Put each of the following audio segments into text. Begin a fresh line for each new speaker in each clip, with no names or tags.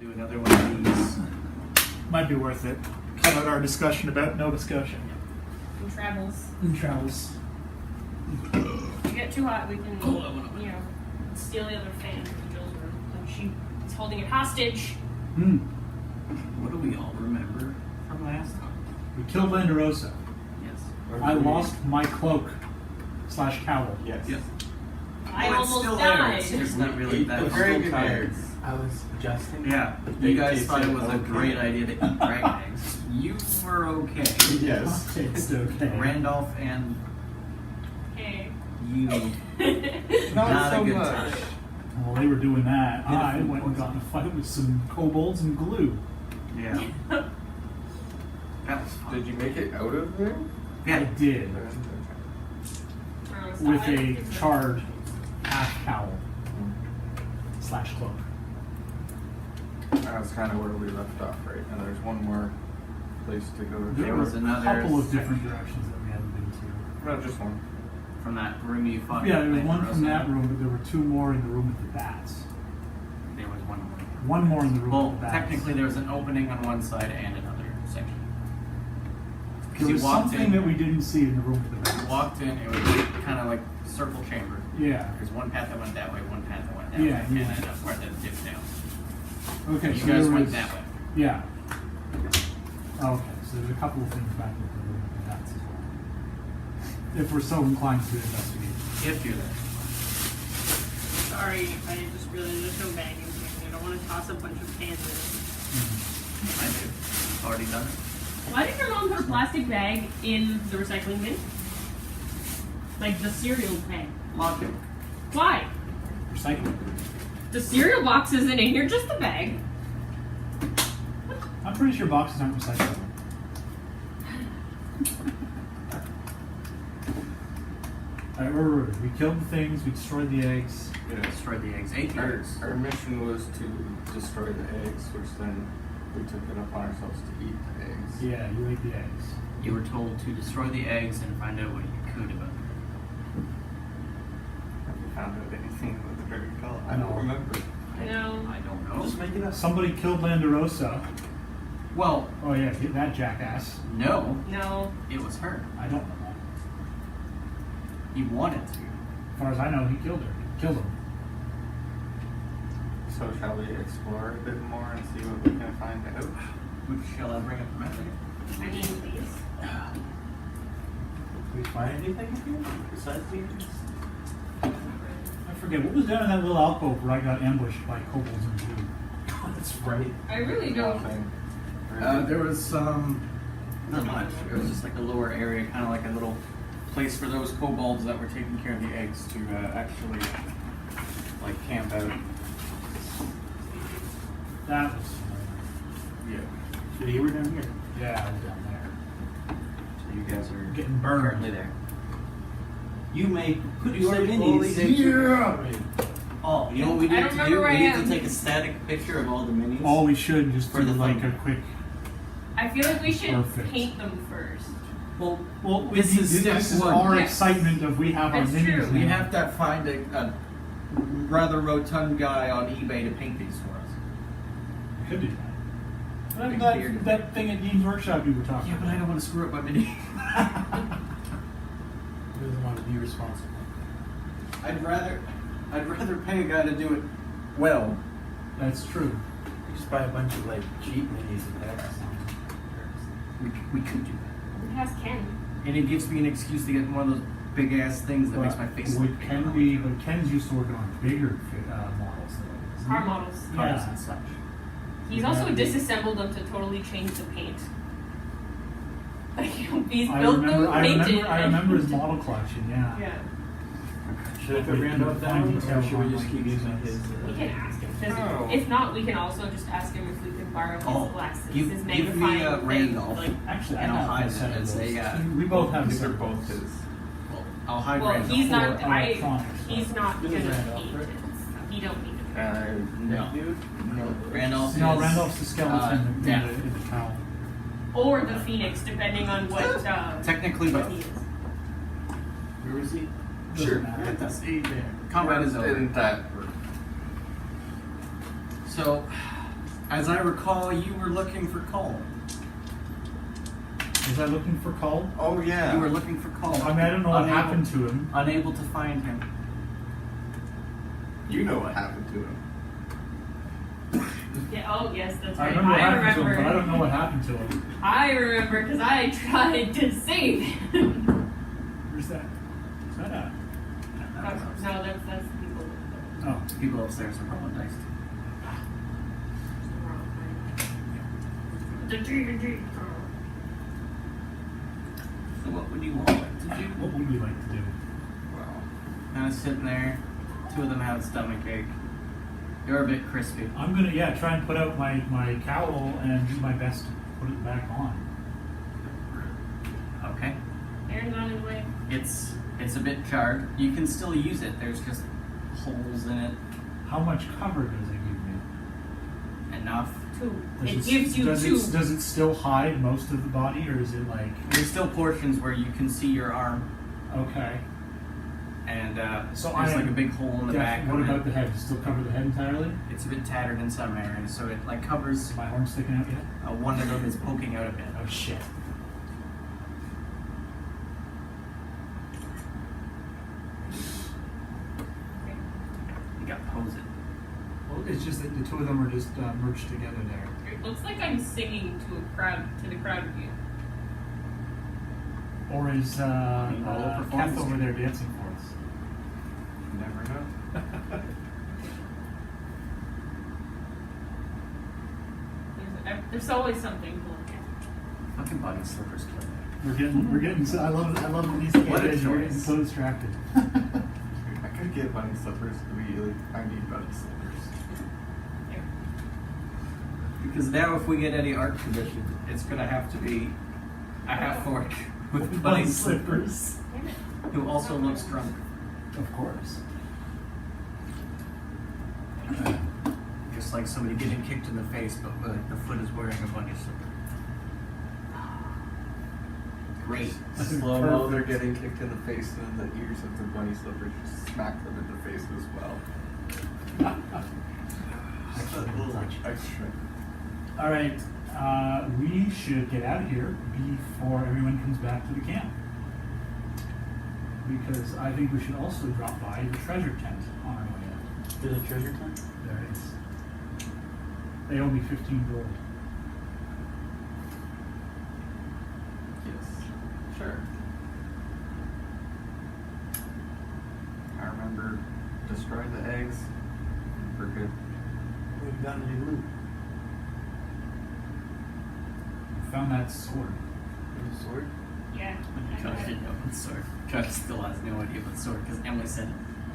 do another one of these.
Might be worth it. Cut out our discussion about Nova Scotia.
And travels.
And travels.
If you get too hot, we can, steal the other fan from Jill's room. And she is holding it hostage.
What do we all remember from last time?
We killed Landerosa.
Yes.
I lost my cloak/cowl.
Yes.
Yes.
I
it's
almost
still there.
died.
It's just not really that
Very
still
good
tired.
eggs. I was adjusting.
Yeah. You guys thought it was a great idea to eat dragon eggs. You were okay.
Yes.
It's okay.
Randolph and
Okay.
you.
Not so
a good
much.
time.
While they were doing that,
Yeah,
I went and got in a fight with some kobolds and glue.
Yeah. That was fun.
Did you make it out of there?
I
Yeah.
did. With a charred half cowl / cloak.
That's kind of where we left off, right? And there's one more place to go.
There
were
was
a
another
couple of
section.
different directions that we hadn't been to.
No, just one.
From that room you fought.
Yeah, there was
with
one from
Rosa.
that room, but there were two more in the room with the bats.
There was one more.
One more in the room
Well,
with the bats.
technically there was an opening on one side and another section.
there was something that we didn't see in the room with the
You
bats.
walked in, it was kind of like circle chamber.
Yeah.
There's one path that went that way, one path that went that
Yeah,
way,
yeah.
and then a part that dipped down.
Okay,
You
so
guys
there
went
was,
that way.
Yeah. Okay, so there's a couple of things back in the room with the bats as well. If we're so inclined to investigate.
If you're there.
Sorry, I just realized there's no bag in here. I don't want to toss a bunch of cans in.
I do. Already done it.
Why did your mom put a plastic bag in the recycling bin? Like the cereal bag.
Logic.
Why?
Recycling.
The cereal box isn't in here, just the bag.
I'm pretty sure boxes aren't recyclable. Alright, where were we? We killed the things, we destroyed the eggs.
Destroyed the eggs. 8
Our,
birds.
our mission was to destroy the eggs, which then we took it upon ourselves to eat the eggs.
Yeah, you ate the eggs.
You were told to destroy the eggs and find out what you could about them.
Have we found out anything with the very call? I
No.
don't remember.
No.
I don't know.
Just make it up.
Somebody killed Landerosa.
Well,
Oh yeah, that jackass.
no.
No.
It was her.
I don't know.
He wanted to.
As far as I know, he killed her. He killed him.
So shall we explore a bit more and see what we can find out?
Shall I bring up the map again?
I mean, please.
Did we find anything here besides the eggs?
I forget, what was down in that little alcove where I got ambushed by kobolds and blue?
That's right.
I really don't.
Nothing.
There was not much. It was just like a lower area, kind of like a little place for those kobolds that were taking care of the eggs to actually like camp out.
That was.
Yeah.
So you were down here.
Yeah, I was down there.
So you guys are
Getting burned.
currently there.
You may put
your minis. Oh, you know what we
I
need
don't
to
remember
do?
where
We
I
need
am.
to take a static picture of all the minis.
Oh, we should just
For
do
the
like a
thumbnail.
quick.
I feel like we should
Perfect.
paint them first.
Well,
Well,
This is step
this is
one.
our
Yes.
excitement of we have our
That's
minis.
true.
we
now.
have to find a rather rotund guy on eBay to paint these for us.
We could do that.
Big
That,
beard.
that thing at Dean's Workshop you were talking
Yeah, but I don't want to screw up my mini.
He doesn't want to be responsible.
I'd rather pay a guy to do it well.
That's true.
You just buy a bunch of like cheap minis and eggs.
We could do that.
It has Ken.
And it gives me an excuse to get one of those big ass things that makes my face
But
look big.
but Ken's used to working on bigger models though. isn't
Car
he?
models.
Cars
Yeah.
and such.
He's also disassembled them to totally change the paint. Like, he's
I
built
remember,
them,
I
painted.
remember, I
and-
remember his model collection. Yeah.
Yeah.
Should I put
Wait,
Randolph
find
down, or
details
should we
on,
just
like,
keep
these
using
ones.
his?
We can ask him.
Oh.
If not, we can also just ask him if we can borrow his glasses.
give
his
me
magnifying
a
thing,
Randolph.
like,
Actually,
And
I
I'll
have
hide
a set
it
of
as
those.
a,
We both have a
These
set
are
of
both
those.
his.
Well, I'll hide
well,
Randolph.
he's not.
for electronics,
He's
but-
not
This
gonna
is Randolph,
paint
right?
it. He don't need to.
No.
Dude?
No. Randolph
No,
is,
Randolph's the skeleton in
yeah.
the cowl.
Or the Phoenix, depending on what.
Technically
what
both.
he is.
Where is he?
Doesn't
Sure.
matter.
At the stage there. Combat is over.
Didn't that work?
So, As I recall, you were looking for Cole.
Was I looking for Cole?
Oh yeah.
You were looking for Cole.
I mean, I don't know what happened to him.
Unable to find him.
You know what happened to him.
Yeah. Oh yes, that's
I
right.
remember what happened to him, but I
remember.
don't know what happened to him.
I remember because I tried to save him.
Where's that? Is that a...
No, that's the people.
Oh.
People upstairs are rolling dice.
The D&D.
So what would you want to do?
What would we like to do?
Well, kind of sitting there. Two of them have stomach ache. You're a bit crispy.
I'm gonna, try and put out my cowl and do my best to put it back on.
Okay.
Aaron's on his way.
It's a bit charred. You can still use it. There's just holes in it.
How much cover does it give me?
Enough.
2.
Does
It gives you
does
2.
Does it still hide most of the body, or is it like...
There's still portions where you can see your arm,
Okay.
and
So
there's like a big hole in the back.
What
of
about
it.
the head? Does it still cover the head entirely?
It's a bit tattered in some areas, so it like covers.
Is my horn sticking out yet?
One of them is poking out a bit.
Oh shit.
You got pose it.
Well, it's just that the two of them are just merged together there.
It looks like I'm singing to the crowd of you.
Or is
roll
Kath
performance.
over there dancing for us?
You never know.
There's always something to look at.
Fucking body slippers kill me.
We're getting. So I love these
What a
guys. We're getting
choice.
so distracted.
I could get bunny slippers immediately. I need bunny slippers.
Here.
Because now, if we get any art commission, it's gonna have to be a half orc with bunny slippers,
Damn it.
who also looks drunk.
Of course.
Just like somebody getting kicked in the face, but the foot is wearing a bunny slipper. Great.
Slow mo, they're getting kicked in the face, and the ears of the bunny slippers just smack them in the face as well. A little extra.
All right. We should get out of here before everyone comes back to the camp. Because I think we should also drop by the treasure tent on our way out.
There's a treasure tent?
There it is. They owe me 15 gold.
Yes. Sure. I remember destroy the eggs. We're good.
We've got any loot. Found that sword.
There's a sword?
Yeah.
Josh didn't know about the sword. Josh still has no idea about the sword because Emily said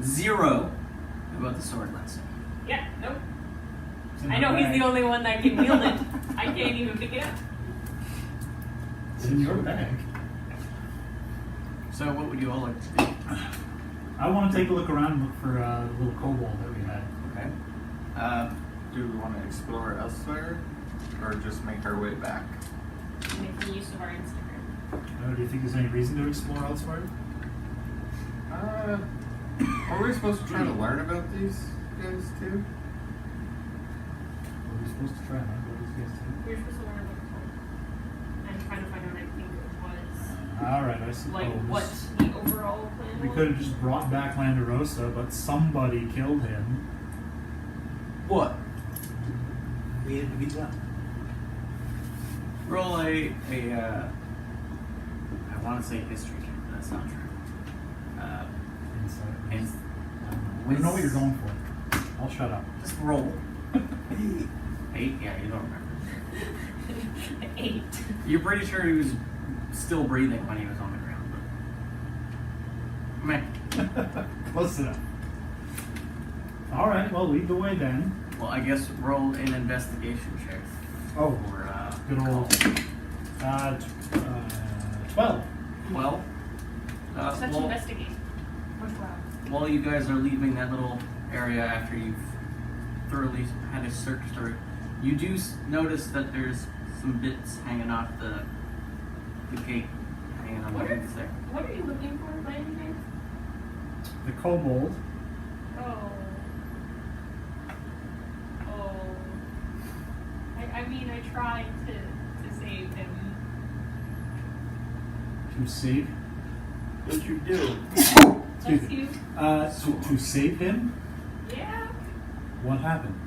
0 about the sword lesson.
Yeah. Nope.
It's in
I
my
know he's
bag.
the only one that can wield it. I can't even pick it up.
It's in your bag.
So, what would you all like to do?
I want to take a look around and look for the little kobold that we had.
Okay.
Do we want to explore elsewhere, or just make our way back?
Making use of our Instagram.
Do you think there's any reason to explore elsewhere?
Are we supposed to try to learn about these guys too?
What are we supposed to try? What are these guys doing?
We're supposed to learn about the code. I'm trying to find out what I think it was.
All right, I suppose.
Like what the overall plan
We
was.
could have just brought back Landerosa, but somebody killed him.
What?
We had to be done.
Roll I want to say history check, but that's not true. And
We know what you're going for. I'll shut up.
just roll. 8? Yeah, you don't remember.
8.
You're pretty sure he was still breathing when he was on the ground. Meh.
Close enough. All right, well, lead the way then.
Well, I guess roll an investigation check.
Oh,
Or,
good old 12.
12.
Such
Well,
investigation. Which wow.
while you guys are leaving that little area after you've thoroughly had a search through, you do notice that there's some bits hanging off the gate, hanging on the
What are,
boots there.
what are you looking for by any chance?
The kobold.
Oh. Oh. mean, I tried to save him.
To save?
What'd you do?
Excuse
Bless
me.
you.
To save him?
Yeah.
What happened?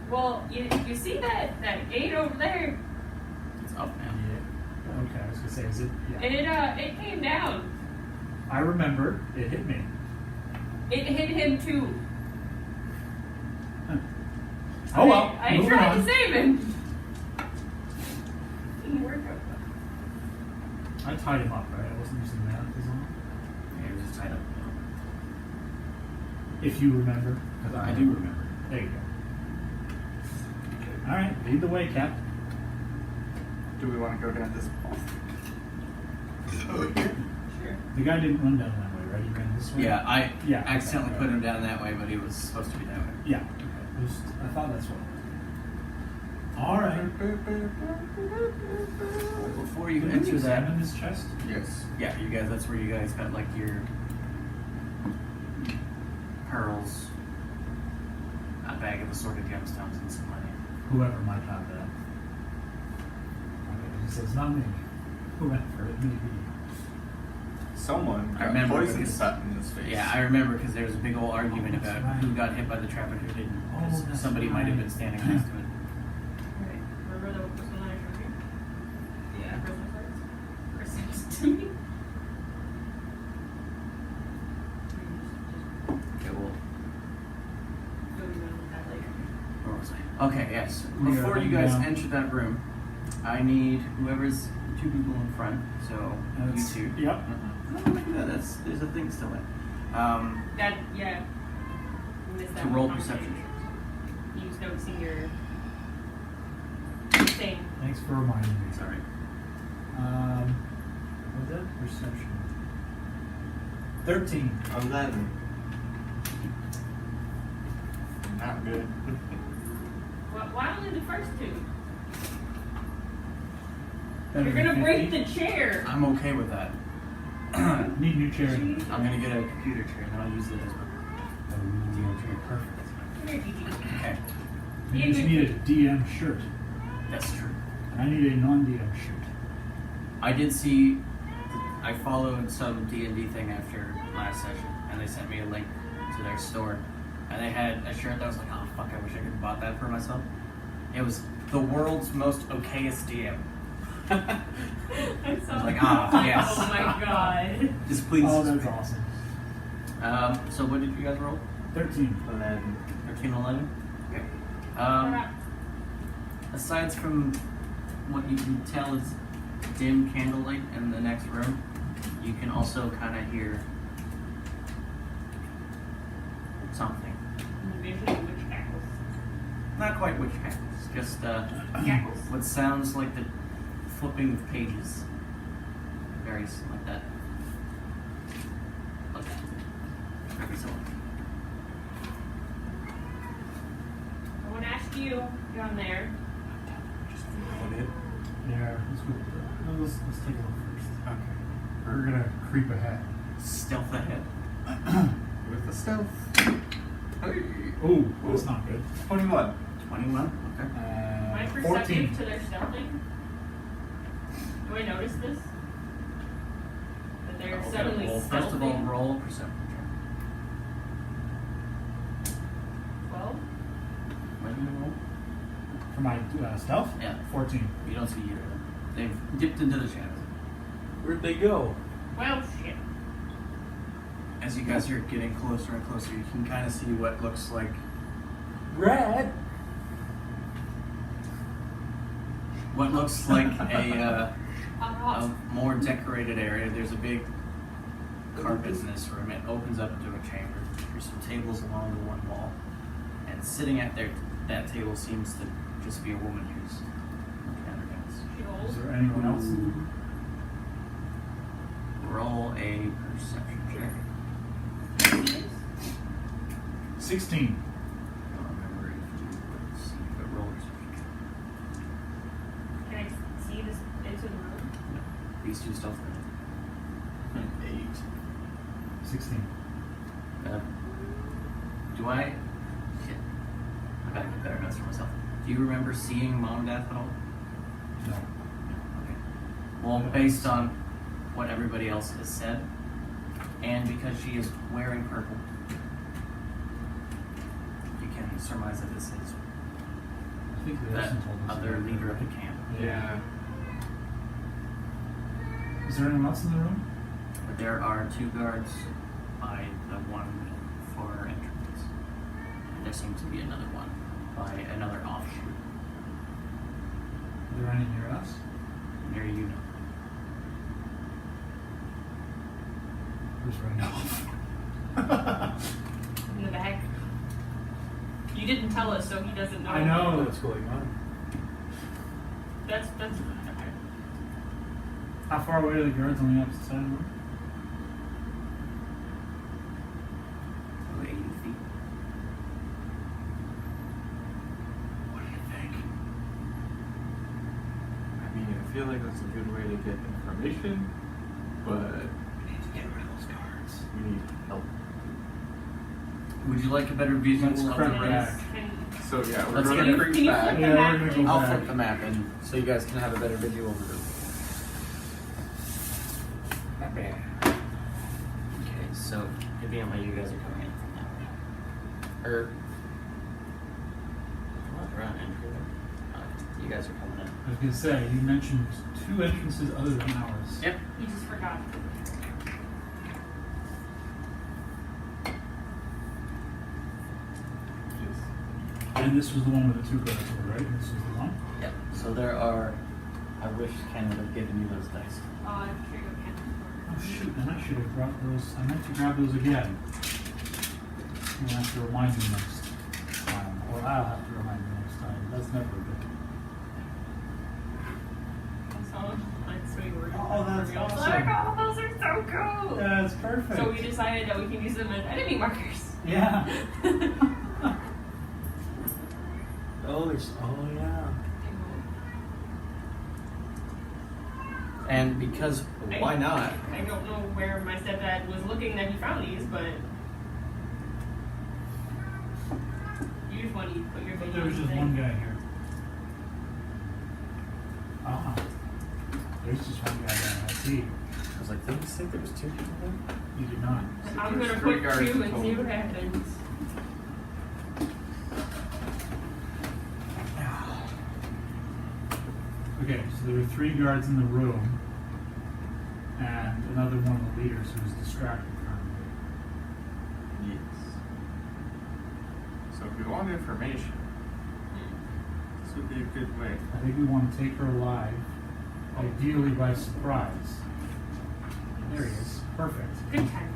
Well, you see that gate over there?
It's up now.
Yeah. Okay, I was gonna say, is it? Yeah.
It came down.
I remember. It hit me.
It hit him too.
Huh. Oh well.
I
moving
tried
on.
to save him. Didn't work out.
I tied him up, right? I wasn't using manacles on him.
Yeah, it was just tied up.
If you remember. 'Cause
I do remember.
There you go. All right, lead the way, Cap.
Do we want to go down this path?
Sure.
The guy didn't run down that way, right? He ran this way.
Yeah, I
Yeah,
accidentally
okay,
put
right.
him down that way, but he was supposed to be that way.
Yeah. Okay. I thought that's what. All right.
Before you
Did we
enter that,
examine his chest?
Yes.
yeah, you guys, that's where you guys got like your pearls, a bag of assorted gemstones, and some money.
Whoever might have that. Okay, he says, not me. Whoever it may be.
Someone
I
got
remember
poison
because-
set in his face.
Yeah, I remember because there was a big old argument
that's
about
right.
who got hit by the trap and who didn't.
Oh,
'Cause
that's
somebody might have been
right.
standing next to it.
Right. Remember the first one I showed you? Yeah. Christmas cards. Christmas to me.
Okay, well,
Go to that later.
where was I? Okay, yes.
We are
Before you
heading
guys
down.
enter that room, I need whoever's two people in front. So
That's-
you two.
Yep.
Oh, look at that. There's a thing still in.
That yeah. Missed that
To
one
roll
conversation.
perception.
He was noticing your thing.
Thanks for reminding me.
Sorry.
Was that perception? 13.
11. Not good.
Why only the first two?
Better
You're
than
gonna break
50?
the chair.
I'm okay with that.
Need new chair.
Jeez.
I'm gonna get a computer chair and then I'll use it as a DM chair. Perfect.
Come here, Gigi.
Okay,
You just need a DM shirt.
that's true.
I need a non-DM shirt.
I did see. I followed some D&D thing after last session, and they sent me a link to their store, and they had a shirt that was like, oh fuck, I wish I could have bought that for myself. It was the world's most okayest DM.
I saw
like,
that.
ah, yes.
Oh my god.
Just please.
Oh, that's awesome.
So what did you guys roll?
13.
11.
13, 11? Okay. Aside from what you can tell is dim candlelight in the next room, you can also kind of hear something.
Vision of witch cackles.
Not quite witch cackles, just
Cackles?
what sounds like the flipping of pages. Very like that. Like that. Very similar.
I want to ask you down there.
There. Let's go. Let's take a look first.
Okay.
We're gonna creep ahead.
Stealth ahead.
With the stealth. Hey.
Ooh, that's not good.
21.
21. Okay.
Am I
14.
perceptive to their stealthing? Do I notice this? That they're
Okay,
suddenly
well,
stealthing?
first of all, roll a perception check.
12?
What did you roll?
For my stealth?
Yeah.
14.
You don't see either of them. They've dipped into the shadows.
Where'd they go?
Well, shit.
As you guys are getting closer and closer, you can kind of see what looks like
Red.
what looks like a
Hot.
more decorated area. There's a big carpet in this room. It opens up into a chamber. There's some tables along the one wall, and sitting at that table seems to just be a woman who's looking at her notes.
She old.
Is there anyone else?
Roll a perception check.
16.
I don't remember if you see, but roll a perception check.
Can I see this into the room?
No. These two stealth men.
8.
16.
Do I? Shit. I gotta get better notes for myself. Do you remember seeing Mom Death at all?
No.
Okay. Well, based on what everybody else has said, and because she is wearing purple, you can surmise that this is
I think the
that
Edison told us
other
about
leader
that,
of the
right?
camp.
Yeah.
Is there anyone else in the room?
But there are 2 guards by the one for entrance. And there seems to be another one by another offshoot.
Are there any near us?
Near you know.
Who's running off?
In the back. You didn't tell us, so he doesn't know.
I know what's going on.
That's okay.
How far away are the guards on the opposite side of the room?
About 80 feet.
What do you think?
I mean, I feel like that's a good way to get information, but
We need to get rid of those guards.
we need help.
Would you like a better visual
Let's
of
prep
the
it
race?
back.
So yeah, we're
Let's
going
get
to
it.
creep
Can you
back.
flip the
Yeah,
map,
we're gonna
please?
go
I'll
back.
flip the map in so you guys can have a better visual of the room. Okay, so evidently you guys are coming in from that way. What? We're on entry there. You guys are coming in.
I was gonna say, you mentioned 2 entrances other than ours.
Yep.
You just forgot.
And this was the one with the 2 guards, right? This is the one?
Yep. So there are. I wish Ken would have given you those dice.
I'm sure you can.
Oh shoot, and I should have brought those. I meant to grab those again. You'll have to remind me next time. Or I'll have to remind you next time. That's never a good.
So, like, so we were.
Oh, that's
we all
awesome.
like, oh, those are so cool.
That's perfect.
So we decided that we can use them as enemy markers.
Yeah.
Oh yeah. And because why not?
I don't know where my stepdad was looking that he found these, but you just want to put your
But
video
there was
in
just
the
one
thing.
guy here. Ah. There's just one guy there. I see.
I was like, didn't you say there was 2 people there?
You did not.
I'm
There's
gonna
3
put
guards
2 and see
total.
what happens.
Okay, so there were 3 guards in the room, and another one of the leaders who was distracted currently.
Yes. So if we want information, this would be a good way.
I think we want to take her alive, ideally by surprise. There he is. Perfect.
Good time.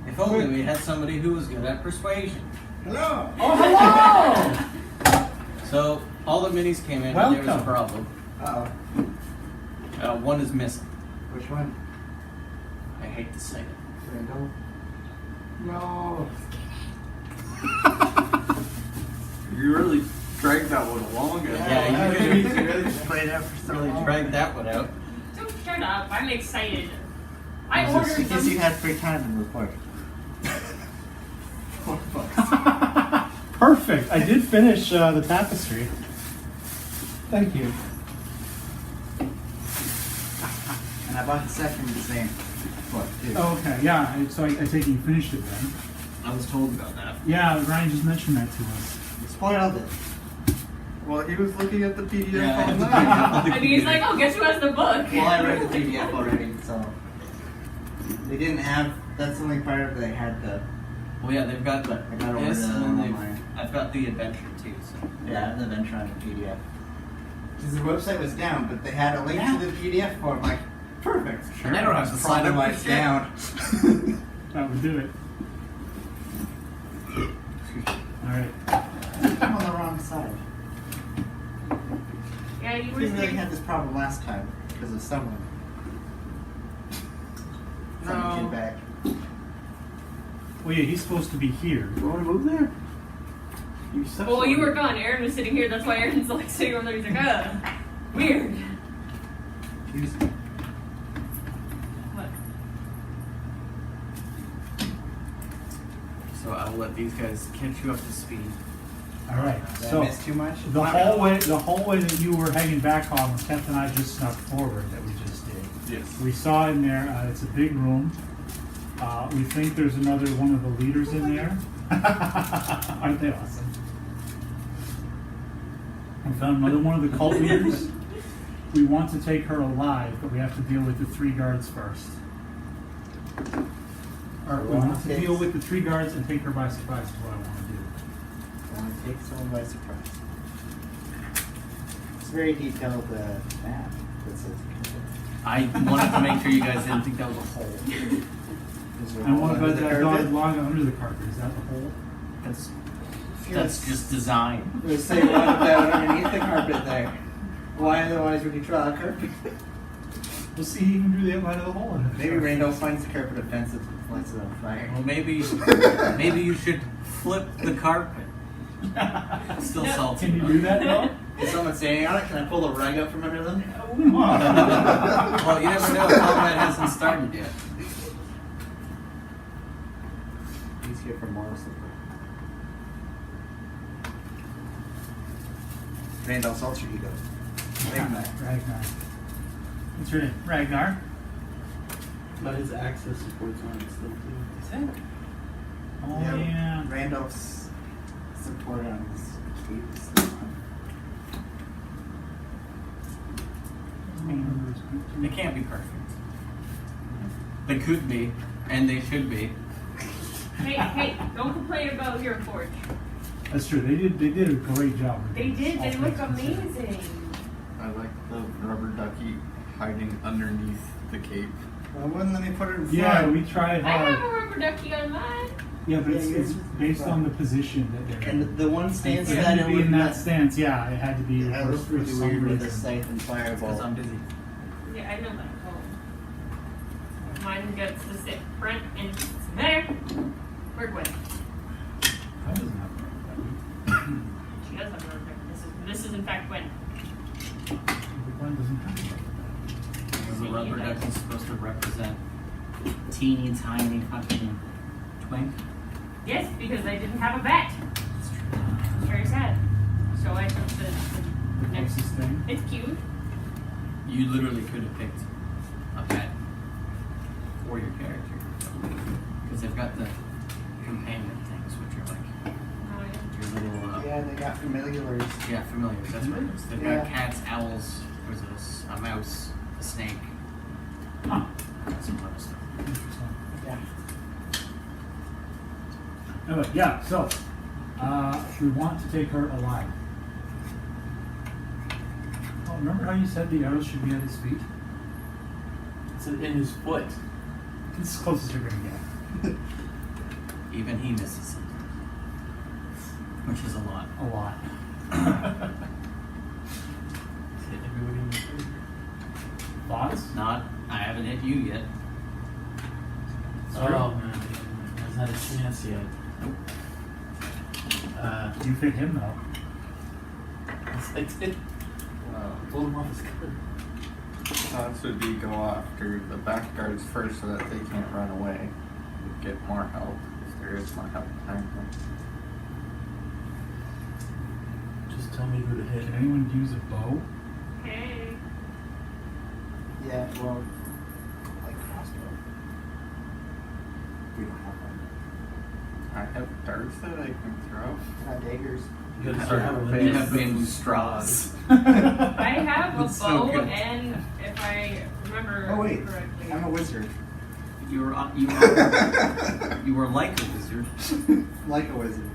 If only we had somebody who was good at persuasion.
Hello.
Oh, hello!
So all the minis came in, and there was a
Welcome.
problem.
Uh-oh.
One is missing.
Which one?
I hate to say it.
Randall? No.
You really dragged that one along.
Yeah, you
really,
could
really played that for so
really
long.
drag that one out.
Don't shut up. I'm excited. I
It's
ordered
because you
them.
had free time to report.
Perfect.
I did finish the tapestry. Thank you.
And I bought the second the same book, too.
Oh, okay, yeah. So I take it you finished it then.
I was told about that.
Yeah, Ryan just mentioned that to us.
Spoiled it.
Well, he was looking at the PDF
Yeah, I
online.
had
And he's like, oh, guess who has the book?
Well, I read the PDF already, so. They didn't have, that's the only part of they had the,
Well, yeah, they've got the
I got over
this,
the
and then
online.
I've got the adventure too. So
yeah, the adventure on the PDF. Because the website was down, but they had a link
Yeah.
to the PDF form, like, perfect.
And I don't have to sign up
Problem
for
was
shit.
down.
That would do it. Alright.
I'm on the wrong side.
Yeah, you
We
were
really
saying.
had this problem last time because of someone. Some kid back.
Well, yeah, he's supposed to be here.
You want to move there? You said
Well, you
so.
were gone. Aaron was sitting here. That's why Aaron's like sitting over there. He's like, weird. What?
So I'll let these guys catch you up to speed.
All right,
Did
so
I miss too much?
the hallway that you were hanging back on, Kent and I just snuck forward that we just did.
Yes.
We saw in there, it's a big room. We think there's another one of the leaders in there. Aren't they awesome? We found another one of the cult leaders. We want to take her alive, but we have to deal with the 3 guards first. Or we want to deal with the 3 guards and take her by surprise is what I want to do.
I want to take someone by surprise. It's very detailed map that says.
I wanted to make sure you guys didn't think that was a hole.
Is there a
And
hole
what
under
about
the
that
carpet?
dog lying under the carpet? Is that the hole?
That's
Yes.
just design.
Let's say what about underneath the carpet there? Why otherwise would you draw a carpet?
We'll see. He can do the outline of the hole.
Maybe Randolph finds the carpet offensive and lights it on fire.
Well, maybe you should flip the carpet. Still salty.
Can you do that though?
Is someone standing on it? Can I pull the rug up from under them?
Well, you never know. Combat hasn't started yet.
He's here for moral support. Randolph's alter ego. Ragnar.
Ragnar. What's your name? Ragnar.
But his access support's on it still too.
Is that?
Oh yeah.
Randolph's support on his cape is still on.
They can't be perfect. They could be, and they should be.
Hey, don't complain about your forge.
That's true. They did a great job. with
They
this,
did,
all
they look
things considered.
amazing.
I like the rubber ducky hiding underneath the cape.
Well, wouldn't let me put it in front.
Yeah, we tried
I have a
hard.
rubber ducky on mine.
Yeah, but
Yeah,
it's
yours is
based
front.
on the position that they're in.
And the one stance
It
that
had
it
to be
would
in that
not.
stance. Yeah, it had to be.
That
for-
looks
for
really
some
weird with the
reason.
scythe and
Because
fireball.
I'm busy.
Yeah, I know that. Oh. Mine gets to sit front and it's there. Work with.
That doesn't have a rubber
She does have a rubber ducky. This is in fact Gwen.
ducky. One doesn't have a rubber ducky.
Because the rubber duck is supposed to represent teeny tiny fucking twink.
Yes, because they didn't have a bat. It's very sad. So I took the
The
next.
closest thing.
It's cute.
You literally could have picked a pet for your character. Because they've got the companion things, which are like your little,
Yeah, they got familiars.
yeah, familiars. That's what it is. They've
Yeah.
got cats, owls, there's a mouse, a snake,
Huh.
some other stuff.
Interesting.
Yeah.
Anyway, yeah. So we want to take her alive. Oh, remember how you said the arrows should be at his feet?
It's in his foot.
It's as close as you're gonna get.
Even he misses it. Which is a lot.
A lot.
Hit everybody in the foot.
Thoughts?
Not, I haven't hit you yet.
Oh man, hasn't had a chance yet.
You fit him though.
I did. Pull him off his cover.
Thoughts would be go after the back guards first so that they can't run away. Get more help if there is more help behind them.
Just tell me who to hit.
Can anyone use a bow?
Hey.
Yeah, well, like crossbow. We don't have one.
I have darts that I can throw.
Not daggers.
You gotta
Or
start
you
having
have bamboo straws.
I have a
That's so
bow
good.
and if I remember
Oh wait,
correctly.
I'm a wizard.
You were like a wizard.
Like a wizard.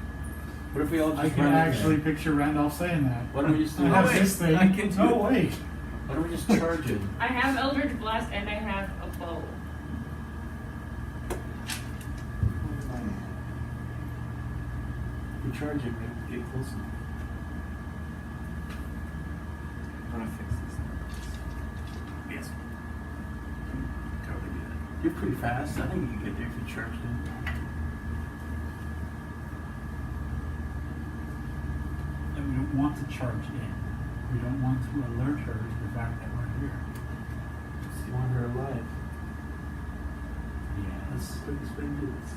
What if we all just
I can
run in
actually
there?
picture Randolph saying that.
Why don't we just do
I
it?
have
wait,
this thing.
I can do
No,
it.
wait.
Why don't we just charge it?
I have Eldritch Blast and I have a bow.
If we charge it, maybe we get close enough.
I'm gonna fix this.
Yes.
Totally do that. You're pretty fast. I think you can get there if you charged it.
And we don't want to charge in. We don't want to alert her to the fact that we're here.
Just you want her alive.
Yes.
Let's do this.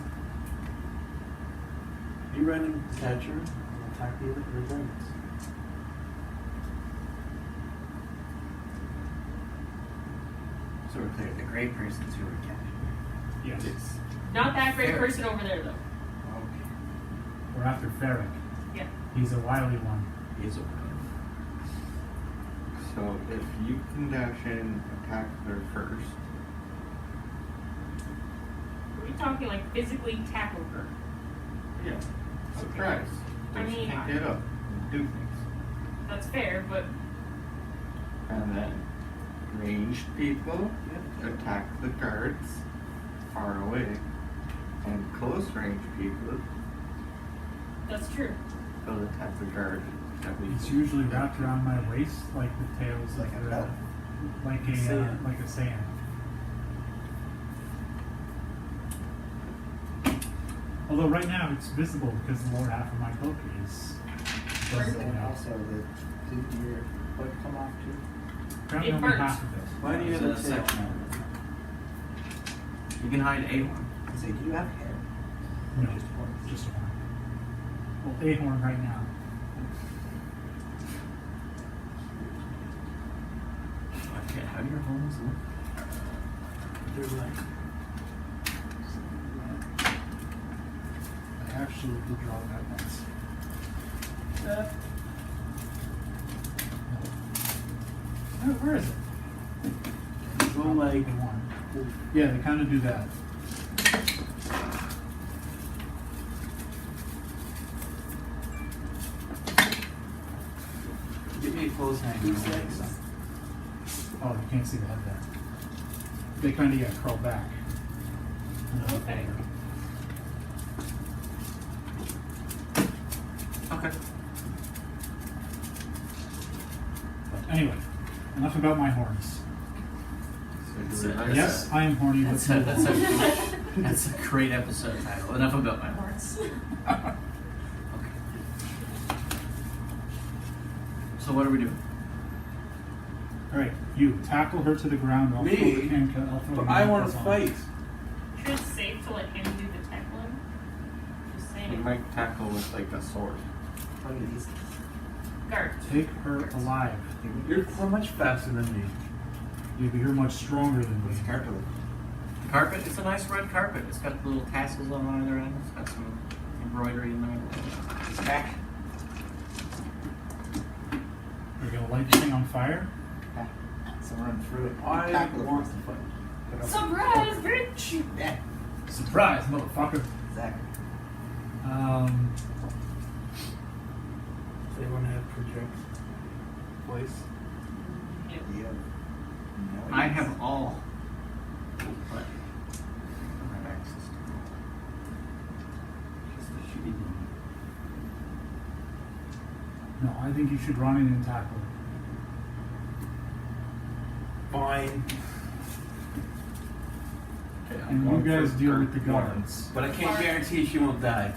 You run and catch her. Attack the targets.
So we're clear. The gray person's who we're catching.
Yes.
Not that great
Fair.
person over there though.
Okay.
We're after Ferric.
Yeah.
He's a wily one.
He's okay.
So if you can dash in, attack her first.
Are we talking like physically tackle her?
Yeah. Surprise.
I
She
mean,
can't get up and do things.
That's fair, but
And then ranged people attack the guards far away. And close range people
that's true.
will attack the guard that we
It's usually wrapped around my waist, like the tails,
Like a belt.
like a sand. Although right now it's visible because the lower half of my cloak is busted
And
out.
also, did your foot come off too?
Apparently
It
only
burns.
half of it.
Why do you have
So
a
the
tail?
section. You can hide a one.
I say, do you have hair?
No,
Just horns.
just a horn. Well, a horn right now.
Okay, how do your homes look?
They're like,
I actually did draw that once. No, where is it?
go like,
The one. Yeah, they kind of do that.
give me a close hang.
Who's next? Oh, you can't see the head there. They kind of curl back.
Okay.
Okay.
But anyway, enough about my horns.
So do we like
Yes,
that?
I am horny.
That's
Let's
a,
move
that's
on.
a, that's a great episode title. Enough about my horns. Okay. So what are we doing?
All right, you tackle her to the ground. I'll
Me?
throw the handcuff. I'll throw
But
the
I want
handcuffs
to
on.
fight.
Sure it's safe to let him do the tackling. Just
You
saying.
might tackle with like a sword.
Look at these.
Guard.
Take her alive.
You're so much faster than me.
You're much stronger than me.
What's carpet?
Carpet. It's a nice red carpet. It's got little tassels on either end. It's got some embroidery in there. It's back.
We're gonna light this thing on fire.
So run through it.
I
Tackle it
want
first.
to fight.
Put it up.
Surprise, bitch!
Yeah,
Surprise, motherfucker.
exactly.
Does anyone have project voice?
Yep.
You have no
I
idea.
have all. But I don't have access to all. Just the shitty one.
No, I think you should run in and tackle her.
Fine.
Okay,
And
going
you guys
for
deal
Kurt
with the
once.
guards.
But I can't guarantee she won't die.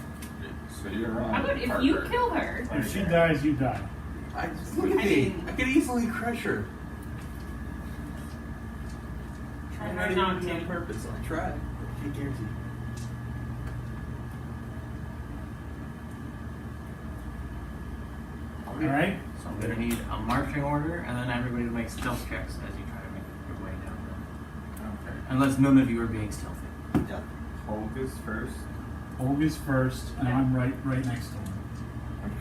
So you're on.
How about if you
Parker.
kill her?
If she dies, you die.
Look at me. I could easily crush her.
Try
I'm
hard
not
not
even on
to.
purpose. I'll try. I can't guarantee.
All right.
So I'm gonna need a marching order, and then everybody to make stealth checks as you try to make your way down.
Okay.
Unless none of you are being stealthy.
Yeah.
Hulk is first.
Olga's first, and I'm right next to him.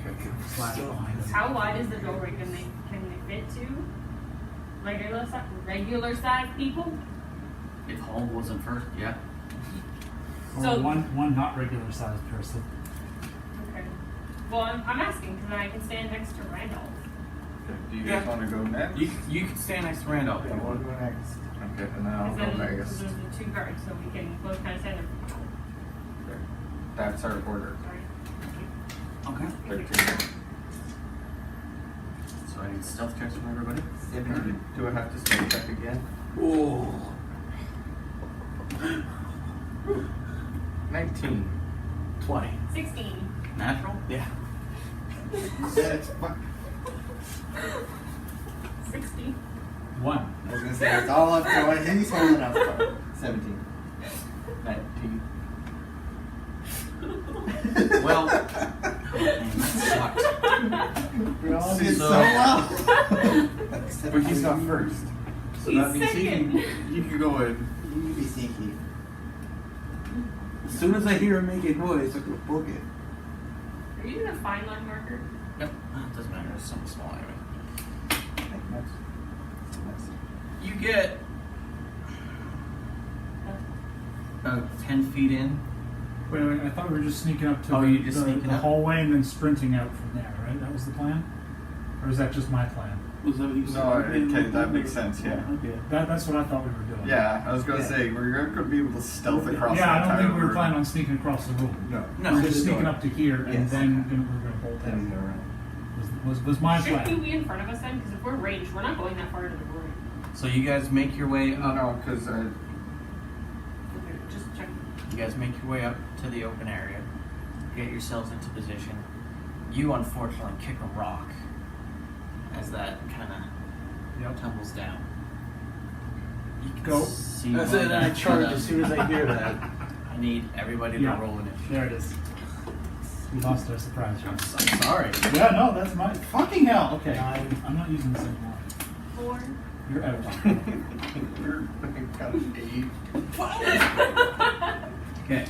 Okay.
Slash behind him.
How wide is the doorway? Can they fit two regular size people?
If Hall wasn't first, yeah.
Or
So-
one not regular sized person.
Okay. Well, I'm asking because then I can stand next to Randolph.
Okay, do you guys
Yeah.
want to go next?
You can stand next to Randolph.
Okay, we'll go next.
Okay, and then I'll
Because
go
then
next.
there's the two guards, so we can both kind of stand there.
Okay. That's our order.
Sorry.
Okay.
13.
So I need stealth checks from everybody.
17.
Do I have to stealth check again?
Oh.
19.
20.
16.
Natural?
Yeah.
That's fuck.
60.
1.
I was gonna say it's all up to what he's holding up for. 17.
19.
Well, oh, man, that
We all
See,
did so
so-
well.
But he's not first. So
He's
that means
second.
he can go in.
You need to be sneaky.
As soon as I hear him make a noise, I'm gonna book it.
Are you using a fine line marker?
Yep. Doesn't matter. It's something small anyway. You get about 10 feet in.
Wait, I thought we were just sneaking up to
Oh,
the,
you just
the,
sneaking
the
up?
hallway and then sprinting out from there, right? That was the plan? Or is that just my plan?
Was that what you said?
No, okay, that makes sense, yeah.
Okay.
That's what I thought we were doing.
Yeah, I was gonna
Yeah.
say, we're not gonna be able to stealth across
Yeah, I
the
don't
entire
think we were
room.
planning on sneaking across the room.
No.
No.
We're just sneaking up to here and
Yes.
then we're gonna bolt
Then
in.
you go around.
Was my
Shouldn't
plan.
you be in front of us then? Because if we're ranged, we're not going that far into the room.
So you guys make your way up.
No, because
Okay, just check.
You guys make your way up to the open area. Get yourselves into position. You unfortunately kick a rock as that kind of tumbles down. You can
Go.
see
That's it, and I
that
charge
kinda-
as soon as I hear that.
I need everybody
Yeah.
to roll initiative.
There it is. We lost our surprise round.
I'm sorry.
Yeah, no, that's my fucking hell. Okay,
9.
I'm not using this anymore.
4.
You're out.
we're got an 8.
Okay.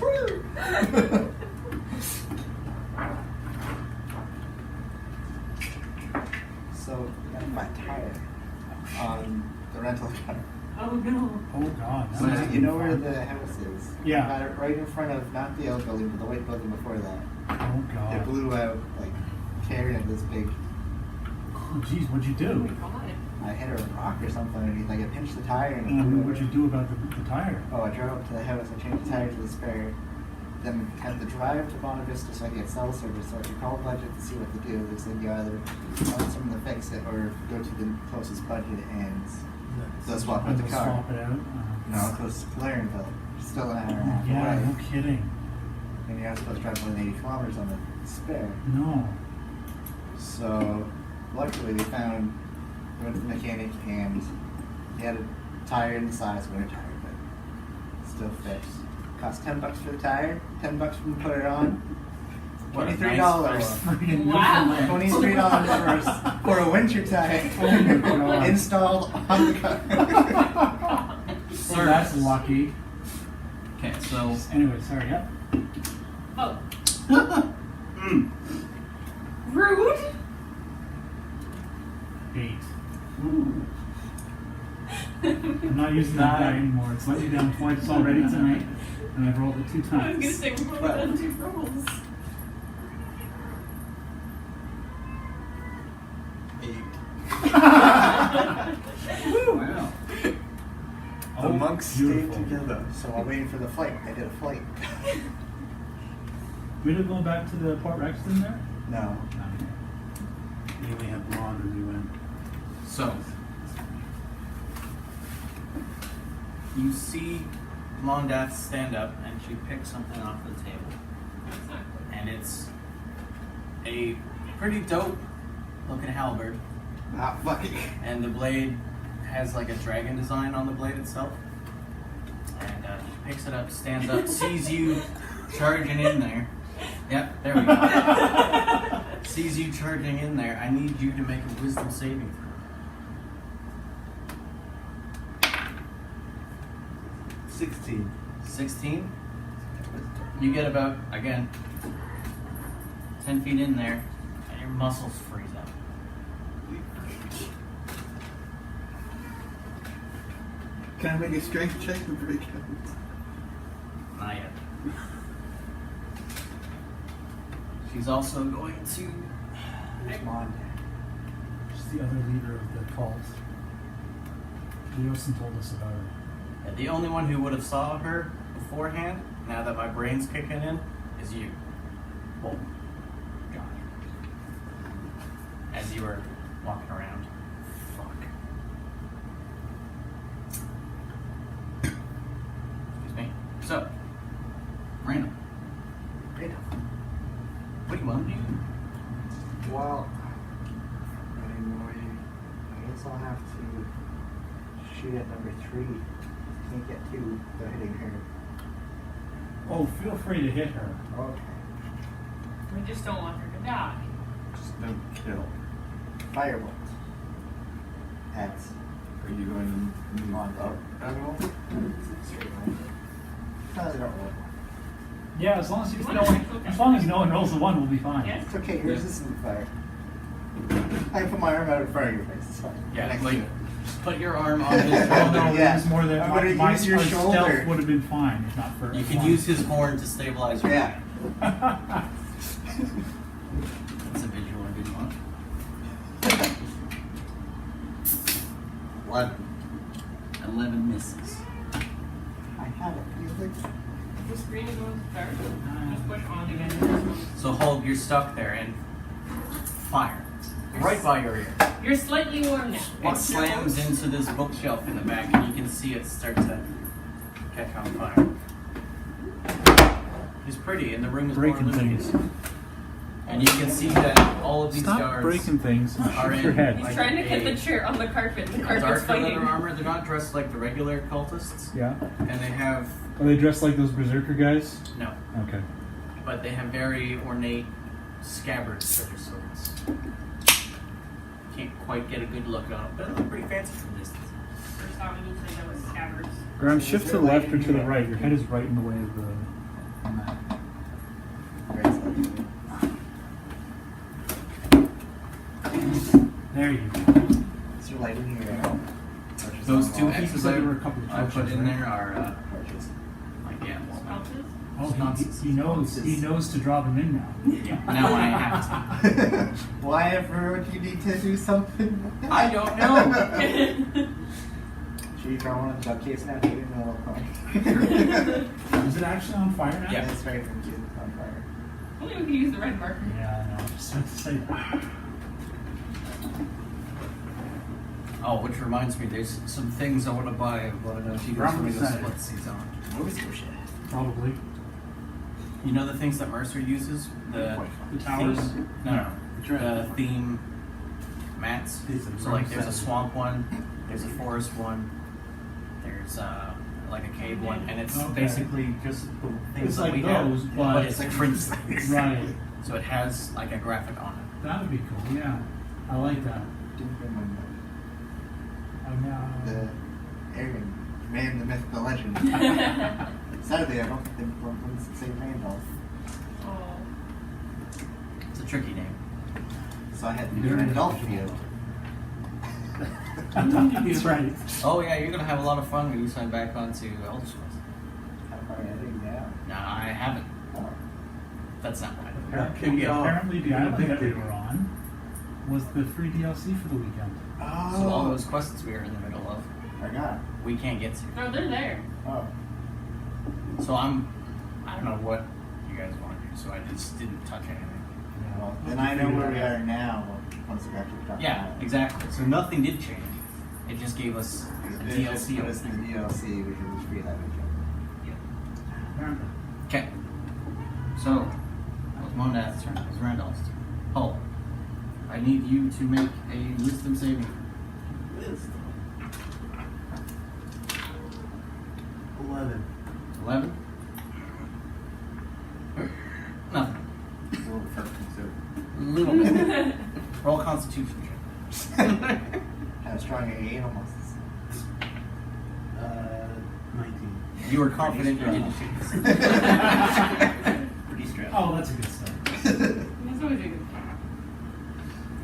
So, I got my tire on the rental car.
Oh no.
Oh god. that
So,
must
you
be
know where
fun.
the house is?
Yeah.
Got it right in front of, not the old building, but the white building before that.
Oh
It
god.
blew out, like, carrying this big.
Oh jeez, what'd you
Oh my
do?
god.
I hit a rock or something underneath. Like, it pinched the tire and it
And
blew
what'd you
out.
do about the tire?
Oh, I drove up to the house. I changed the tire to the spare. Then had to drive to Bonavista Vista so I could get cell service. So I could call budget to see what to do. They said you either want someone to fix it or go to the closest budget and they'll swap out
And
the
we'll
car.
swap it out.
No, close to Clarenville. Still an hour and a half
Yeah,
away.
no kidding.
And you're not supposed to drive more than 80 kilometers on the spare.
No.
So luckily we went to the mechanic and he had a tire in the size winter tire, but still fixed. Cost $10 for the tire, $10 for them to put it on.
What a
$23.
nice
Freaking
Wow.
Newfoundland.
$23 for a winter tire
Oh my God.
installed on the car.
Well, that's lucky.
Okay, so
Anyway, sorry, yep.
Oh. Rude.
8. I'm not using that die anymore. It's let me down twice already tonight, and I've rolled it 2
I was gonna
times.
say we've only done 2 rolls.
8.
wow.
The monks stayed
beautiful.
together.
So while waiting for the flight, I did a flight.
We didn't go back to the Port Rexton there?
No.
You only had blonde as you went.
So you see Mondath stand up and she picks something off the table.
That's not good.
And it's a pretty dope looking halberd.
Ah, fuck it.
And the blade has like a dragon design on the blade itself. And she picks it up, stands up, sees you charging in there. Yep, there we go. Sees you charging in there. I need you to make a wisdom saving throw.
16.
16. You get about, again, 10 feet in there, and your muscles freeze up.
Can I make a strength check to break out?
Not yet. She's also going to.
Come on.
She's the other leader of the cult. Leosin told us about her.
Yeah, the only one who would have saw her beforehand, now that my brain's kicking in, is you. Well, God. As you were walking around. Fuck. Excuse me. So, random. What do you want to do?
Well, I guess I'll have to shoot at number 3. Can't get 2 without hitting her.
Oh, feel free to hit her.
Okay.
We just don't want her to die.
Just don't kill.
Firebolt. At
Are you going to move
on
up at all?
Probably don't roll.
Yeah, as long as,
You want it? Okay.
as long as no one rolls a 1, we'll be fine.
Yes?
It's okay, you're resistant to fire. I can put my arm out in front of your face, it's fine.
Yeah,
Next
like
to you.
put your arm on his
Oh no,
shoulder.
Yeah.
it was more than
I'm
my,
gonna
my
use your
my
shoulder.
stealth would have been fine if not for.
You can use his horn to stabilize your
Yeah.
That's a visual I didn't want. 11 misses.
I had it. You think?
The screen is going to start. Just push on again.
So Hulk, you're stuck there and fire. Right by your ear.
You're slightly warm now.
It slams into this bookshelf in the back and you can see it start to catch on fire. It's pretty and the room is more
breaking
illuminated.
things.
And you can see that all of these
Stop
guards
breaking things.
are
Shoot
in
your head.
He's
like
trying to get
a
the chair on the carpet. The carpet's
darker
fighting.
leather armor. They're not dressed like the regular cultists.
Yeah.
And they have
Are they dressed like those berserker guys?
no.
Okay.
But they have very ornate scabbards for their swords. Can't quite get a good look on it, but it looks pretty fancy from distance.
First time you said that was scabbards.
Graham, shift to the left or to the right. Your head is right in the way of the map. There you go.
Is there light in here?
Those two
I think
X's
you said there were a couple of
I put
torches,
in
right?
there are like yeah, well,
Sculptures?
Oh, he knows to draw them in now.
yeah. Now I have to.
Why ever would you need to do something?
I don't know.
Should you draw one of the duck case now? Maybe in the little corner.
Is it actually on fire now?
Yeah.
It's right from you on fire.
Only we can use the red marker.
Yeah, I know. I was just about to say that.
Oh, which reminds me, there's some things I want to buy, but if you guys want to go
Right.
split seats on.
Movies go shit.
Probably.
You know the things that Mercer uses? The
towers?
theme- No, the theme mats. So like there's a swamp one, there's a forest one, there's like a cave one, and it's
Okay.
basically just the things
It's
that
like
we
those,
have,
but-
it's different things.
Right.
So it has like a graphic on it.
That would be cool. Yeah. I like that.
Didn't remember.
I'm
The Aaron, man, the myth, the legend. Sadly, I don't think they want to say Randolph.
Oh.
It's a tricky name.
So I had to
Very
do Randolph
difficult.
Field.
He's right.
Oh yeah, you're gonna have a lot of fun when you sign back onto Elder Scrolls.
How far ahead are you now?
No, I haven't. That's not right.
Apparently, the
Yeah, I
island
think
that we
they-
were on was the free DLC for the weekend.
Oh.
So all those quests we were in the middle of,
Forgot.
we can't get to.
No, they're there.
Oh.
So I don't know what you guys want to do, so I just didn't touch anything.
Well, then I know where we are now once we actually talk
Yeah,
about it.
exactly. So nothing did change. It just gave us a
They just
DLC
put us in
opening.
the DLC, which was free that weekend.
Okay. So that was Monad's turn. That was Randolph's turn. Paul, I need you to make a wisdom saving.
Wisdom. 11.
11? Nothing.
A little first consider.
A little bit. Roll Constitution check.
How strong are you almost?
19.
You were confident you didn't shoot this.
Pretty strong.
Oh, that's a good start.
That's always a good plan.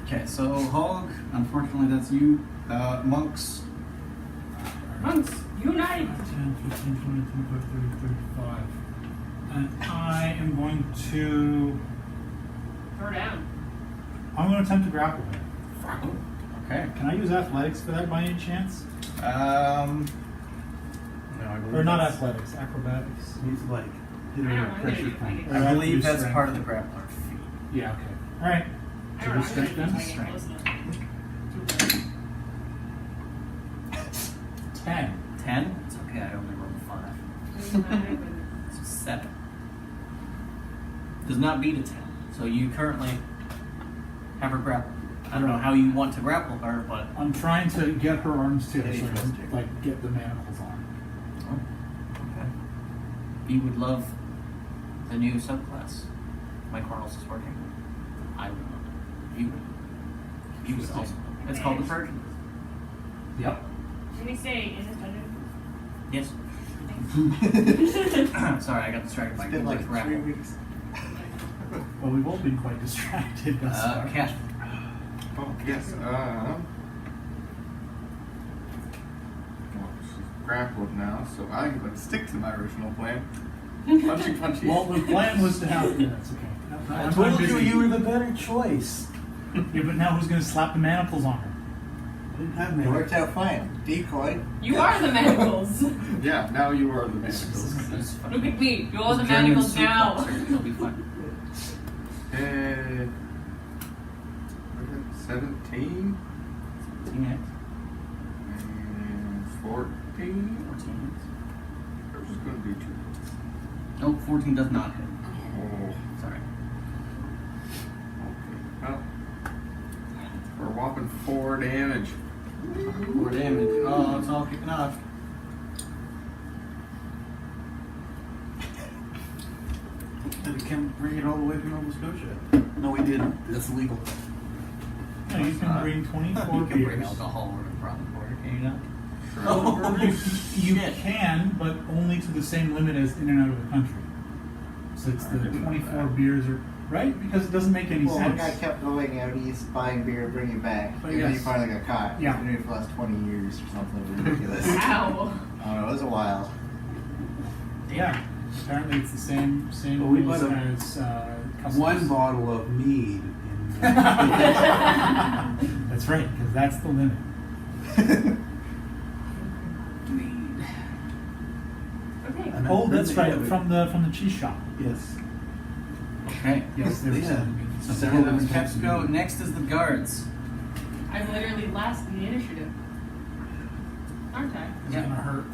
Okay, so Hog, unfortunately that's you. Monks,
Monks, unite!
10, 15, 20, 25, 30, 35. And I am going to.
Throw down.
I'm going to attempt to grapple him.
okay.
Can I use athletics for that by any chance?
No, I believe
Or not
that's-
athletics, acrobatics.
He's like, hit
I
her
don't
with
know,
a
I'm
pressure
gonna
point.
do
I believe
Use
that's
strength.
part of the grappler feat.
Yeah, okay. Alright.
I don't know.
So just strength then?
I get close enough.
10.
10? It's okay, I only rolled 5. So 7. Does not beat a 10. So you currently have her grappled. I don't know how you want to grapple her, but
I'm trying to get her arms together so I
Pretty
can, like, get the manacles on.
okay. You would love the new subclass. Mike Cornels is working. I would love You would also. It's called the Virgin.
Yep.
Can we stay in this dungeon?
Yes. Sorry, I got distracted by
It's been
like
like
raffle.
3 weeks.
Well, we've all been quite distracted thus far.
Cash.
Oh, yes. Well, she's grappled now, so I'm going to stick to my original plan. Punchy, punchy.
Well, the plan was to have. Yeah, that's okay.
I
I'm
told
busy.
you were the better choice.
Yeah, but now who's going to slap the manacles on her?
I didn't have
It
many.
worked out fine. Decoy.
You are the manacles.
Yeah, now you are the manacles.
Look at me. You're the
German
manacles now.
suplexer, It'll be fun.
17
14
and 14.
14
There's just going to be 2.
Nope, 14 does not hit.
Oh,
Sorry.
okay. Well, for a whopping 4 damage.
4 damage. Oh, it's all kicking off.
Then we can bring it all the way from Nova Scotia. No, we didn't. That's illegal.
No, you can bring 24
You can bring
beers.
alcohol over from the border, can you not?
Oh, you
Shit.
can, but only to the same limit as in and out of the country. So it's
I
the
didn't know
24
that.
beers, or right? Because it doesn't make any
Well, one
sense.
guy kept going out east, buying beer, bringing it back.
But
And then he
yes.
finally got caught.
Yeah.
He's been doing it for the last 20 years or something ridiculous.
Ow.
I don't know, it was a while.
Yeah, apparently it's the same
Well, we
rules
bought a-
as customs.
One bottle of mead. In,
That's right, because that's the limit.
Okay.
And
Oh,
then
that's
they
right,
have it.
from the cheese shop.
Yes.
Okay.
Yes, there was
Yeah.
So
Several
those
different
caps
types of
go.
mead.
Next is the guards.
I'm literally last in the initiative. Aren't I?
It's
Yeah.
gonna hurt.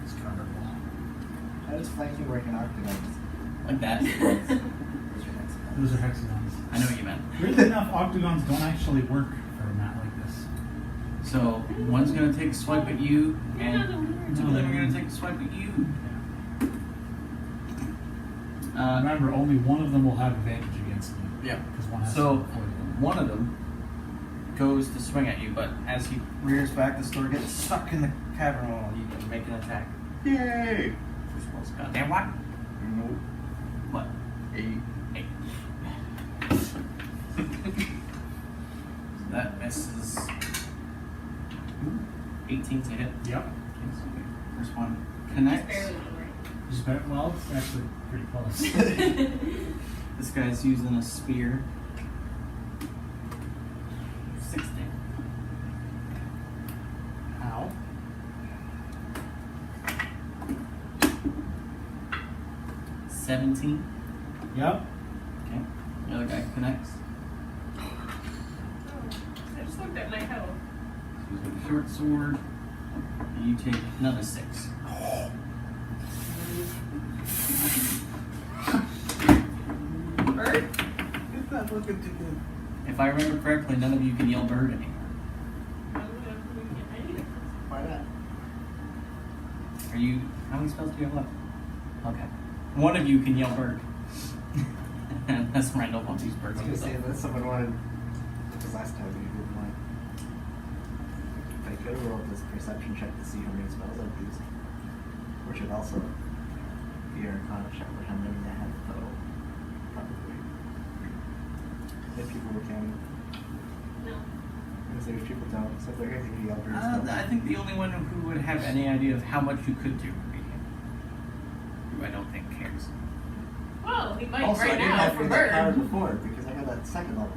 It's gonna hurt a lot.
How does flanking work in Octagon?
Like that.
Those are hexagons.
I know what you meant.
Weirdly enough, octagons don't actually work for a map like this.
So one's gonna take a swipe at you,
You're not a
and
weird.
two of them are gonna take a swipe at you.
Remember, only one of them will have advantage against me.
Yeah.
Because one has
So
to avoid them.
one of them goes to swing at you, but as he rears back, the sword gets stuck in the cavern wall. You can make an attack.
Yay!
This one's goddamn what?
Nope.
What?
8.
8. That misses. 18 to hit.
Yep.
First one
Just
connects.
barely
Just better, well, it's actually pretty close.
right.
This guy's using a spear. 16.
Ow.
$17.
Yep.
Okay. The other guy connects.
I just looked at my health.
Using a short sword. And you take another 6.
Bird?
It's not looking too good.
If I remember correctly, none of you can yell bird anymore.
Why not?
Are you? How many spells do you have left? Okay. One of you can yell bird. Unless Randall wants to use
I
bird
was
on
gonna say
himself.
that someone wanted. Because last time we didn't want. If I could have rolled this perception check to see how many spells I've used. Which would also be an arcana check for how many I have total. Probably. If people were counting.
No.
Because if people don't, so if they're going to be elders.
I think the only one who would have any idea of how much you could do would be him. Who I don't think cares.
Well, he might
Also, I
right
didn't
now
have
for
that power
bird.
before because I got that second level.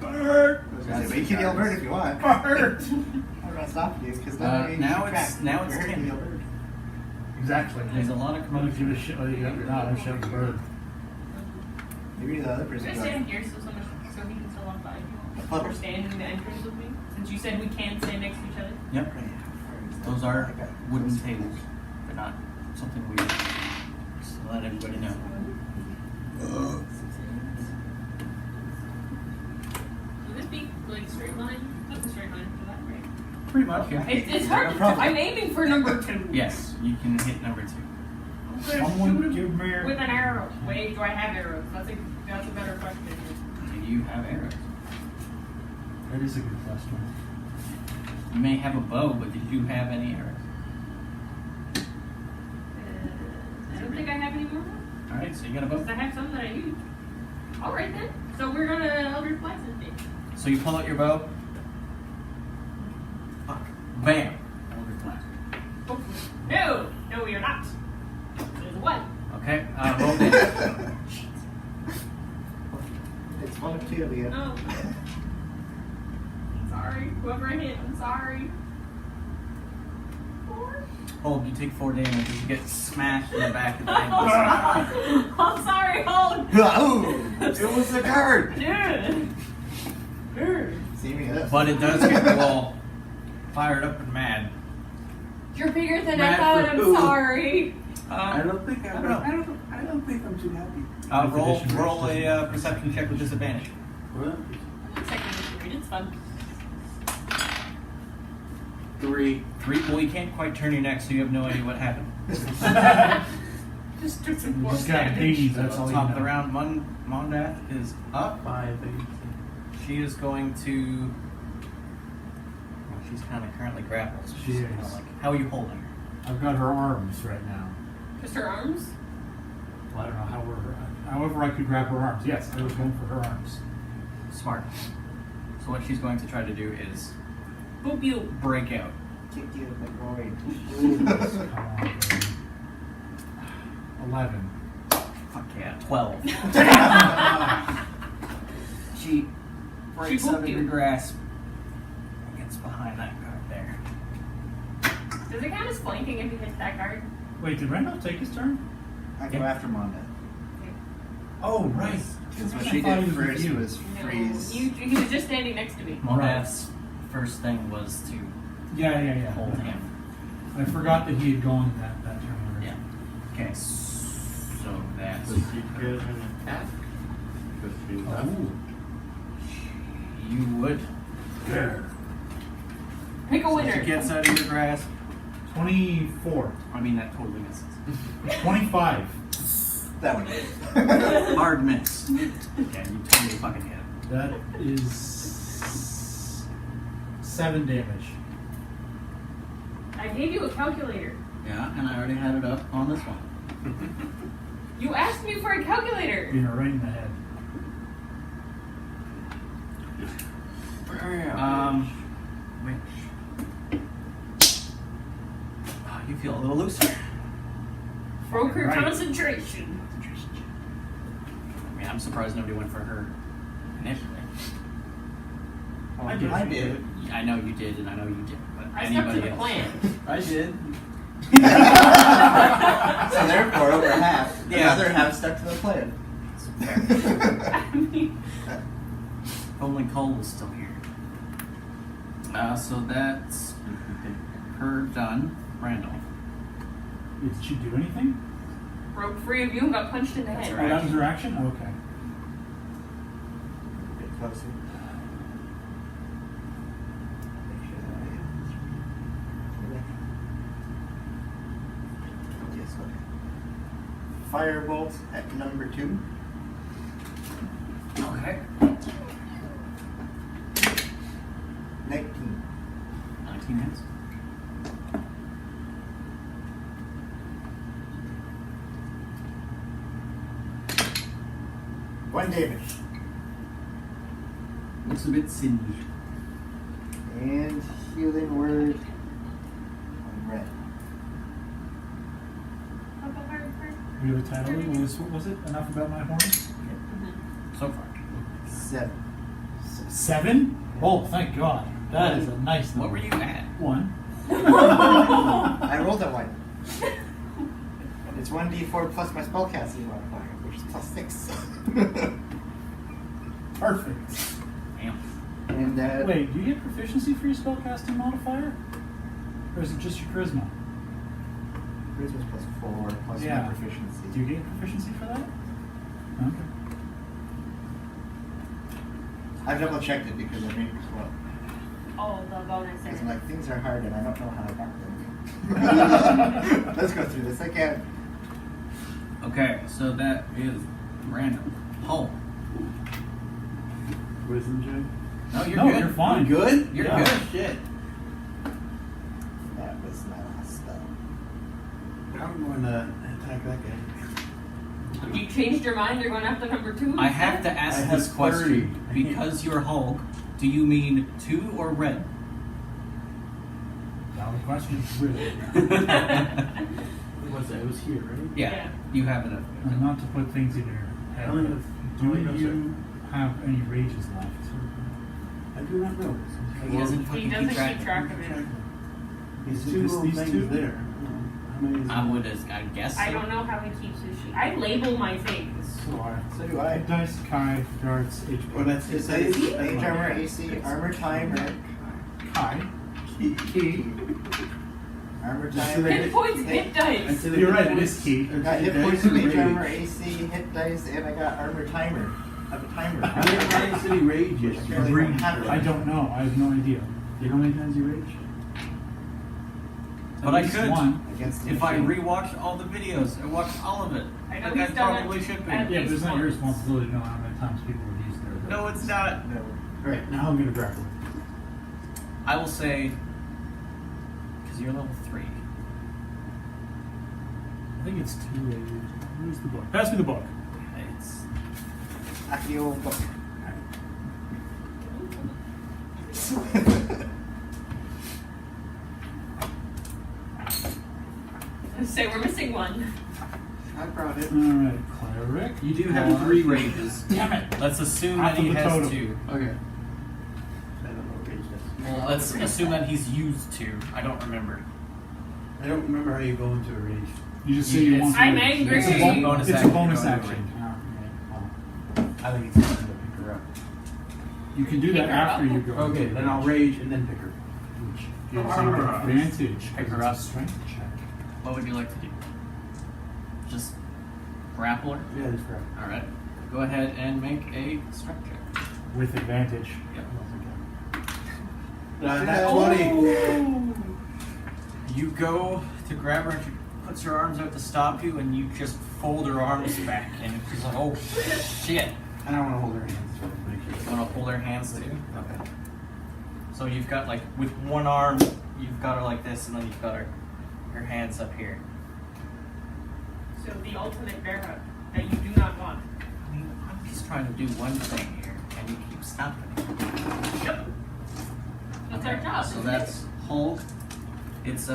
Bird!
I was gonna say, but you can yell bird if you want.
Bird!
I'm not stopping you because
Now it's 10.
yell bird.
Exactly.
There's a lot of
I don't give
commotion.
a shit whether you have it or not. I'm shouting bird.
Maybe the other
Should
person
I
goes,
stand here so he can still walk by you?
Fuck.
Or stand in the entrance with me? Since you said we can't stand next to each other.
Yep. Those are wooden tables. They're not something weird. Just to let everybody know.
Will this be like straight line? That's a straight line for that, right?
Pretty much, yeah.
It's hard.
No problem.
I'm aiming for number 2.
Yes, you can hit number 2.
gonna
Someone
shoot
give
him
me your-
with an arrow. Wait, do I have arrows? That's a better question.
Do you have arrows?
That is a good question.
You may have a bow, but did you have any arrows?
I don't think I have any more.
Alright, so you got a bow.
Because I have some that I used. Alright then. So we're gonna Eldritch Blast this thing.
So you pull out your bow. Fuck. Bam. Eldritch blast.
Oh, no, you're not. There's a one.
Okay, roll damage.
It's one of two of you.
Oh. Sorry. Whoever I hit, I'm sorry. 4?
Hold, you take 4 damage. You get smashed in the back of the head.
I'm sorry, Hold.
Oh, it was a guard.
Dude.
See me this.
But it does get the wall fired up and mad.
You're bigger than
Mad
I thought.
for
I'm
who?
sorry.
I don't think
I don't know.
I don't think I'm too happy.
Roll a perception check with disadvantage.
What?
Second read, it's fun.
3.
3. Well, you can't quite turn your neck, so you have no idea what happened.
Just took some
You
force
just got
damage.
Hades, that's all you
Top of the
know.
round, Mondath is up.
5, 8.
She is going to. Well, she's kind of currently grappled. So
She
she's
is.
kinda like, how are you holding her?
I've got her arms right now.
Just her arms?
Well, I don't know however I could grab her arms. Yes, I was going for her arms.
Smart. So what she's going to try to do is
Boop you.
break out.
Kick you in the groin.
Come on, baby. 11.
Fuck yeah, 12. She breaks
booped
out of
you.
your grasp and gets behind that guard there.
Does it count as flanking if you hit that guard?
Wait, did Randolph take his turn?
I go after Monda.
Oh, right.
Because what
I
she
thought
did
he was with
first
you.
was freeze.
He was just standing next to me.
Mondath's first thing was to
Yeah.
hold him.
I forgot that he had gone that turn already.
Yeah. Okay, so that's.
Does she get an attack? Does she left?
Oh.
You would.
There.
Pick a
So
winner.
she gets out of your grasp.
24.
I mean, that totally misses.
25.
That one did.
Hard miss. Yeah, you totally fucking hit him.
That is 7 damage.
I gave you a calculator.
Yeah, and I already had it up on this one.
You asked me for a calculator.
You know, right in the head.
Which you feel a little looser.
Broke her
Right.
concentration.
I mean, I'm surprised nobody went for her initially.
I did.
I did.
I know you did, and I know you did, but
I stuck to
anybody
the
else?
plan.
I did.
So therefore, over half, the
Yeah.
other half stuck to the plan.
I mean,
If only Cole was still here. So that's her done. Randall.
Did she do anything?
broke free of you and got punched in the head.
Oh, that was her action? Okay.
Get closer. Yes, okay. Firebolt at number 2.
Okay.
19.
19 hits.
One damage.
Looks a bit singed.
And healing word on red.
We have a title. What was it? Enough about my horns?
So far.
7.
7? Oh, thank God. That is a nice number.
What were you at?
1.
I rolled a 1. It's 1d4 plus my spellcasting modifier, which is plus 6.
Perfect.
Damn.
And
Wait, do you get proficiency for your spellcasting modifier? Or is it just your charisma?
Charisma's plus 4 plus
Yeah.
my proficiency.
Do you get proficiency for that? Okay.
I've double checked it because I think well,
Oh, the bonus.
because I'm like things are hard and I don't know how I got them. Let's go through this again.
Okay, so that is random. Home.
Wisdom check.
No, you're
No,
good.
you're fine.
You good?
You're
Yeah.
good.
Shit.
That was my last spell.
I'm going to attack that guy.
You changed your mind. You're going after number 2.
I have to ask
I
this
have
question
30.
because you're Hulk. Do you mean 2 or red?
Valid question.
What was that? It was here, right?
Yeah, you have it.
And not to put things in your
I
head,
only
but
have-
do
only have
you have any rages left?
I do not know.
He doesn't
He
fucking
doesn't
keep track.
keep track of it.
These
Is it
two
just
little
these
things
two?
there. How many is
I guess.
I don't know how he keeps his sheet. I label my things.
So I.
So do I.
Dice, Kai, darts, HP.
Well, that's
It
his
says
AC.
Mage Armor, AC, Armor Timer,
Kai.
Key, Armor Timer.
Hit points, hit dice.
You're right, it is key.
I got hit points, Mage Armor, AC, hit dice, and I got Armor Timer. I have a timer.
How many times did he rage
Apparently
yesterday?
don't have it.
I don't know. I have no idea.
Do you know how many times he raged?
But
At
I
least
could.
one.
Against the
If I
machine.
rewatched all the videos, I watched all of it.
I know
Like
he's
I
done it
probably should be.
at
Yeah, but it's not your
once.
responsibility to know how many times people have used their abilities.
No, it's not.
No.
Alright, now I'm gonna grapple.
I will say, because you're level 3.
I think it's 2. Where's the book? Pass me the book.
It's
Accio book.
Say we're missing one.
I brought it.
Alright, cleric.
you do have 3 rages.
Damn it!
Let's assume
Half
that he
of the
has
total.
2.
Okay. I don't know what rage is.
Well, let's assume that he's used 2. I don't remember.
I don't remember how you go into a rage.
You just say
You-
you want to.
I'm
rage.
angry.
It's a,
Bonus
it's
action,
a bonus
you're going
action.
to
Alright,
I think it's time to pick her up.
well, you can do that
Pick her
after
up?
you go.
Okay,
into
then I'll
rage.
rage and then pick her.
Which gives you advantage.
Pick her
because
up.
it's a strength check.
What would you like to do? Just grapple her?
Yeah, that's correct.
Alright. Go ahead and make a strength check.
With advantage.
Yep.
That's
Oh.
20.
You go to grab her and she puts her arms out to stop you and you just fold her arms back and she's like, oh shit.
I don't want to hold her hands. So make
You
sure.
want to hold her hands too?
Okay.
So you've got like, with one arm, you've got her like this and then you've got her hands up here.
So the ultimate bear hug that you do not want.
I mean, I'm just trying to do one thing here and you keep stopping me.
That's our job.
So
isn't
that's hold. It's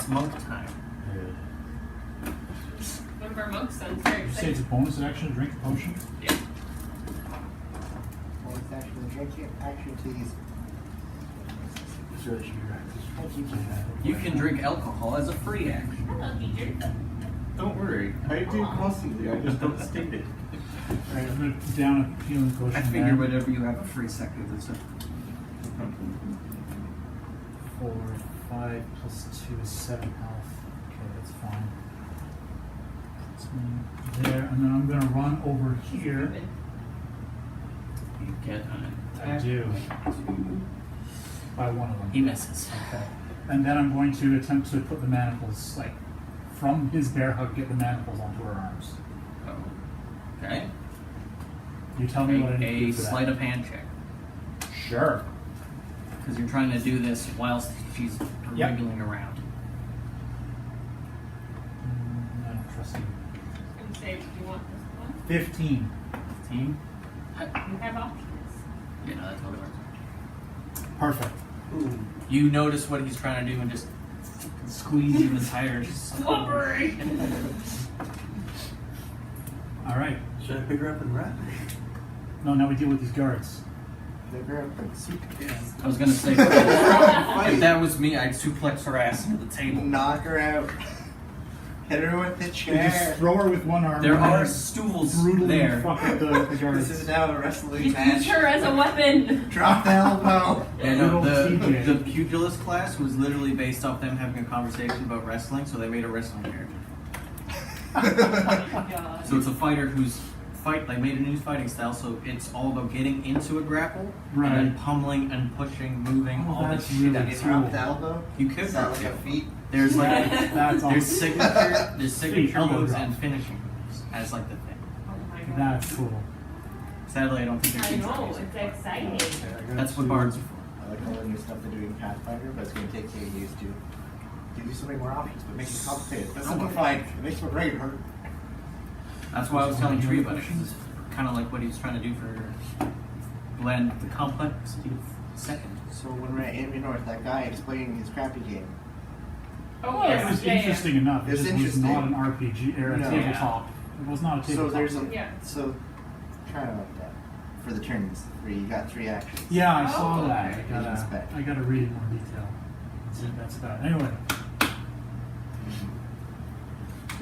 monk time.
it? One of our monks sounds very
You say it's
exciting.
a bonus action, drink a potion?
Yeah.
Well, it's actually drinking action to these.
So that should be right.
You can drink alcohol as a free action.
Hello, teacher.
Don't worry. I do constantly. I just don't state it.
Alright, I'm gonna down a healing potion.
I figure
there.
whenever you have a free second, it's a
4, 5 plus 2 is 7 health. Okay, that's fine. Puts me there, and then I'm gonna run over here.
You get an
I
attack.
do. By one of them.
He misses.
Okay. And then I'm going to attempt to put the manacles, like, from his bear hug, get the manacles onto her arms.
Oh. Okay.
You tell me what I need to
Make
do
a
for that.
sleight of hand check.
Sure.
Because you're trying to do this whilst she's
Yep.
wriggling around.
I don't trust you.
I was gonna say, do you want this one?
15.
15?
You have options.
Yeah, no, that totally works.
Perfect.
Ooh.
You notice what he's trying to do and just squeeze you entire.
Slippery.
Alright.
Should I pick her up and run?
No, now we deal with these guards.
The girl from soup can.
I was gonna say, if that was me, I'd suplex her ass into the table.
Knock her out. Hit her with the
You just
chair.
throw her with one arm.
There
and
are
then
stools
brutally
there.
fuck with the guards.
This is now a wrestling
Use
match.
her as a weapon.
Drop the elbow.
Yeah, no,
Little
the
TJ.
pugilist class was literally based off them having a conversation about wrestling, so they made a wrestling character.
Oh my god.
So it's a fighter who's they made a new fighting style, so it's all about getting into a grapple
Right.
and then pummeling and pushing, moving,
Oh,
all this
that's
shit.
really
Did you drop the elbow?
You could
Is that
drop
like
the
a
elbow.
feet?
There's like
That's
there's
awesome.
signature
elbow
moves
drop.
and finishing moves. as like the thing.
Oh my god.
That's cool.
Sadly, I don't think
I
there's
know, it's exciting.
That's what bards are for.
I like all the new stuff they're doing in Pathfinder, but it's going to take getting used to. Give you so many more options, but make it complicated. But simplified, it makes my brain hurt.
That's why I was telling Tree about it, because it's kind of like what he was trying to do for blend the complexity of second.
So when we're at Enemy North, that guy explaining his crappy game.
Oh,
It
yes.
was
Yeah,
interesting enough. It
It's
just was
interesting.
not an RPG or a
No.
tabletop. It was not a
So
tabletop.
there's a
Yeah.
so kind of like that for the turns where you got 3 actions.
Yeah, I saw
Oh,
that.
okay.
I gotta read in more detail. That's about it. Anyway,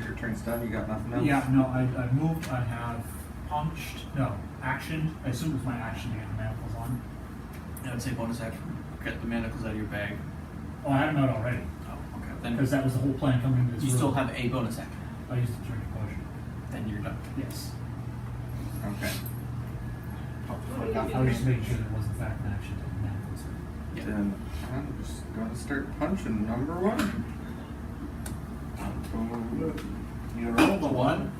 Your turn's done, you got nothing else?
yeah, no, I moved. I have punched. No, action. I assume it was my action to get the manacles on.
I would say bonus action. Get the manacles out of your bag.
Oh, I have them out already.
Oh, okay. Then
Because that was the whole plan coming into this
you
room.
still have a bonus action.
I used to drink a potion.
Then you're done.
Yes.
Okay.
I was just making sure there was in fact an action to get the manacles.
Yeah.
Then I'm just gonna start punching number 1.
You roll the 1.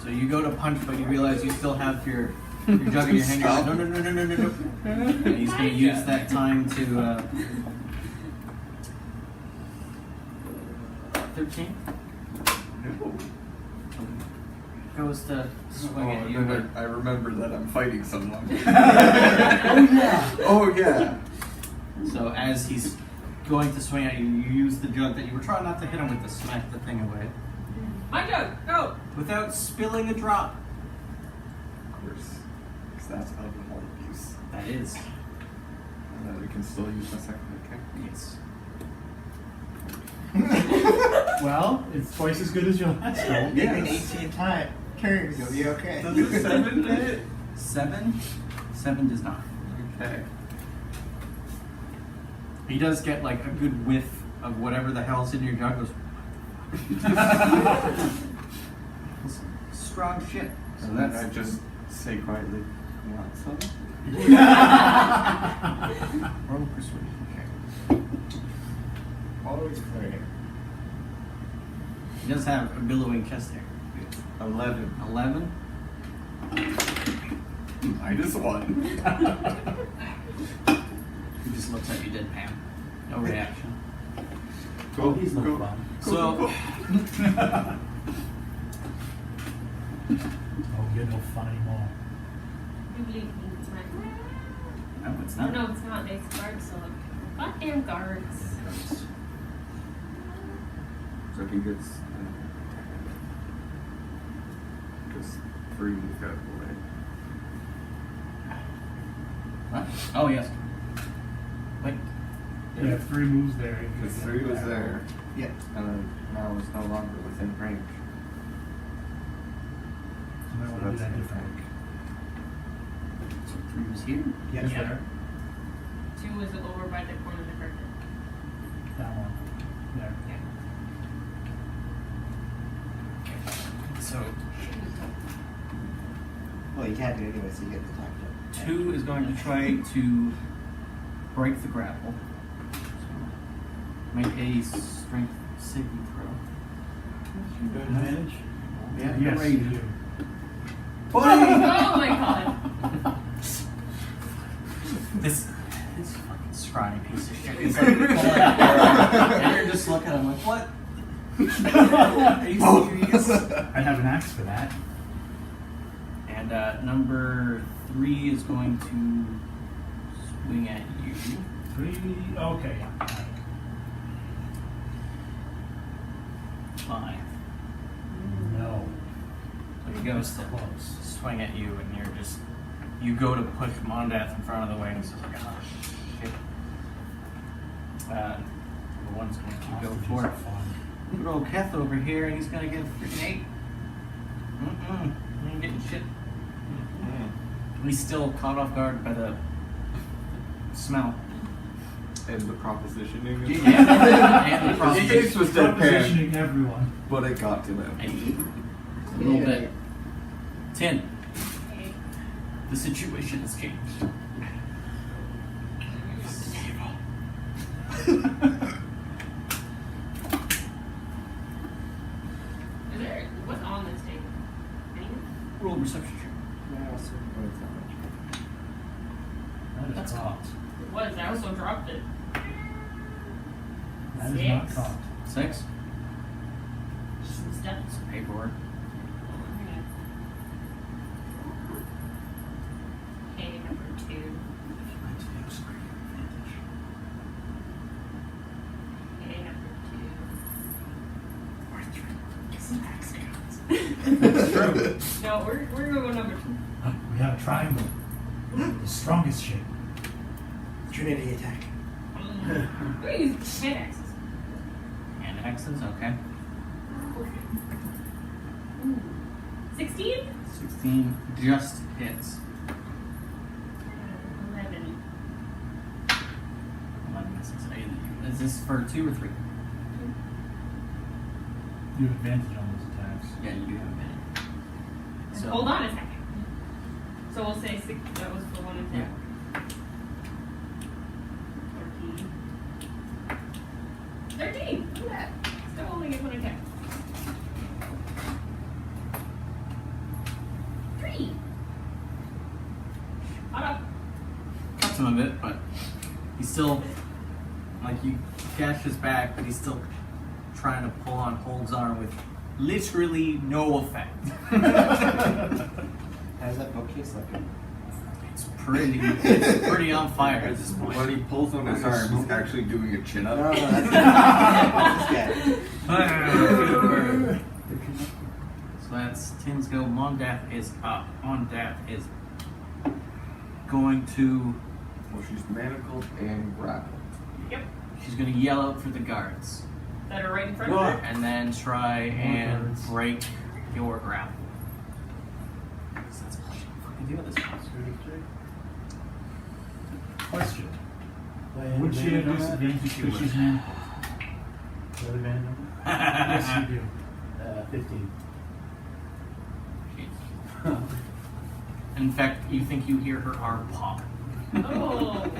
So you go to punch, but you realize you still have your jug in your hand. You're like, no. And he's going to use that time to. 13 goes to swing at you. But
I remember that I'm fighting someone.
Oh yeah.
Oh yeah.
so as he's going to swing at you, you use the jug that you were trying not to hit him with to smack the thing away
My joke, go!
without spilling a drop.
Of course. Because that's alcohol abuse.
That is.
And then we can still use my second attack.
Yes.
Well, it's twice as good as your last roll.
Give me an 18 time turns, you'll be okay.
Does the 7 hit?
7? 7 does not.
Okay.
He does get like a good whiff of whatever the hell's in your jug. Goes. Strong shit.
So then I just say quietly, "You want some?"
Roll persuasion check.
Always flirting.
He does have a billowing chest hair.
11.
11.
-1.
He just looks at you deadpan. No reaction.
Oh, he's no
Go.
fun.
So,
Oh, you're no fun anymore.
You believe me, it's mine.
no, it's
Oh,
not.
no, it's not. It's guards, so look. Goddamn guards.
So he gets just 3 moved out of the way.
What? Oh, yes. Wait.
Yeah, 3 moves there.
Because 3 was there,
Yeah.
and then now it's no longer within range.
You might want to do that differently.
So 3 was here.
Yeah.
Just
Yep.
there.
2 was over by the corner of the curtain.
That one. There.
Yeah.
So
Well, you can't do it anyway, so you get the time to.
2 is going to try to break the grapple. So make a strength saving throw.
Advantage?
Yeah,
Yes,
great.
you do.
Oh my god.
This fucking scrawny piece of shit. He's like pulling out your and you're just looking at him like, what? Are you serious?
I have an axe for that.
And number 3 is going to swing at you.
3. Okay, yeah.
5.
No.
So he goes to
Close.
swing at you, and you're just. You go to push Mondath in front of the way, and he's just like, oh, shit. Number 1's going to go for it. Good old Keth over here, and he's going to get a freaking 8. Mm-mm. He ain't getting shit. He's still caught off guard by the smell.
And the propositioning.
Yeah. And the
He
proposition.
gates was deadpan,
Propositioning everyone.
but it got to him.
A little bit. 10.
Okay.
The situation has changed. Roll a perception check.
Yeah, also, but it's not much.
That is
That's
cocked.
It was. I also dropped it.
That is not
6.
cocked.
6.
Some steps.
Some paperwork.
Okay, number 2. Okay, number 2. No, we're gonna go number 2.
We have a triangle. The strongest shape.
Trinity attack.
We're gonna use hand axes.
And X's, okay.
16?
16 just hits.
11.
11 misses. Is this for 2 or 3?
You have advantage on those attacks.
Yeah, you do have a minute. So,
Hold on a second. So we'll say 6. That was for 1 attack.
Yeah.
13. Look at that. Still only get 1 attack. 3. Caught up.
Cuts him a bit, but he's still, like, you gash his back, but he's still trying to pull on Hold's arm with literally no effect.
How's that bookcase looking?
It's pretty on fire at this point.
When he pulls on his arm, he's actually doing a chin up.
No, that's this guy.
So that's Tim's go. Mondath is up. Mondath is going to.
Well, she's manacled and grappled.
Yep.
She's going to yell out for the guards.
That are right in front of her.
And then try and
guards.
break your grapple. So that's all she can fucking do at this point.
Question. Would she have disadvantage because she's manacled? Yes, you do.
15.
In fact, you think you hear her arm pop.
Oh.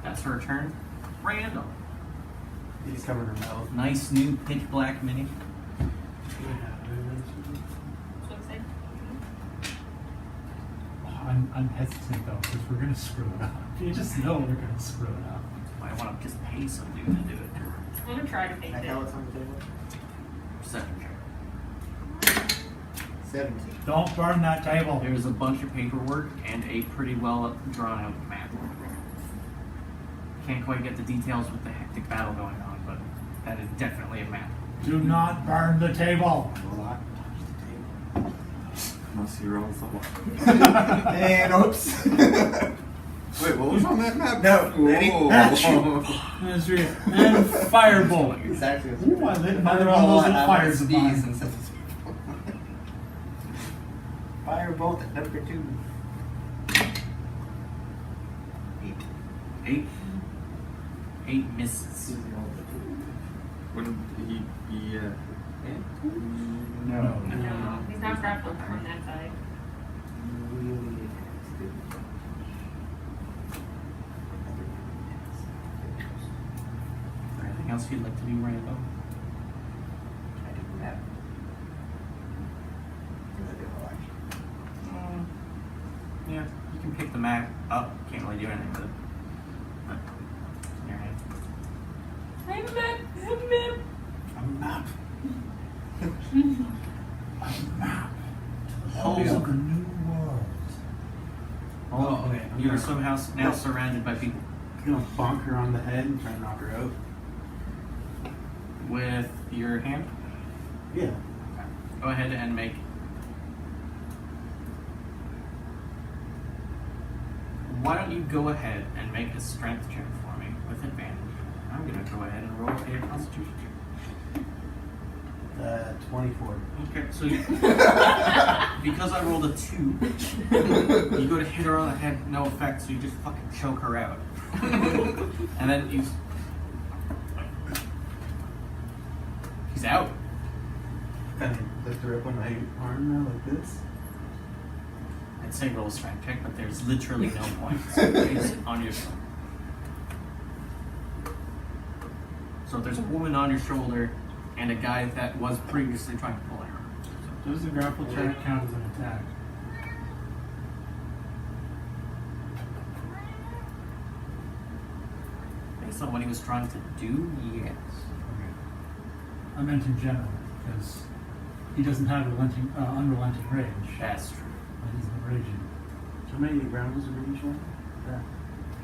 That's her turn. Randall.
He's covering her mouth.
Nice new pitch black mini.
So excited.
I'm hesitant though, because we're gonna screw it up. You just know we're gonna screw it up.
I want to just pay some dude to do it.
I'm gonna try to
Can
fake
I
it.
tell what's on the table?
Second check.
17.
Don't burn that table.
There's a bunch of paperwork and a pretty well drawn out map. Can't quite get the details with the hectic battle going on, but that is definitely a map.
Do not burn the table.
Unless he rolls the one.
And oops.
Wait, what was on that map?
No, ready?
Whoa.
That's right. And firebolt.
Exactly.
Ooh, I lit another one of those little fires of mine.
Firebolt at number 2. 8.
8. 8 misses.
Wouldn't he be,
No.
No, he's not grappled from that side.
Really
Anything else you'd like to do, Rambo?
I didn't have. Because I did no action.
Yeah, you can pick the map up. Can't really do anything with it. But, in your hand.
I have a map. I have a map.
A map. A map.
Hold.
Of the new world.
Oh,
okay.
You are somehow now surrounded by people.
I'm gonna bonk her on the head and try to knock her out.
With your hand?
Yeah.
Go ahead and make. Why don't you go ahead and make a strength check for me with advantage? I'm gonna go ahead and roll a constitution check.
24.
Okay, so you, because I rolled a 2, you go to hit her on the head, no effect, so you just fucking choke her out. And then he's out.
Kind of lift her up on my arm now, like this.
I'd say roll a strength check, but there's literally no point. It's on your shoulder. So if there's a woman on your shoulder, and a guy that was previously trying to pull an arrow.
Does the grapple check count as an attack?
Based on what he was trying to do, yes.
Okay. I meant in general, because he doesn't have unrelenting rage.
That's true.
But he's been raging.
How many rounds are each one?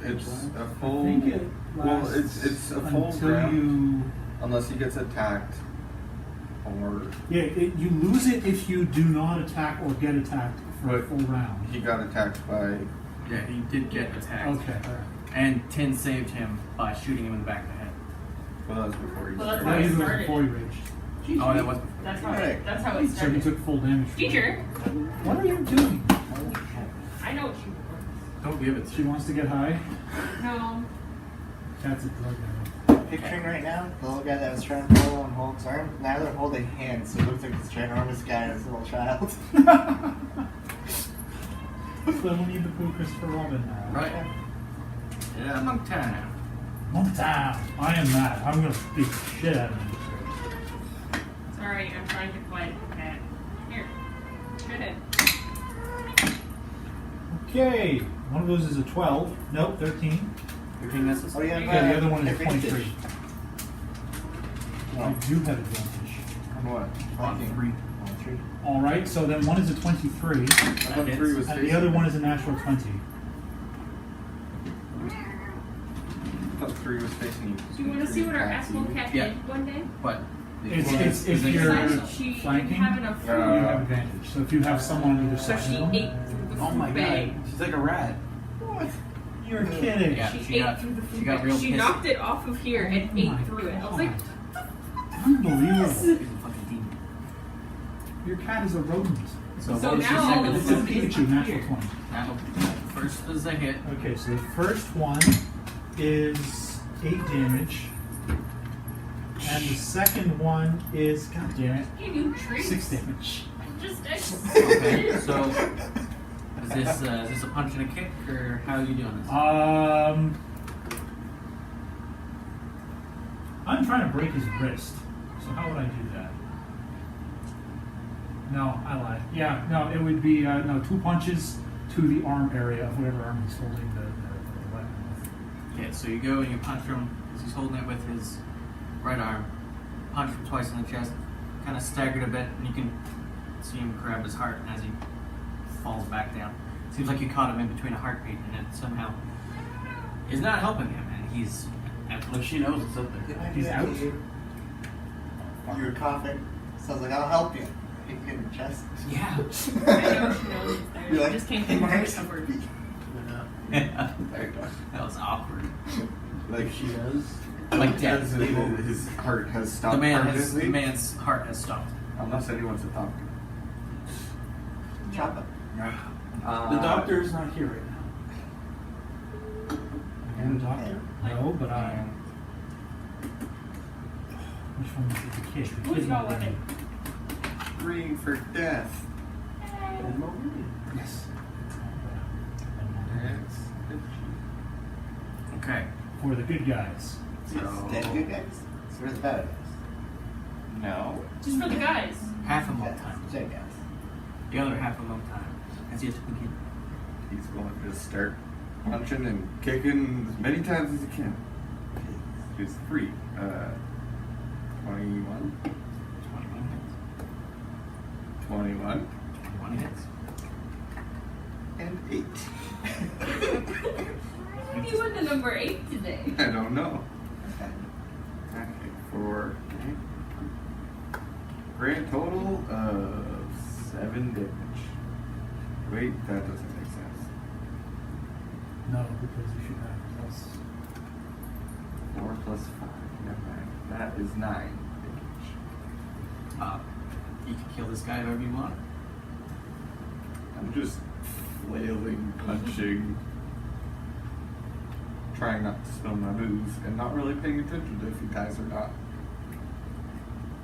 It's a
I
full.
think it
Well,
lasts
it's a full
until
round
you.
unless he gets attacked or
Yeah, you lose it if you do not attack or get attacked for a
But
full round.
he got attacked by.
Yeah, he did get attacked.
Okay, alright.
And Tin saved him by shooting him in the back of the head.
Well, that was before he
Well, that's
Now
how
started.
it
he's
started.
before he raged.
Oh, that was before.
That's how
Right.
that's how it
So he
started.
took full damage. from it.
Teacher,
What are you doing?
I know what she wants.
Don't give it to
She
him.
wants to get high.
No.
Cat's a drug addict.
Picturing right now, the little guy that was trying to pull on Hulk's arm, now they're holding hands, so it looks like this ginormous guy and this little child.
So we need to pull Christopher Robin now.
Right. Yeah, Montana.
Montana. I am that. I'm gonna beat the shit out of you.
Sorry, I'm trying to quiet the cat. Here. Go ahead.
Okay. One of those is a 12. Nope, 13.
13 misses.
Oh yeah,
Yeah, the other one is a
advantage.
23. I do have advantage.
On what?
On
Flanking.
3.
On 3.
Alright, so then one is a 23,
I thought
hits.
3 was
and the
facing
other
me.
one is a natural 20.
I thought 3 was facing you.
Do you want to see what our asshole cat
Yeah.
did one day?
But
It's if
it-
you're
Besides, she didn't
flanking,
have enough
you
food,
have advantage. So if you have someone on either
so
side
she
of them,
ate through the
Oh
food
my
bag.
god, she's like a rat.
What? You're kidding.
Yeah.
She
she
ate
got-
through the
she
food
got
bag.
real
She
pissed.
knocked it off of here and
Oh
ate
my
through it. I was like,
God. Unbelievable.
he's a fucking demon.
Your cat is a rodent.
So,
So
what was your
now all
second
of a
It's a
sudden-
attack?
Pikachu, natural 20.
Now, first is a hit.
Okay, so the first one is 8 damage. And the second one is, god damn it,
gave you treats.
6 damage.
Just
Okay, so is this a punch and a kick, or how are you doing this?
I'm trying to break his wrist. So how would I do that? No, I lied. Yeah, no, it would be, 2 punches to the arm area of whatever arm he's holding the weapon with.
Okay, so you go and you punch him as he's holding it with his right arm. Punch him twice in the chest, kind of staggered a bit, and you can see him grab his heart as he falls back down. Seems like you caught him in between a heartbeat, and it somehow is not helping him, and he's
Look, she knows it's up
Did
there.
I do
He's
that
out.
to you? You were coughing, so I was like, I'll help you. Hit you in the chest.
yeah.
I know she knows it's there.
You're
She
like,
just can't think of
"My
her
heart's
cover.
beat."
Yeah. That was awkward.
Like
She does.
Like death.
as his heart has stopped
The
permanently.
man's heart has stopped.
Unless anyone's a doctor.
Chop it.
The doctor's not here right now.
Again, the doctor? No, but I. Which one is the kid? The
Who's
kid's
got
not
weapon?
ready.
Scream for death.
Yes.
Okay.
For the good guys.
Dead good guys. So we're the bad guys.
No.
Just for the guys.
Half a
Yes,
month time.
dead guys.
The other half a month time has yet to begin.
He's going to start punching and kicking as many times as he can. He's free. 21.
21 hits.
21.
21 hits.
And 8.
Why do you want the number 8 today?
I don't know.
Okay.
Okay, for grand total of 7 damage. Wait, that doesn't make sense.
No, because you should have plus.
4 plus 5. Never mind. That is 9 damage.
You can kill this guy however you want.
I'm just flailing, punching, trying not to spill my booze, and not really paying attention to if you guys are not.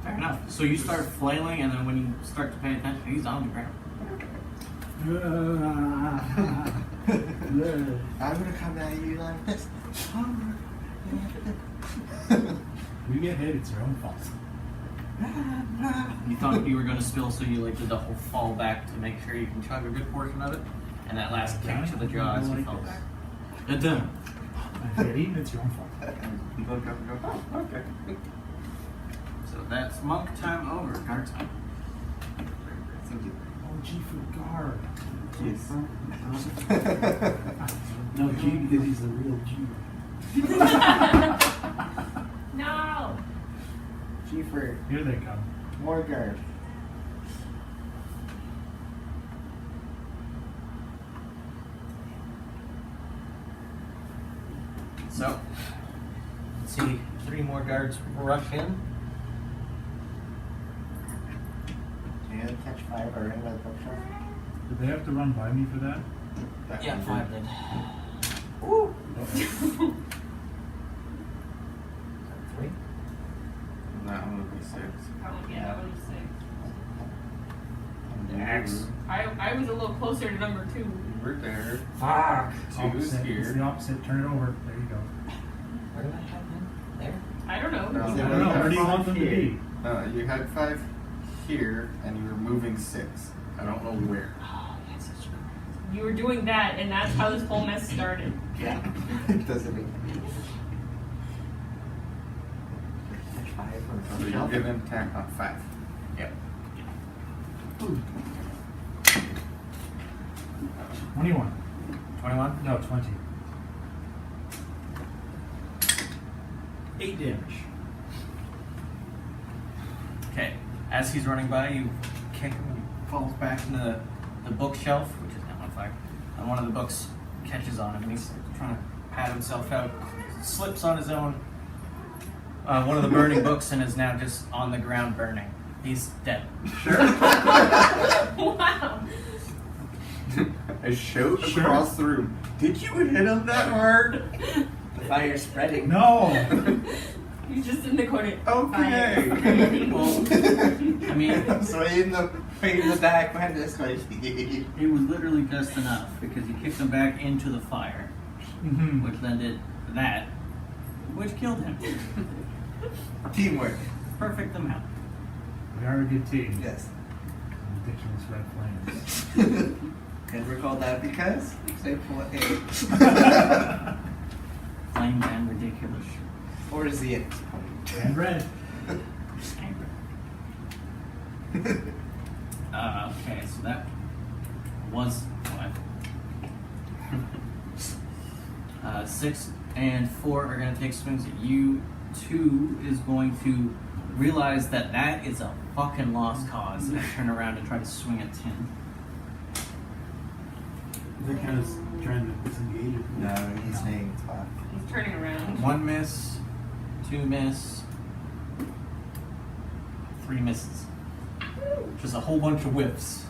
Fair enough. So you start flailing, and then when you start to pay attention, he's on the ground.
I'm gonna come at you like this.
You get hit, it's your own fault.
You thought you were going to spill, so you like did the whole fall back to make sure you can chug a good portion of it, and that last kick to the jaw as you fall back. It's done.
If you're eating, it's your own fault.
You look up and go, oh, okay.
So that's monk time over. Guard time.
Thank you.
Oh, G for guard.
Jeez.
No, G because he's the real G.
No.
G for
Here they come.
more guard.
So, let's see, 3 more guards rush in.
Can you catch 5 or ring by the bookshelf?
Did they have to run by me for that?
Yeah, 5 did.
Woo!
Three.
That one would be 6.
Yeah, that one's 6.
And
X.
I was a little closer to number 2.
You were there.
Fuck.
2 is
Opposite. It's
here.
the opposite. Turn it over. There you go.
Where did I have him? There?
I don't know.
No.
I don't know. Where do you want them to be?
You had 5 here, and you were moving 6. I don't know where.
Oh, that's such a...
You were doing that, and that's how this whole mess started.
Yeah. It doesn't make catch 5
So
from the
you're
bookshelf.
getting an attack on 5.
Yep.
21.
21?
No, 20.
8 damage.
Okay. As he's running by, you kick him and he falls back into the bookshelf, which is now on fire. And one of the books catches on him, and he's trying to pat himself out. Slips on his own. One of the burning books, and is now just on the ground burning. He's dead.
Sure.
Wow.
I shout
Sure.
across the room. Did you hit him that hard?
The fire's spreading.
No!
He's just in the corner.
Okay.
Well, I mean,
So in the back behind this way.
it was literally just enough because you kicked him back into the fire,
Mm-hmm.
which then did that, which killed him.
Teamwork.
Perfect amount.
We are a good team.
Yes.
Ridiculous red flames.
And we're called that because they pull a
Flame and ridiculous.
or is the
And red.
Okay, so that was what? 6 and 4 are going to take swings at you. 2 is going to realize that that is a fucking lost cause and turn around and try to swing at 10.
They're kind of trying to disengage it.
No, he's staying spot.
He's turning around.
1 miss, 2 miss, 3 misses. Just a whole bunch of whiffs.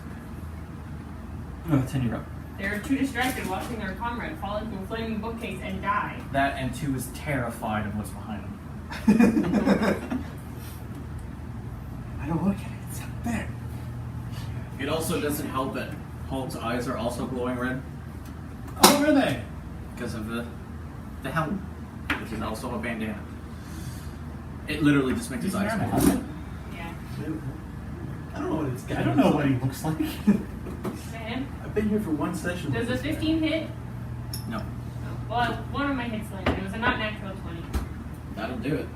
10 you're up.
They're too distracted watching their comrade fall into a flaming bookcase and die.
That and 2 is terrified of what's behind him.
I don't look at it. It's up there.
It also doesn't help that Hulk's eyes are also glowing red
Oh, are they?
because of the helm, which is also a bandana. It literally just makes his
He's
eyes
wearing a
glw.
helmet?
Yeah.
I don't know what it's got.
I don't know what he looks like.
Sam,
I've been here for 1 session.
does
with
a
this guy.
15 hit?
No,
Well, one of my hits landed. It was a not natural 20.
that'll do it.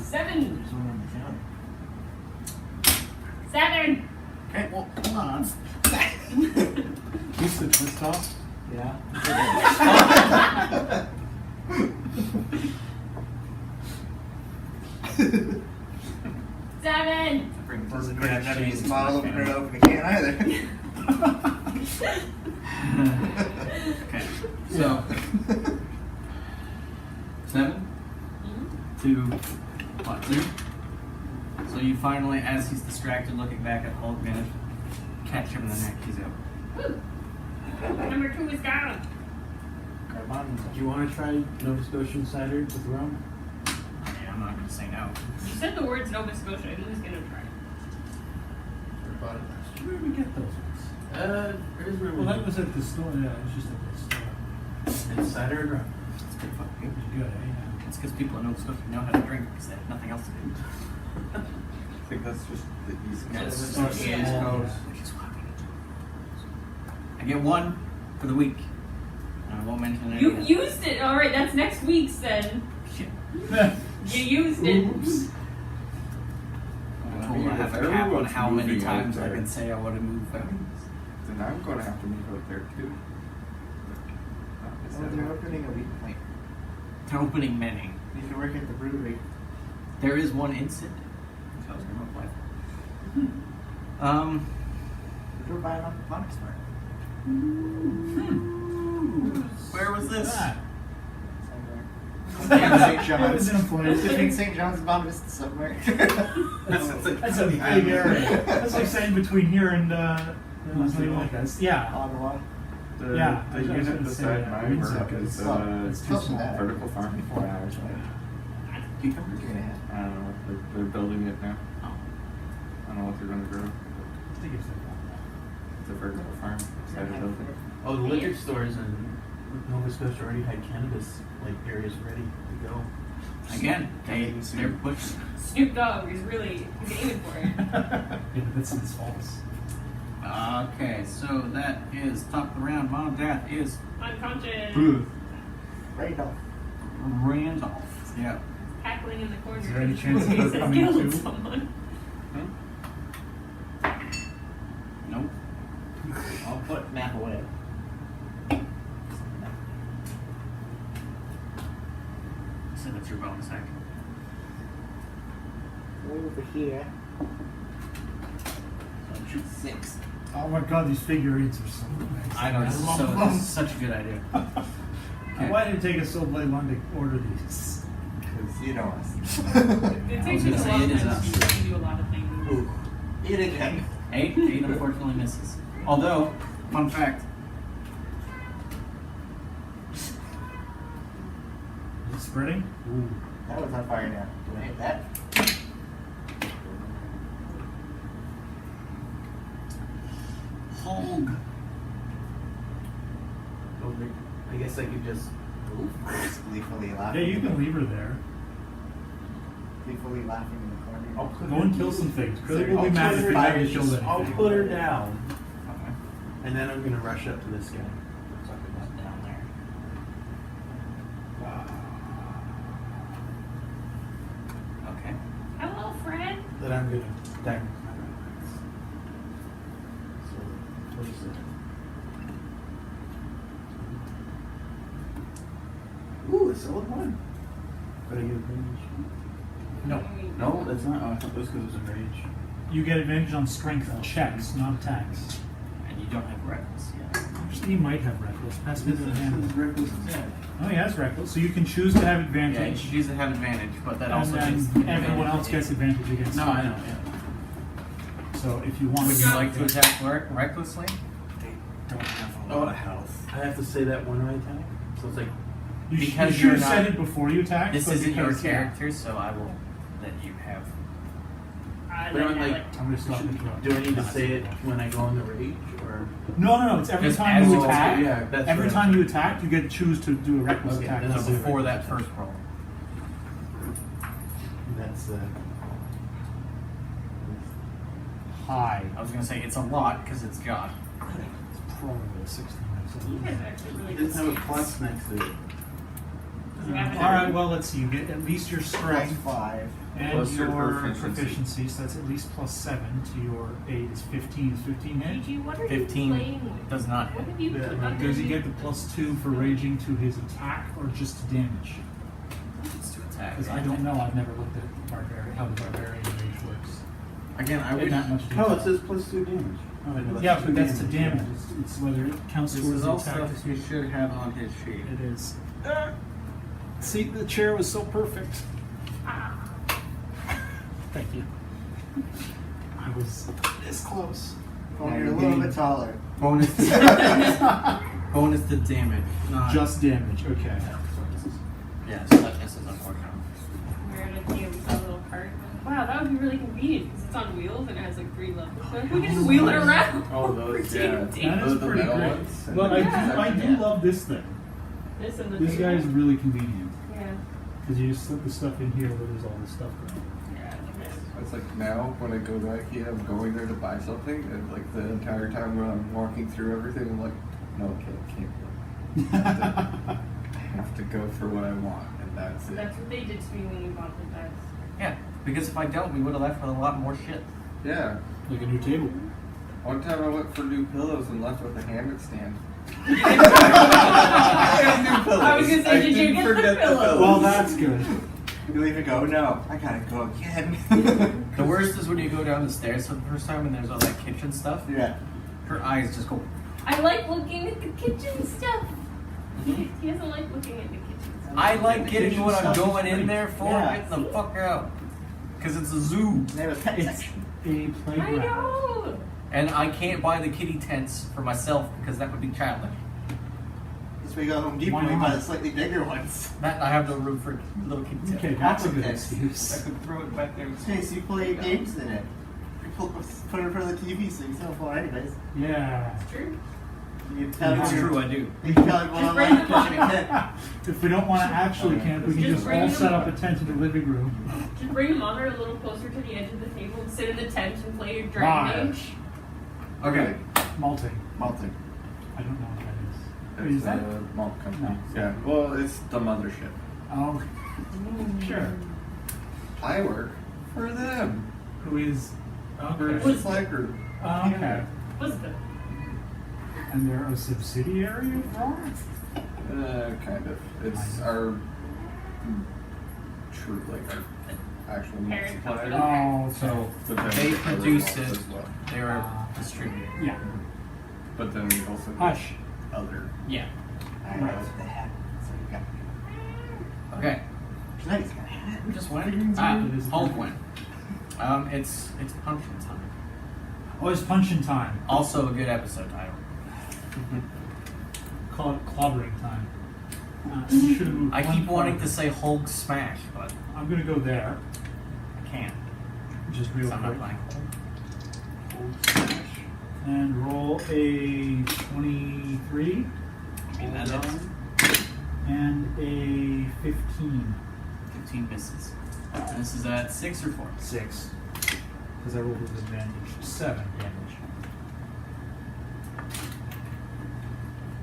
7.
There's one on the counter.
7.
Okay, well, hold on.
Used to twist off?
Yeah.
7.
Doesn't mean I've never used a bottle opener to open a can either.
Okay, so 7 to what? 2. So you finally, as he's distracted, looking back at Hulk, manage to catch him in the neck. He's out.
Woo. Number 2 is down.
Do you want to try Nova Scotian cider with rum?
Yeah, I'm not gonna say no.
You said the words Nova Scotia. He was gonna try.
Where did we get those ones?
Here's where
Well, that was at the store. Yeah, it was just at the store.
and cider and rum.
It's pretty fucking
It was good, eh?
good. It's because people in Nova Scotia know how to drink because they have nothing else to do.
I think that's just the East
Yeah,
Coast.
it's
North
just-
and East Coast.
I get one for the week. I won't mention it.
You
again.
used it. All right, that's next week's then.
Shit.
You used it.
Oops.
I'm told I have a cap on how many times I can say I want to move out.
Then I'm going to have to move out there too.
Oh, they're opening a week point.
They're opening many.
You can work at the brewery.
There is one in Sydney, which I was going to apply for.
Go buy it on Onyx Mart.
Where was this?
Somewhere.
Yeah,
St.
It
John's.
was in a place.
Between St. John's and Bonavista somewhere.
That's a big area. That's like saying between here and something like this. Yeah.
Ottawa.
The,
Yeah,
the
I was
unit
gonna say,
beside my
Windsor
work is
is too small.
vertical farming.
4 hours away.
Cucumbers?
3.5.
I don't know. They're building it now.
Oh.
I don't know what they're going to grow.
I think it's like
It's a vertical farm beside the building.
Oh, the liquor stores in Nova Scotia already had cannabis like areas ready to go.
Again, they're pushing.
Snoop Dogg is really aiming for it.
yeah, but that's false.
Okay, so that is top of the round. Mom Death is
Unconscious.
Randolph.
Randolph. Yeah.
Cackling in the corner.
Is there any chance of
He
her
said,
coming
"Killed
too?"
someone."
Nope.
I'll put map away.
So that's your bonus action.
Over here. So shoot 6.
Oh my god, these figurines are so nice.
I know, this is, so, this is such a good idea.
Why did it take us so long to order these?
Because you know us.
It takes me a
gonna say
long
it is
time
us.
to do a lot of things.
Eat again.
8 unfortunately misses. Although, fun fact,
Is it spreading? Ooh.
That was on fire now. Did I hit that?
Hold.
I guess I could just.
Just gleefully
Yeah,
laughing.
you can leave her there.
Gleefully laughing in the corner.
I'll put
Go and kill some things. Curly
Sorry,
will be
I'll
mad
put
if
her
you
back.
haven't killed
I'll
anything.
put her down,
Okay.
and then I'm gonna rush up to this guy. Looks like it went down there.
Okay.
Hello, Fred.
Then I'm gonna attack with my weapons. So, what is it? Ooh, a solid one. But I get advantage.
No.
No, that's not. Oh, I thought that was because it was a rage.
You get advantage on strength checks, not attacks.
And you don't have reckless yet.
Actually, you might have reckless. Pass me the hand.
reckless.
Oh, he has reckless, so you can choose to have
Yeah, you
advantage.
should use to have advantage, but that
And
also means
then everyone else gets advantage against
No,
you.
I know, yeah.
So if you want
Would you like to attack recklessly?
Don't have a
Oh,
lot of health.
I have to say that when I attack. So it's like
You,
Because
you should
you're
have said
not-
it before you attack.
This
but
isn't your
because, yeah,
character, so I will let you have.
But I'm like,
I'm gonna stop the throw.
do I need to say it when I go in the rage, or?
No. It's every
Just
time
as
you
you
attack.
yeah, that's
Every
right.
time you attack, you get to choose to do a reckless
Okay,
attack.
then I'll
So
do it.
before that first roll.
That's
high.
I was gonna say it's a lot because it's God.
It's probably a 16 or
You guys
something.
are actually really
it
good.
doesn't have a plus next to it.
Does it have an
All right. Well, let's see. You get at least your
Plus
strength
5.
and
Plus your
your
proficiency.
proficiency. So that's at least plus 7 to your 8 is 15. Is 15 hit?
Gigi, what are
15
you playing with?
does not
What
hit.
have you
Yeah,
put
no,
under
Does he
you?
get the plus 2 for raging to his attack or just to damage?
It's to attack.
Because I don't know. I've never looked at barbarian, how the barbarian rage works.
Again, I
Not
would.
that much
Oh, it
damage.
says plus 2 damage. Oh, I know
Yeah, but that's
two
to damage. It's whether it counts
This
towards
is
the
all
attack.
stuff you should have on his sheet.
It is. See, the chair was so perfect.
Ah,
Thank you. I was this close.
Oh, you're a little bit taller.
Bonus to, bonus to damage. Not,
Just damage. Okay.
yeah, so that misses unfortunately.
we're in a team with a little cart. Wow, that would be really convenient because it's on wheels and it has like 3 levels. So we can just wheel it around.
Oh, those,
For
yeah.
team.
That is
Those are the
pretty
metal
great.
ones.
Well,
Yeah.
I do love this thing.
This and the
This
big
guy is
one.
really convenient.
Yeah.
Because you just slip the stuff in here where there's all this stuff going on.
Yeah, okay.
It's like now when I go to IKEA, I'm going there to buy something, and like the entire time when I'm walking through everything, I'm like, no, okay, I can't. I have to go for what I want, and that's it.
That's what they did to me when we bought the beds.
Yeah, because if I don't, we would have left with a lot more shit.
Yeah.
Like a new table.
One time I went for new pillows and left with a hammock stand.
I was gonna say, did you get the pillows?
Well, that's good.
You leave and go, no, I gotta go again.
The worst is when you go down the stairs for the first time and there's all that kitchen stuff.
Yeah.
Her eyes just go.
I like looking at the kitchen stuff. He doesn't like looking at the kitchen stuff.
I like
The
getting
kitchen
what I'm
stuff is
going in
pretty-
there for.
Yeah.
Get the fuck out. Because it's a zoo.
They have a pet
It's
section.
a
I
playground.
know.
And I can't buy the kitty tents for myself because that would be childish.
This way you go Home Depot
Why
and you buy
not?
the slightly bigger ones.
That I have no room for little kitty tents.
Okay, that's a good
Okay.
I
excuse.
could throw it back there.
Space, you play games in it. You put it in front of the TV so you can still play anyways.
Yeah.
It's true.
You can tell
It's
everyone-
true, I do.
You can tell everyone
Just bring
online
the
pushing a
box.
tent.
If we don't want to actually camp, we can
Just
just
bring
all
them.
set up a tent in the living room.
Just bring the monitor a little closer to the edge of the table and sit in the tent and play your
Right.
Dragon Age.
Okay.
Malting.
Malting.
I don't know what that is.
It's
Is that?
a malt company.
No.
Yeah. Well, it's the mothership.
Oh, sure.
I work for them.
Who is?
For
Okay.
a Slack group.
Okay.
What's the?
And they're a subsidiary of Roar?
Kind of. It's our true, like our actual meat
Parent
supplier.
company.
Oh,
So
But then
they
we get other
produce
malts
it.
as well.
They're a distributor.
Yeah.
But then we also get
Hush.
other.
Yeah.
I know what the heck. So you got
Okay.
tonight he's got a hat.
Who just went?
It is
Hulk went. It's pumpkin time.
Oh, it's punching time.
Also a good episode title.
Call it clobbering time. You should have moved
I
one
keep wanting to
farther.
say Hulk smash, but
I'm gonna go there.
I can't.
Just real
Because I'm not
quick.
playing Hulk.
And roll a 23
And that is
and a 15.
15 misses. And this is at 6 or 4.
6. Because I rolled with advantage. 7 damage.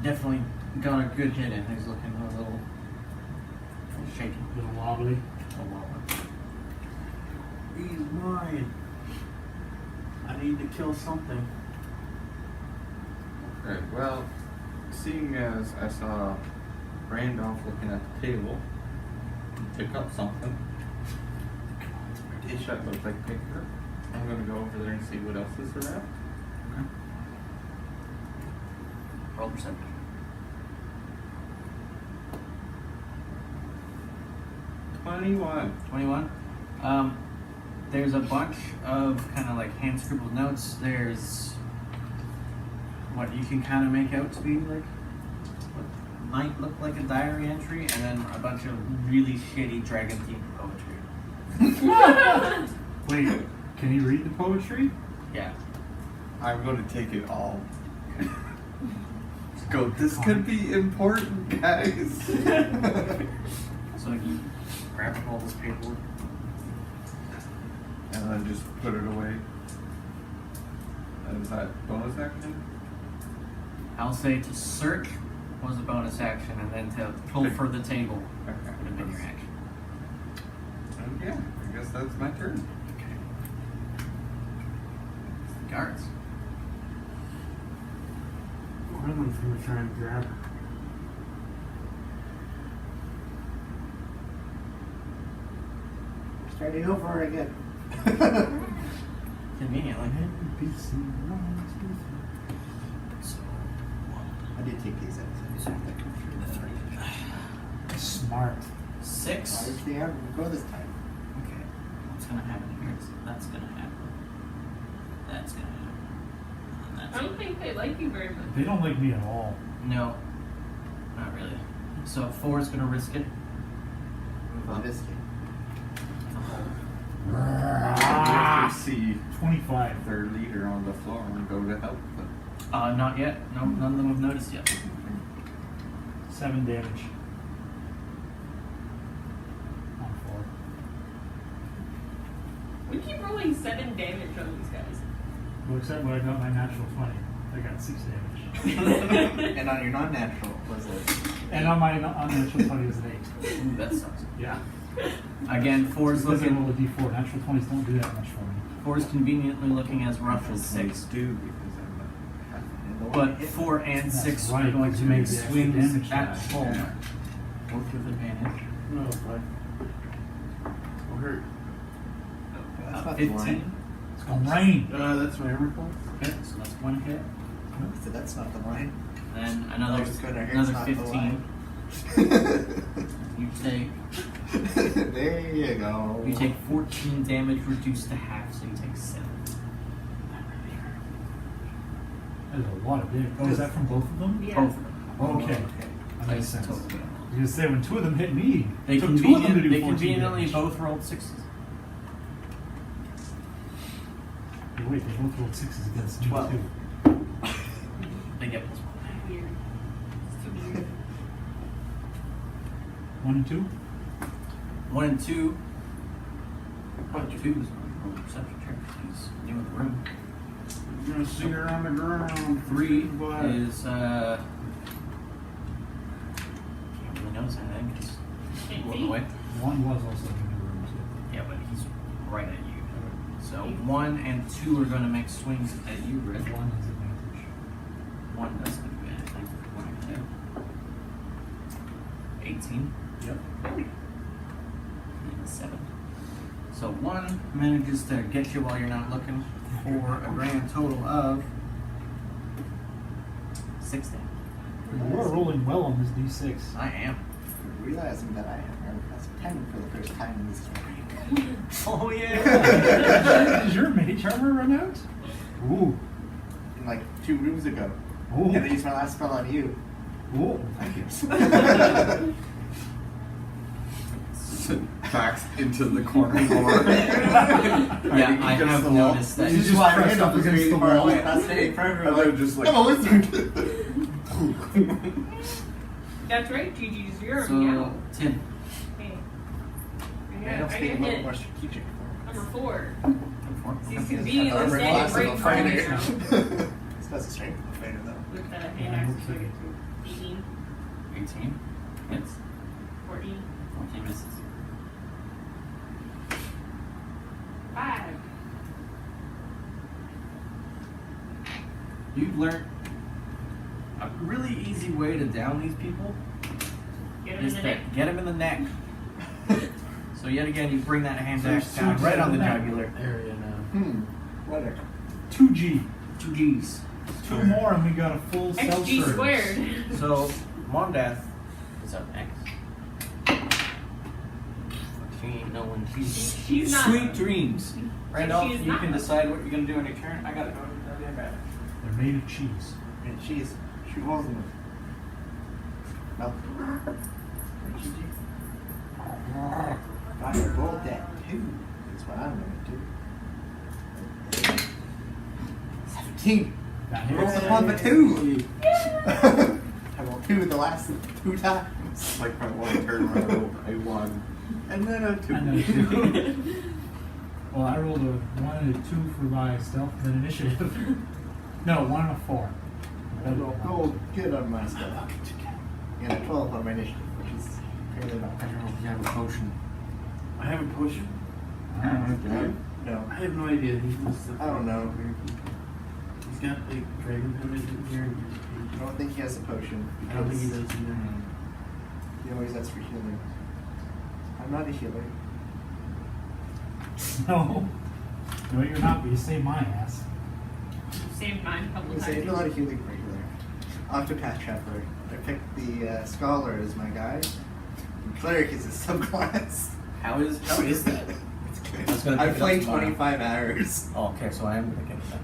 Definitely got a good hit in. He's looking a little shaky.
A little wobbly.
A wobbly.
He's mine. I need to kill something.
Right. Well, seeing as I saw Randolph looking at the table, pick up something. Dish that looked like paper. I'm gonna go over there and see what else is around.
Okay. Roll perception. 21. There's a bunch of kind of like hand scribbled notes. There's what you can kind of make out to be like what might look like a diary entry, and then a bunch of really shitty dragon themed poetry.
Wait, can you read the poetry?
Yeah.
I'm gonna take it all. Go. This could be important, guys.
So you grab all this paperwork.
And then just put it away. Is that bonus action?
I'll say to search was a bonus action, and then to pull for the table
Okay.
would have been your action.
Yeah, I guess that's my turn.
Okay. Guards.
One of them's gonna try and grab her.
Starting over again.
Conveniently. So,
I did take these episodes.
Smart.
6.
Obviously, I'm gonna go this time.
Okay. What's gonna happen here? That's gonna happen. That's gonna happen. And
I
that's
don't think they like you very much.
They don't like me at all.
No. Not really. So 4 is gonna risk it. Move
On
up.
this game.
Ah,
You see
25.
their leader on the floor and go to help them.
Not yet. No, none of them have noticed yet.
7 damage.
rolling 7 damage on these guys.
Well, except when I got my natural 20, I got 6 damage.
And on your non-natural, was it?
And on my unnatural 20 was an 8.
Ooh, that sucks.
Yeah.
Again, 4 is
Because I roll a
looking.
d4. Natural 20s don't do that much for me.
4 is conveniently looking as rough as 6.
do because I'm
But 4 and
That's
6
right,
are going
like
to
you
make
make the extra
swings
damage
at
die.
full.
Yeah.
Both with advantage.
No, like, will hurt.
That's not the
15.
line.
It's gonna rain.
That's my hammer point.
Okay, so that's 1 hit.
So that's not the line.
Then
Oh,
another,
it's gonna hurt,
another
it's not the
15.
line.
You take
There you go.
You take 14 damage reduced to half, so you take 7.
There's a lot of damage. Oh, is that from both of them?
Yeah.
Both of them.
Okay. That makes sense.
Total.
I was gonna say, when 2 of them hit me,
They,
it took 2 of them to do
they
14
conveniently
damage.
both rolled 6s.
Hey, wait, they both rolled 6s against me
12.
too.
They get plus 1.
Weird. It's so weird.
1 and 2?
1 and 2. 1 and 2 is roll perception check. He's new in the room.
You're gonna see her on the ground.
3
Black.
is, can't really notice anything because he
Can't
walked
see.
away.
1 was also in the room too.
Yeah, but he's right at you. So 1 and 2 are going to make swings at you, Red.
1 has advantage.
1 doesn't do anything. 18.
Yep.
And a 7. So 1 manages to get you while you're not looking for a grand total of 6 damage.
You are rolling well on this d6.
I am.
Realizing that I have plus 10 for the first time in this story.
Oh yeah!
Is your mage armor run out? Ooh.
In like 2 rooms ago.
Ooh.
And I used my last spell on you.
Ooh.
backs into the corner more.
Yeah, I
Against
have
the wall.
noticed that.
You just pressed up against the wall.
That's staying forever.
And then just like
I'm a wizard.
That's right, GG's. You're
So
already out.
10.
Hey.
I
I
don't
get
speak a little
hit.
more strategic.
Number 4.
Four.
He's
Okay.
convenient
Armor
standing
class
right
of
in
a
front of me now.
fighter. This guy's a strength of a fighter though.
With the hand
Yeah,
axe.
okay.
18,
18. Hits.
14,
14 misses.
5.
You've learned a really easy way to down these people
Get him in
is
the
to
neck.
get him in the neck. So yet again, you bring that hand axe
There's
down
two
right on the
in the neck.
jugular.
Area now.
Whatever.
2G.
2 G's.
2 more and we got a full cell
XG
surge.
squared.
So Mondath is up next. She ain't no one.
She's not.
Sweet dreams. Randolph,
She's
you
not.
can decide what you're gonna do on your turn. I gotta go. I'll be right back.
They're made of cheese.
And she's shoot holes in them. No. I rolled that 2. That's what I'm gonna do. 17.
That
Roll
hits.
upon the 2. I rolled 2 the last 2 times.
like my one turn where I rolled a 1 and then a 2.
I know, too. Well, I rolled a 1 and a 2 for my stealth and then initiative. No, 1 and a 4.
Go good on my stuff. And a 12 on my initiative, which is apparently not
I don't know if you have a potion.
I have a potion.
No.
I have no idea. He's
I don't know.
He's got like dragon pillars in here.
I don't think he has a potion.
I don't think he
because
does either.
He always asks for healing. I'm not a healer.
No. No, you're not, but you saved my ass.
Saved mine a couple
I say
times.
a lot of healing regular. Octopath Trapper. I picked the Scholar as my guy. And Cleric is his subclass.
How is that?
It's good.
I was gonna
I
pick it up
played
tomorrow.
25 hours.
Oh, okay, so I am gonna get that.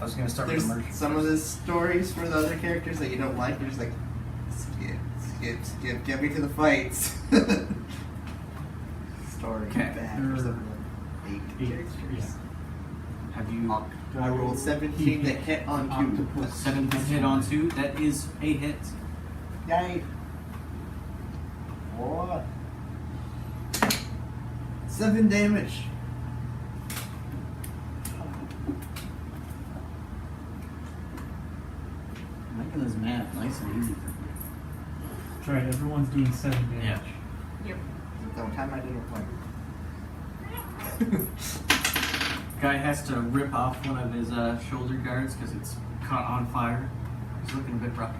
I was gonna start
There's
with the merchant.
some of the stories for the other characters that you don't like. You're just like, skip, get me to the fights. Story
Okay.
bad for some of the 8 characters.
Yeah.
Have you
I rolled 17 to hit on 2.
Octopus.
7 to hit on 2? That is a hit.
Yay! What? 7 damage.
nice and easy for me.
That's right, everyone's doing 7 damage.
Yeah.
Yep.
Don't time I didn't play.
Guy has to rip off one of his shoulder guards because it's caught on fire. He's looking a bit rough.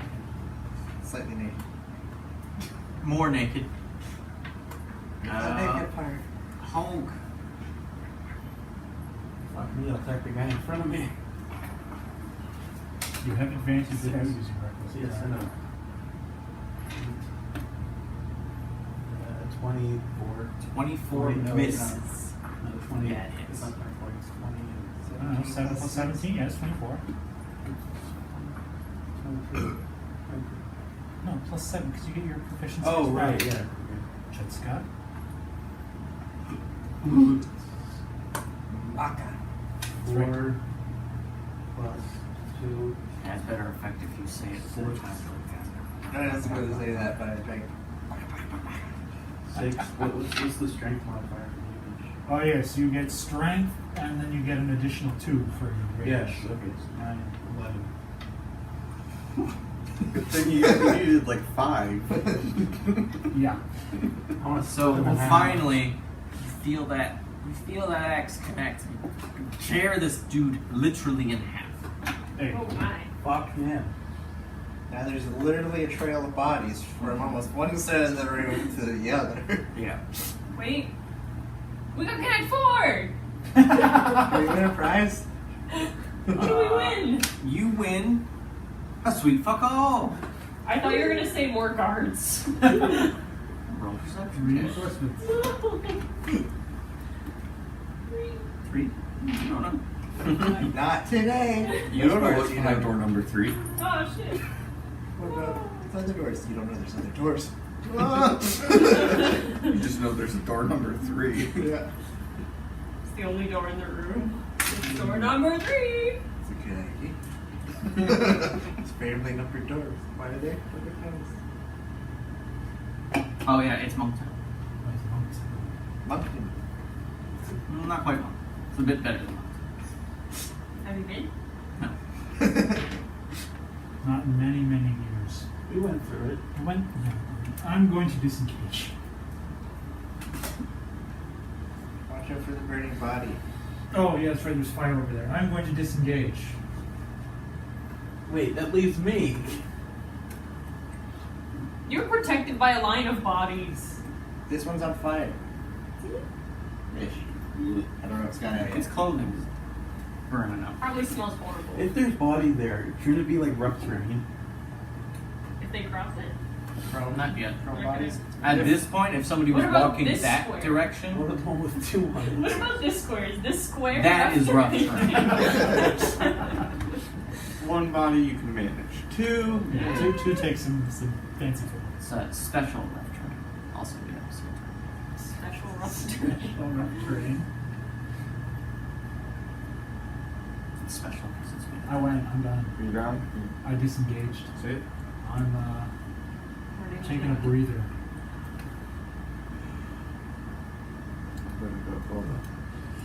Slightly naked.
More naked.
The naked part.
Hulk.
Fuck me, I'll attack the guy in front of me.
You have advantage without using reckless.
Yes, I know. 24.
24
Wait, no, it's
misses.
No, 20.
Yeah, it
It's
is.
not 24, it's 20 and
I don't know, 7 plus 17, yeah, it's 24.
23.
No, plus 7, because you get your proficiency.
Oh,
as well.
right, yeah.
Chet Scott.
Maka.
4 plus 2.
Has better effect if you say it 4 times really fast.
I was going to say that, but I drank.
6. What's the strength modifier for damage?
Oh, yeah, so you get strength, and then you get an additional 2 for your rage.
Yes, okay, it's 9, 11.
Good thing you needed like 5.
Yeah.
I want to
So finally, you feel that axe connect. You tear this dude literally in half.
Hey.
Oh my.
Fuck yeah.
Now there's literally a trail of bodies from almost one side of the room to the other.
Yeah.
Wait. We got Connect 4!
Are we win a prize?
What do we win?
You win a sweet fuck all.
I thought you were gonna say more guards.
Roll perception.
Reinforcements.
3. No, no.
Not today.
You don't know what's behind door number 3.
Oh shit.
What about there's other doors? You don't know there's other doors.
You just know there's a door number 3.
Yeah.
It's the only door in the room. It's door number 3.
It's a good idea. It's family numbered doors. Why do they?
Oh yeah, it's Monktown.
Monkton.
Not quite Monk. It's a bit better than Monk.
Have you been?
No.
Not in many, many years.
We went through it.
I'm going to disengage.
Watch out for the burning body.
Oh, yeah, that's right, there's fire over there. I'm going to disengage.
Wait, that leaves me.
You're protected by a line of bodies.
This one's on fire.
Ish.
I don't know what's gonna
Its clothing's burning up.
Probably smells horrible.
If there's body there, shouldn't it be like rough terrain?
If they cross it.
Chrome.
Not yet.
Chrome
Okay.
bodies.
At this point, if somebody was
What about
walking
this
that
square?
direction,
What about the one with 2 on
What
it?
about this square? Is this square?
That is rough
One body you can manage. 2.
Yeah, two takes some fancy food.
it's a special left turn. Also, good episode.
Special rough terrain.
Special rough terrain.
It's special because it's been.
I went, I'm done.
You down?
I disengaged.
See it?
I'm taking a breather.
I'm going to go over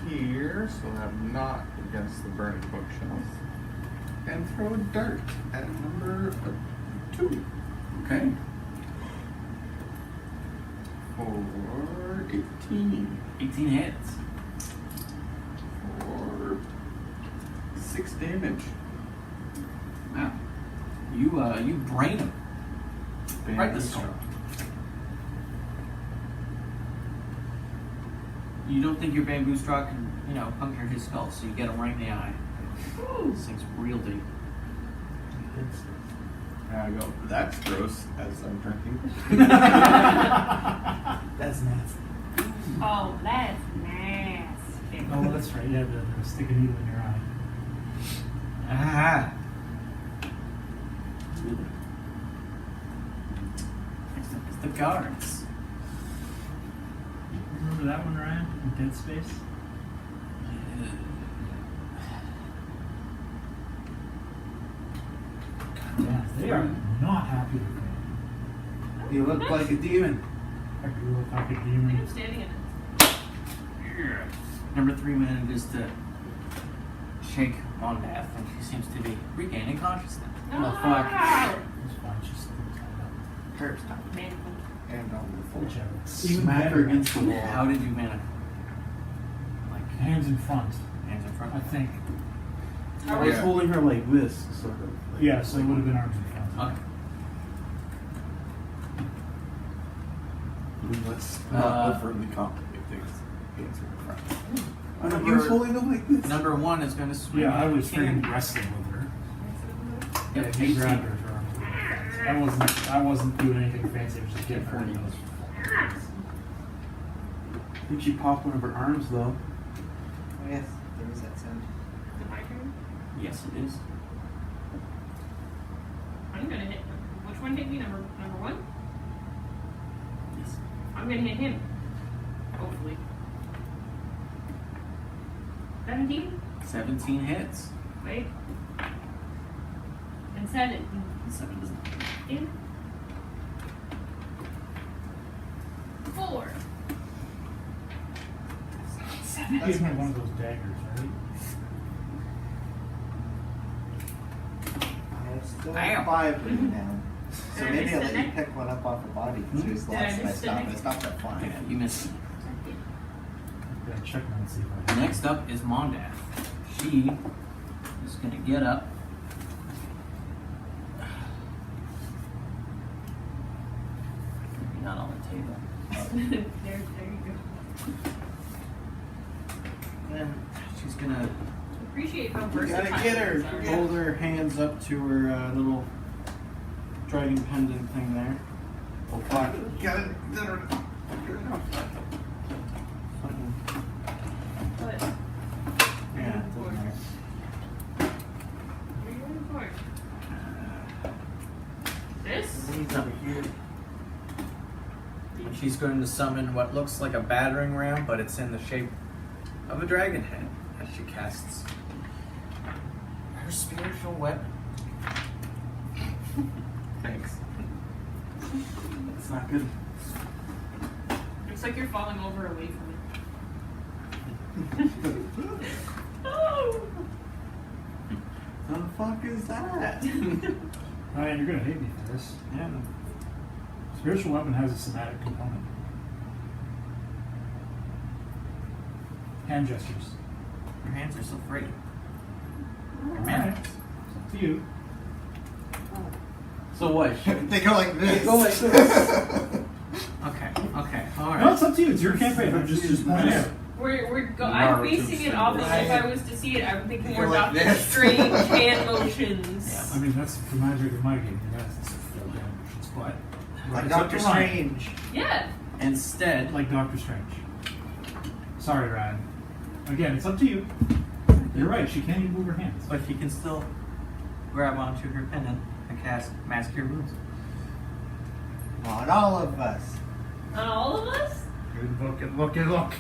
here, so I'm not against the burning bookshelf. And throw a dart at number 2.
Okay.
For 18.
18 hits.
For 6 damage.
Wow. You brain him. Right this
Bamboo
skull. You don't think your bamboo straw can, puncture his skull, so you get him right in the eye. This thing's real deep.
And I go, that's gross, as I'm drinking.
That's nasty.
Oh, that's nasty.
Oh, that's right, yeah, the stick a needle in your eye.
Ah. Next up is the guards.
Remember that one, Ryan? In Dead Space? Yeah, they are not happy with me.
You look like a demon.
I grew up like a
I think
demon.
I'm standing in it.
Number 3 manages to shake Mondath, and she seems to be regaining consciousness.
Oh, fuck. It's fine, she's still tied up.
Curse time.
Man.
And on the floor.
Whichever.
Smack her against the wall.
How did you manage? Like
Hands in front,
hands in front.
I think.
I was
Yeah.
holding her like this, sort of. Like,
Yeah, so it would have been arms in front.
Okay.
Let's
Uh,
not overly complicate things. Hands in front.
I know, he was holding them like this.
Number 1 is going to swing.
Yeah, I was
Can-
freaking wrestling with her.
Yep,
Yeah, he
18.
grabbed her for arms in front. I wasn't doing anything fancy, I was just getting her in those.
I think she popped one of her arms though.
Oh yes, there is that sound.
Is it my turn?
Yes, it is.
I'm gonna hit. Which one hit me? Number 1?
Yes.
I'm gonna hit him. Hopefully. 17?
17 hits.
Wait. And 7.
7 does not.
In. 4.
You gave me one of those daggers, right?
I have still
Bam.
5 written down. So
Did I
maybe
miss
I'll
the
let you
neck?
pick one up off the body because there's
Did I
lots that I
miss the
stopped.
neck?
I stopped at 5.
Yeah, you missed it.
I'm gonna check now and see if I have.
Next up is Mondath. She is going to get up. Maybe not on the table.
there you go.
And she's going to
Appreciate how
You
versatile.
gotta get her.
these are.
Hold her hands up to her little dragon pendant thing there.
Oh, fuck. Get it.
Fucking-
But
Yeah, it doesn't matter.
what are you going for? This?
He's over here. And she's going to summon what looks like a battering ram, but it's in the shape of a dragon head as she casts her spiritual weapon. Thanks.
It's not good.
Looks like you're falling over away from it. Oh!
What the fuck is that?
Ryan, you're gonna hate me for this.
Yeah.
Spiritual weapon has a somatic component. Hand gestures.
Your hands are so free.
Alright. It's up to you.
So what?
They go like this.
Go like this.
Okay, okay,
No,
alright.
it's up to you. It's your campaign. I'm just pointing out.
I'm basing it off of if I was to see it, I'm thinking more
You're like
Doctor
this.
Strange hand motions.
I mean, that's the magic of my game. Yes, it's still animations, but
Like
it's up
Doctor
to Ryan.
Strange.
Yeah.
Instead,
Like Doctor Strange. Sorry, Ryan. Again, it's up to you. You're right. She can't even move her hands.
but she can still grab onto her pendant and cast Mask Cure Wounds.
On all of us.
On all of us?
Good look and look and look.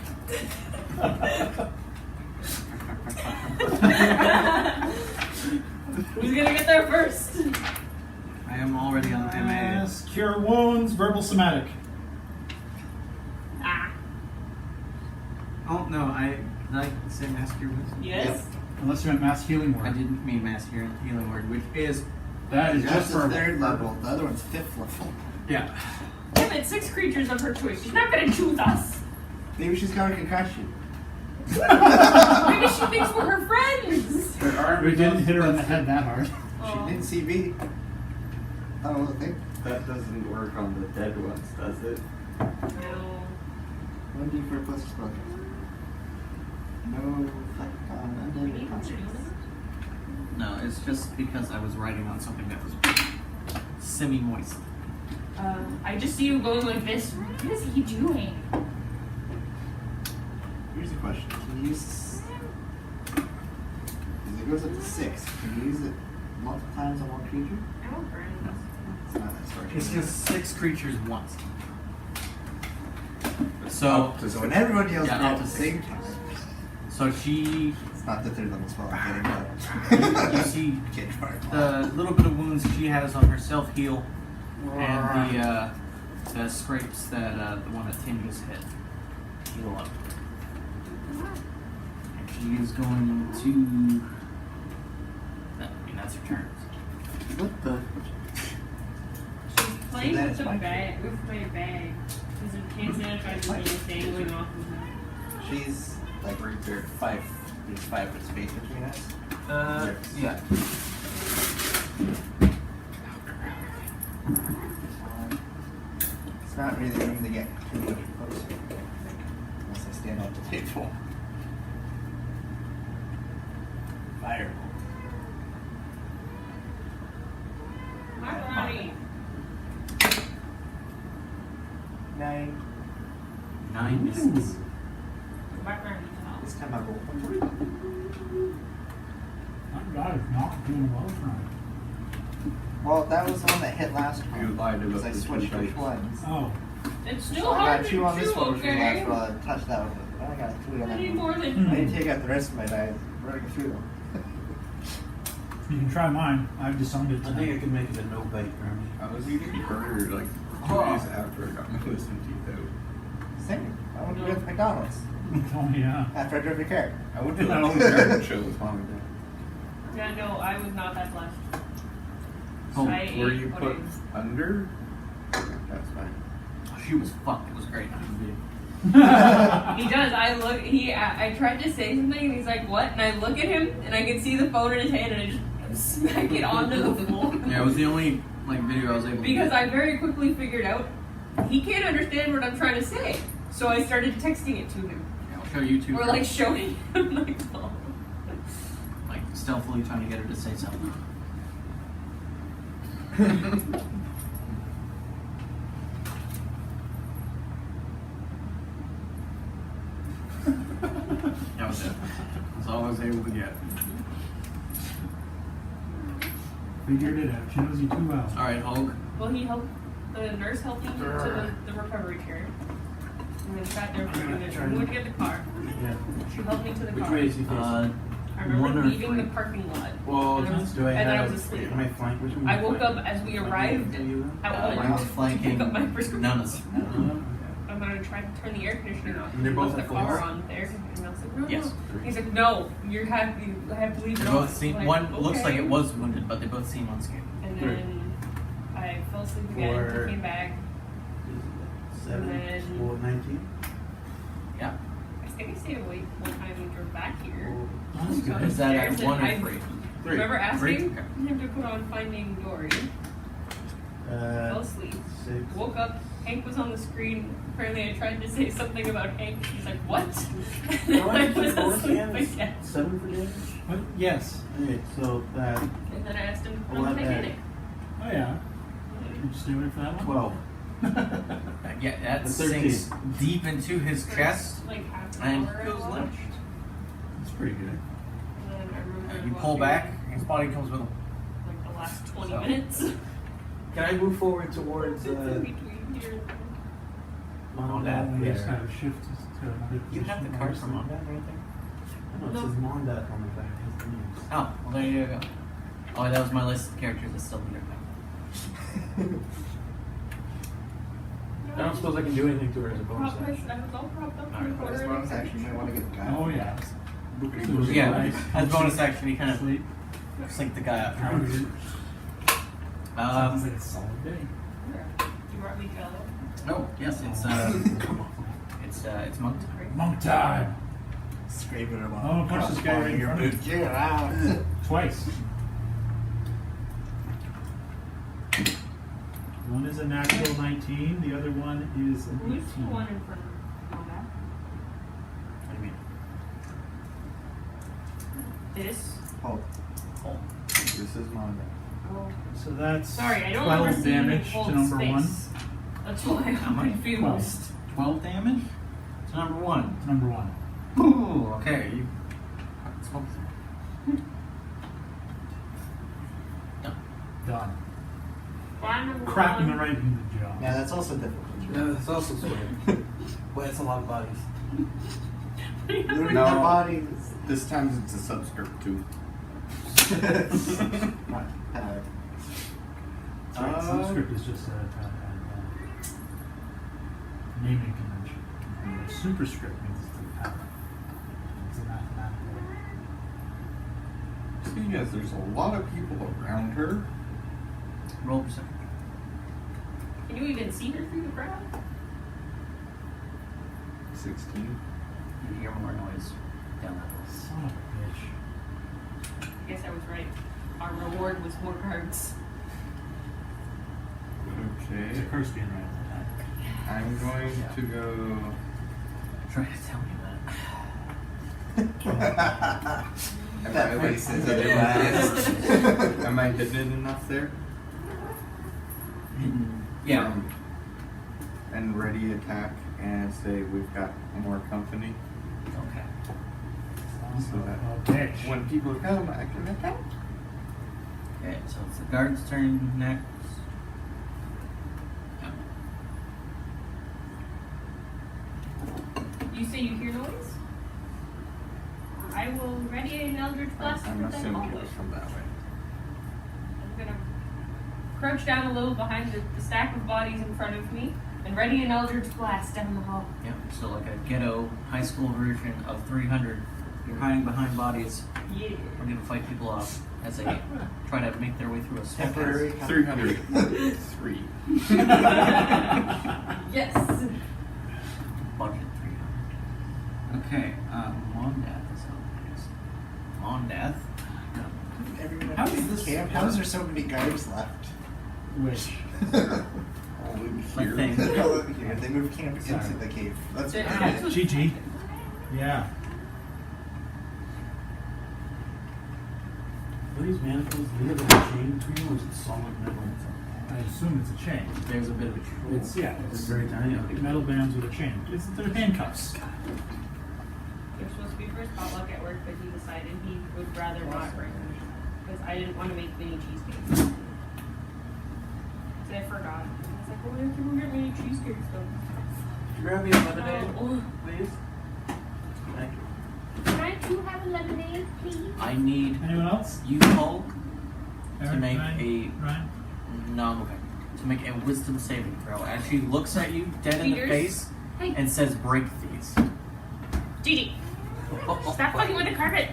Who's gonna get there first?
I am already on the MA.
Yes, cure wounds, verbal somatic.
Ah.
Oh no, did I say Mask Cure Wounds?
Yes.
Unless you meant mass healing word.
I didn't mean Mask Cure Healing Word, which is
That is
That's
just
the
verbal.
3rd level. The other one's 5th level.
yeah.
Damn it, 6 creatures of her choice. She's not gonna choose us.
Maybe she's got a concussion.
Maybe she thinks we're her friends.
Her arm
We
is
didn't
up,
hit her in
but
the head that hard.
Oh.
She didn't see me. I don't know what they.
That doesn't work on the dead ones, does it?
No.
1d4 plus spell. No effect on undead monsters.
No, it's just because I was writing on something that was semi-moist.
I just see you going like this. What is he doing?
Here's a question. Can you use... Because it goes up to 6. Can you use it multiple times on one creature?
I don't burn.
It's not that sort of
It's
thing.
just 6 creatures once. So,
So when everyone yells
Yeah,
at
up
the
to
same
6.
time.
so she,
It's not the 3rd level spell. I'm getting up.
you see
Can't fire.
the little bit of wounds she has on her self-heal and the scrapes that the one that Tim just hit heal up. And she is going to turns.
What the?
She's playing
that
with
is
the
my
bag. With my bag. Because it can't sanitize the thing dangling off of her.
She's like right there, there's 5 foot space between us.
Yeah.
It's not really room to get too much closer, unless I stand at the table. Fire.
Hi, Ronnie.
9.
9 misses.
Go back around to the house.
This time I'll go.
That guy is not doing well tonight.
Well, that was the one that hit last
You
round.
lied
Because
about
I
the
switched
two
which
dice.
ones.
Oh,
It's
So
still
I
hard
got
to
2 on this
chew,
one, which was
okay?
last roll. I touched that one. But I got 2 on
I
that
need
one.
more than
I didn't take out the rest of my dice. Running through them.
you can try mine. I've disowned it
I think I
tonight.
could make it a no bite brownie.
I was eating burger like 2 days after I got my wisdom teeth out.
Same. I went to go to McDonald's
Oh, yeah.
after I drove your car.
I went to the home garden show with mom and dad.
Yeah, no, I was not that blessed.
Oh,
I ate
Where you put
pudding.
under? That's fine.
She was fucked. It was great.
He does. I tried to say something and he's like, what? And I look at him and I can see the phone in his hand and I just smack it onto the floor.
Yeah, it was the only like video I was able to
Because
get.
I very quickly figured out he can't understand what I'm trying to say. So I started texting it to him.
Yeah, I'll show you two.
Or like showing him my phone.
Like stealthily trying to get her to say something. That was it. That's all I was able to get.
Figured it out. She knows you too well.
All right, Hulk.
Well, the nurse helped me to the recovery chair. And then sat there for a minute. We went to get the car.
Yeah.
She helped me to the
Which
car.
way is he facing?
I remember
one or
leaving the
three?
parking lot.
Well,
and I was,
do I
and then I
have?
was asleep.
Am I flank? Which one?
I
am
woke
flanking?
up as we
Am I
arrived
flanking you?
at
One
lunch
was
to
flanking
pick up my prescription.
none of us.
I'm gonna try to turn the air conditioning off.
And they're both
Left
at
the
full
car
power?
on there. And I was like, no,
Yes.
no. He's like, no, you have to leave it
They
on.
both seem.
Like,
One looks like
okay.
it was wounded, but they both seem unscathed.
And
Right.
then I fell asleep again.
Or-
Came back.
7
And then-
or 19.
Yeah.
I think I stayed awake one time we drove back here.
Oh,
That's good.
Is that at
Upstairs,
one
and
or
I
three?
remember
Three?
asking
Okay.
him to put on Finding Dory. Fell asleep.
6.
Woke up. Hank was on the screen. Apparently, I tried to say something about Hank. She's like, "What?" And then I was asleep again.
7 for damage?
What? Yes.
Okay, so that.
And then I asked him to put
Well,
on
that-
Titanic.
Oh, yeah. Did you stay awake for that one?
12.
Yeah, that
The 13.
sinks deep into his chest,
Like half an
and
hour.
he
I
goes
watched.
limp.
That's pretty good.
And then I remember
You pull
watching,
back, his body comes with him.
like the last 20
So.
minutes.
Can I move forward towards
It's in between here and there.
Mondat
We just
there?
have a shift to another position.
You have the card from Mondat or anything?
I know it says Mondat on the back. His names.
Oh, well there you go. Oh, that was my list of characters that still need it.
I don't suppose I can do anything to her as a bonus
Prop
action.
I was all propped up
Alright,
in the
Bonus
corner.
bonus action, you might want to get the guy.
Oh, yeah.
Booking.
Yeah,
Nice.
as bonus action, he kind of
Sleep.
slinked the guy up.
Sounds like
Um,
a solid day.
You brought me Jello.
oh, yes, it's monk time.
Monk time.
Scraping him
Oh, punch this guy right in front of you.
Get out.
Twice. One is a natural 19, the other one is an
Who's the
18.
one in front of that?
What do you mean?
This?
Oh,
Oh,
This is Monday.
Oh.
So that's
Sorry, I don't
12
ever see
damage
him hold
to number
space.
1.
That's why
How
I'm
much?
confused.
12 damage to number 1.
Number 1.
Ooh, okay. You.
Done.
Why number
Cracking the
one?
right in the jaw.
yeah, that's also difficult.
No, that's also sweating. Well, it's a lot of bodies.
Looting
No.
the bodies.
This time it's a subscript too.
Right, subscript is just a naming convention. Superscript means it's a pattern. It's a mathematical
seeing as there's a lot of people around her.
Roll perception.
Can you even see her through the crowd?
16.
You hear more noise down that hall.
Son of a bitch.
I guess I was right. Our reward was more cards.
It's a
Okay.
curse being right all the time.
I'm going to go.
Try to tell me
That face is otherwise.
Am I hidden enough there?
that. Yeah.
And ready attack and say we've got more company.
Okay.
Son
So
of
that-
a bitch.
When people come, I can attack.
Okay, so it's the guard's turn next. Yeah.
You say you hear noise? I will ready an Eldritch Blast
I'm
for them
assuming it
always.
was from that way.
I'm gonna crouch down a little behind the stack of bodies in front of me and ready an Eldritch Blast down the hall.
Yep, so like a ghetto high school version of 300. You're hiding behind bodies.
Yeah.
We're gonna fight people off as they try to make their way through a swamp.
Temporary.
303.
Yes.
Budget 300. Okay, Mondath is up next. Mondath.
How is this camp? How is there so many guards left?
Which?
Only
My
here.
thing.
Here, they moved camp
Sorry.
into the cave. Let's
That's
go.
what-
GG. Yeah.
Are these manacles, do they have a chain between them or is it solid metal?
I assume it's a chain.
There's a bit of a troll.
It's yeah.
It's
It's
very tiny.
metal bands with a chain. They're handcuffs.
It was supposed to be for his potluck at work, but he decided he would rather not bring them because I didn't want to make mini cheesecakes. So I forgot. I was like, well, we have to go get mini cheesecakes though.
Grab me a lemonade,
Oh,
please. Thank you.
can I too have a lemonade, please?
I need
Anyone else?
you, Hulk, to
Aaron,
make
Ryan? Ryan?
to make a wisdom saving throw as she looks at you dead in the
Peters?
face
Hey,
and says, "Break these."
Gigi, stop fucking with the carpet.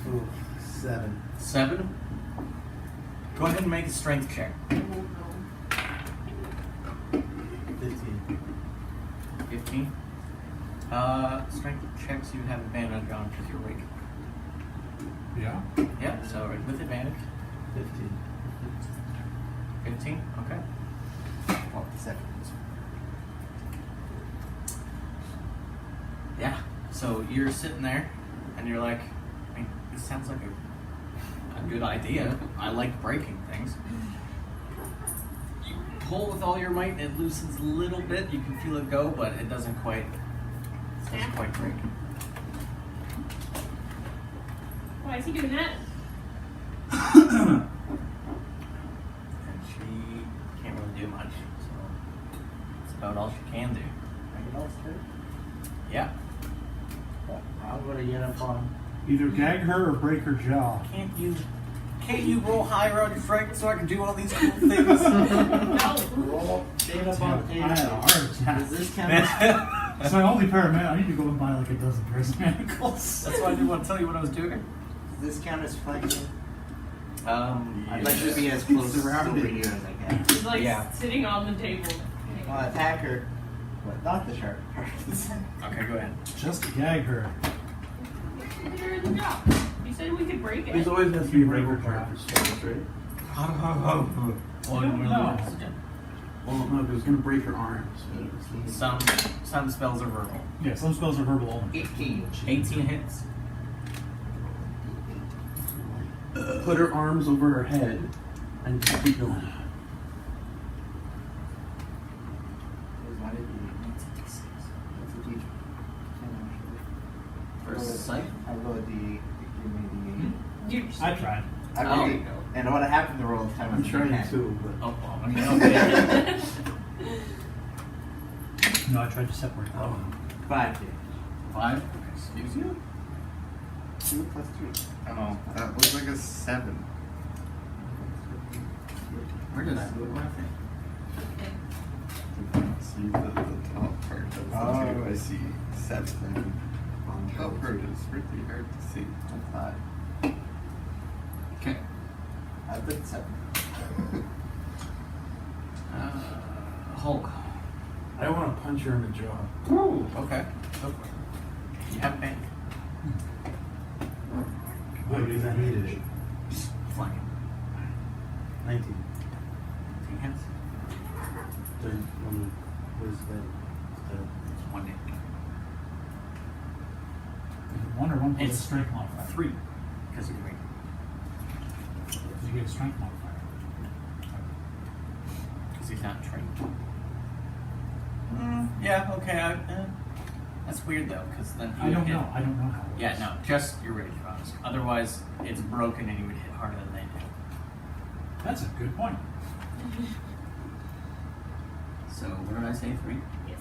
Ooh, 7.
7. Go ahead and make a strength check.
Oh, no.
15.
15. Strength checks you have advantage on because you're weak.
Yeah.
Yeah, so with advantage.
15.
15. Okay.
Well, 7.
Yeah. So you're sitting there, and you're like, I mean, this sounds like a good idea. I like breaking things. You pull with all your might, and it loosens a little bit. You can feel it go, but it doesn't quite break.
Why is he doing that?
And she can't really do much, so it's about all she can do.
Anything else, Kurt?
Yeah.
I'm gonna get up on.
Either gag her or break her jaw.
Can't you roll higher on your strength so I can do all these cool things?
No.
Roll. Get up on the
I had a
table.
heart attack.
Does this count as
It's my only paramedic. I need to go and buy like a dozen pairs of manacles.
That's why I didn't want to tell you what I was doing.
Does this count as flanking?
Um,
I'd like to be as close
Surrounded.
to you as I can.
He's like
Yeah.
sitting on the table.
Well, attack her, but not the sharp part.
okay, go ahead.
Just gag her.
You're in the job. You said we could break it.
There's always has to be a
Break
breaker
her
part for spells, right?
No.
Well, no, if it was gonna break her arms.
Some spells are verbal.
Yeah, some spells are verbal only.
18.
18 hits.
Put her arms over her head and just keep going.
First sight.
I rolled a D. Give me
You
I tried.
the. I
Oh.
rolled, and what happened to roll this time?
I'm
was
trying
D10.
to, but
Oh, well, okay.
No, I tried to separate them.
5 damage.
5. Excuse you?
2 plus 3.
Oh, that looks like a 7.
Where did I put my thing?
See the top part of the
Oh.
2. I see 7. On top part is really hard to see.
5.
Okay.
I put 7.
Hulk.
I want to punch her in the jaw.
Ooh, okay. Go for it. You have bank.
What does that mean?
Flank.
19.
10 hits.
What is that?
It's 1 hit.
Is it 1 or 1 plus
It's
a strength modifier?
3. Because you're weak.
Because you get a strength modifier.
Because he's not trained. Yeah, okay. That's weird though, because then he
I
would
don't
hit.
know. I don't know how it works.
Yeah, no, just your rage bonus. Otherwise, it's broken and he would hit harder than they do.
That's a good point.
So, what did I say? 3?
Yes.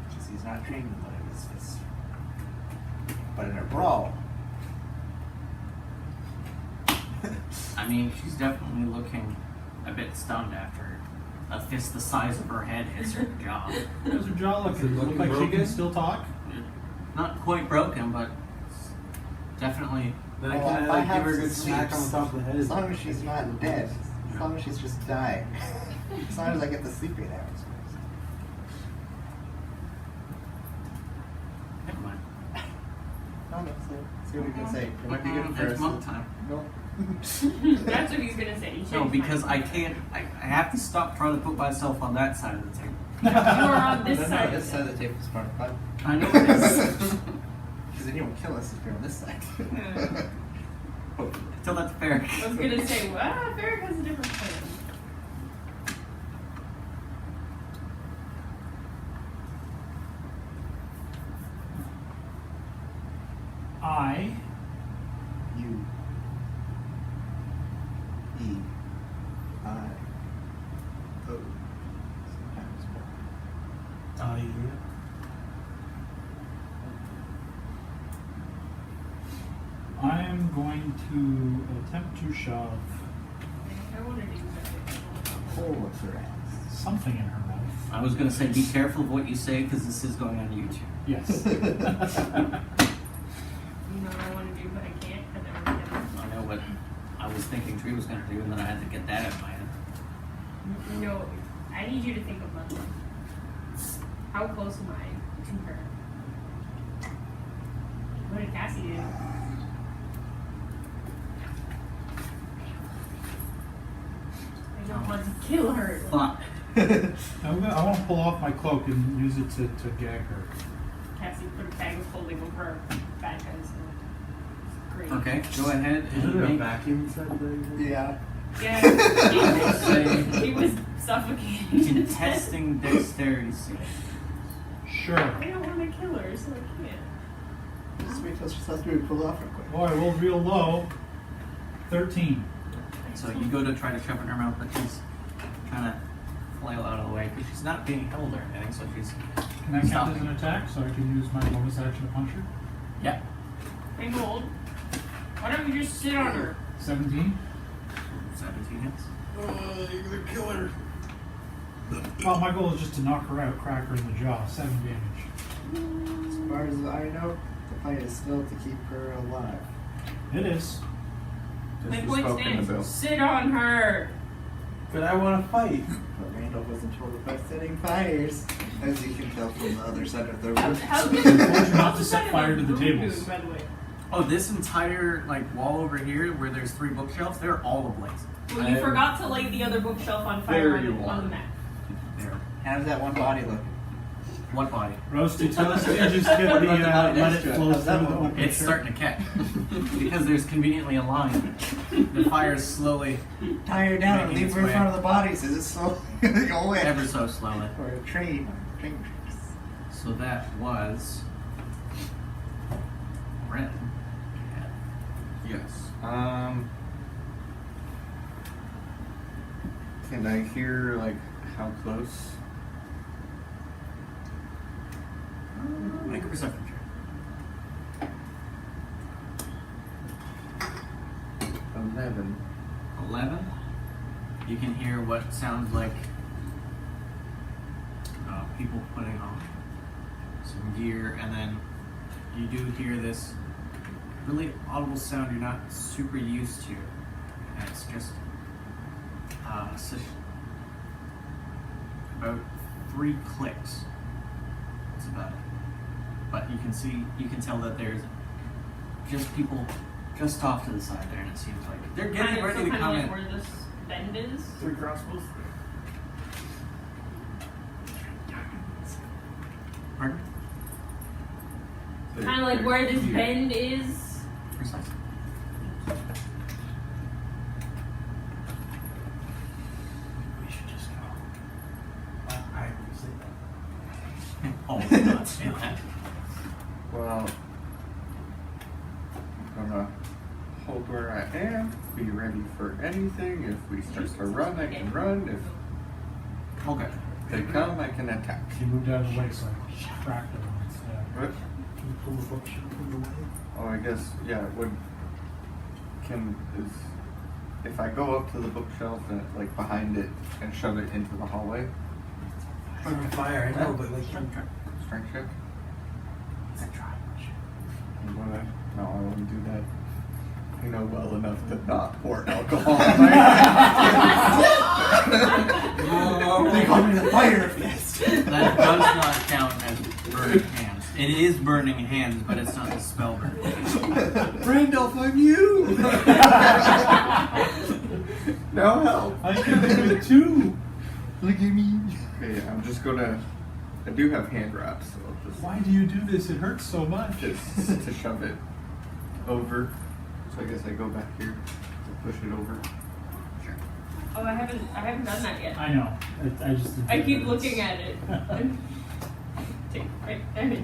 Because he's not trained in one of his fists. But in a brawl,
I mean, she's definitely looking a bit stunned after a fist the size of her head hits her jaw.
How's her jaw looking? Does it look like she can still talk?
Not quite broken, but definitely.
Then I
Well,
kind
if
of
I
like give
have
her a good
some
smack on
sleeps,
the top of the head.
as long as she's not dead, as long as she's just dying, as long as I get the sleeping hours first.
Never mind.
No, no, see what we can say. It might be good for
It's
us.
monk time.
No.
That's what he's gonna say. He
No,
changed
because
mine.
I can't. I have to stop trying to put myself on that side of the table.
You are on this
No,
side.
this side of the table is part of fun.
I know it is.
Because then you won't kill us if you're on this side.
Tell that to Ferric.
I was gonna say, well, Ferric has a different plan.
I
U E I O. Sometimes more.
I am going to attempt to shove
I want to do that.
Hole up her ass.
something in her mouth.
I was gonna say, be careful of what you say because this is going on YouTube.
Yes.
You know what I want to do, but I can't because I'm gonna.
I know what I was thinking Tree was gonna do, and then I had to get that out of my head.
No, I need you to think of Ludwig. How close am I to her? What did Cassie do? I don't want to kill her.
But
I want to pull off my cloak and use it to gag her.
Cassie put a bag of holding over her bad guys. Great.
okay, go ahead
Isn't
and
there a
make.
vacuum inside the
Yeah.
Yeah, he was suffocating.
Contesting dexterity save.
Sure.
I don't want to kill her, so I can't.
Just wait till she starts to be pulled off real quick.
Oh, I rolled real low. 13.
So you go to try to shove it in her mouth, but she's trying to flail out of the way because she's not being held or anything, so she's
Can that count as
stopping.
an attack so I can use my bonus action to punch her?
Yeah.
Hang hold. Why don't you just sit on her?
17.
17 hits.
you're gonna kill her.
Well, my goal is just to knock her out, crack her in the jaw. 7 damage.
As far as I know, the fight is still to keep her alive.
It is.
Just
My
the
point
smoke in the
stands.
bill.
Sit on her.
But I want to fight.
But Randall wasn't told about setting fires, as you can tell from the other side of the room.
How
I told you not to
how's
set
that
fire
in
to the
a room,
tables.
By the way.
Oh, this entire like wall over here where there's 3 bookshelves, they're all ablaze.
Well, you forgot to light the other bookshelf on fire
Very
on the
warm.
map.
There.
How does that one body look?
What body?
Roasty, tell us to just get the, let it flow
How's that
through the
one?
open
It's
shirt.
starting to catch because there's conveniently a line. The fire is slowly,
Tie her down and
Making
leave
its
her in
way.
front of the bodies. Is it slowly go away?
ever so slowly.
Or a train. Train tracks.
So that was Ren.
Yes. Can I hear like how close?
Make a perception check.
11.
11. You can hear what sounds like people putting on some gear, and then you do hear this really audible sound you're not super used to. And it's just about 3 clicks. That's about it. But you can tell that there's just people just off to the side there, and it seems like they're getting ready to come
like
in.
where this bend is.
3 crossbows.
Pardon?
Kind of like where this bend is.
Precisely.
We should just go. I would say that.
Oh, I'm not saying that.
Well, I'm gonna hold where I am, be ready for anything. If we start to run, I can run. If
Okay.
they come, I can attack.
She moved out of the way, so I tracked her instead.
What?
Can you pull the bookshelf from the way?
Oh, I guess, yeah, if I go up to the bookshelf and like behind it and shove it into the hallway,
I'm on fire, I know, but like,
strength check?
it's a try.
I'm gonna, no, I wouldn't do that. I know well enough to not pour alcohol on my
They call me the fire fist.
That does not count as burning hands. It is burning hands, but it's not a spell burn.
Randolph, I'm you! No help!
I can do it too.
Look at me. Okay, I'm just gonna. I do have hand wraps, so I'll just
Why do you do this? It hurts so much.
just to shove it over. So I guess I go back here to push it over. Sure.
Oh, I haven't done that yet.
I know. I just.
I keep looking at it. Take right there.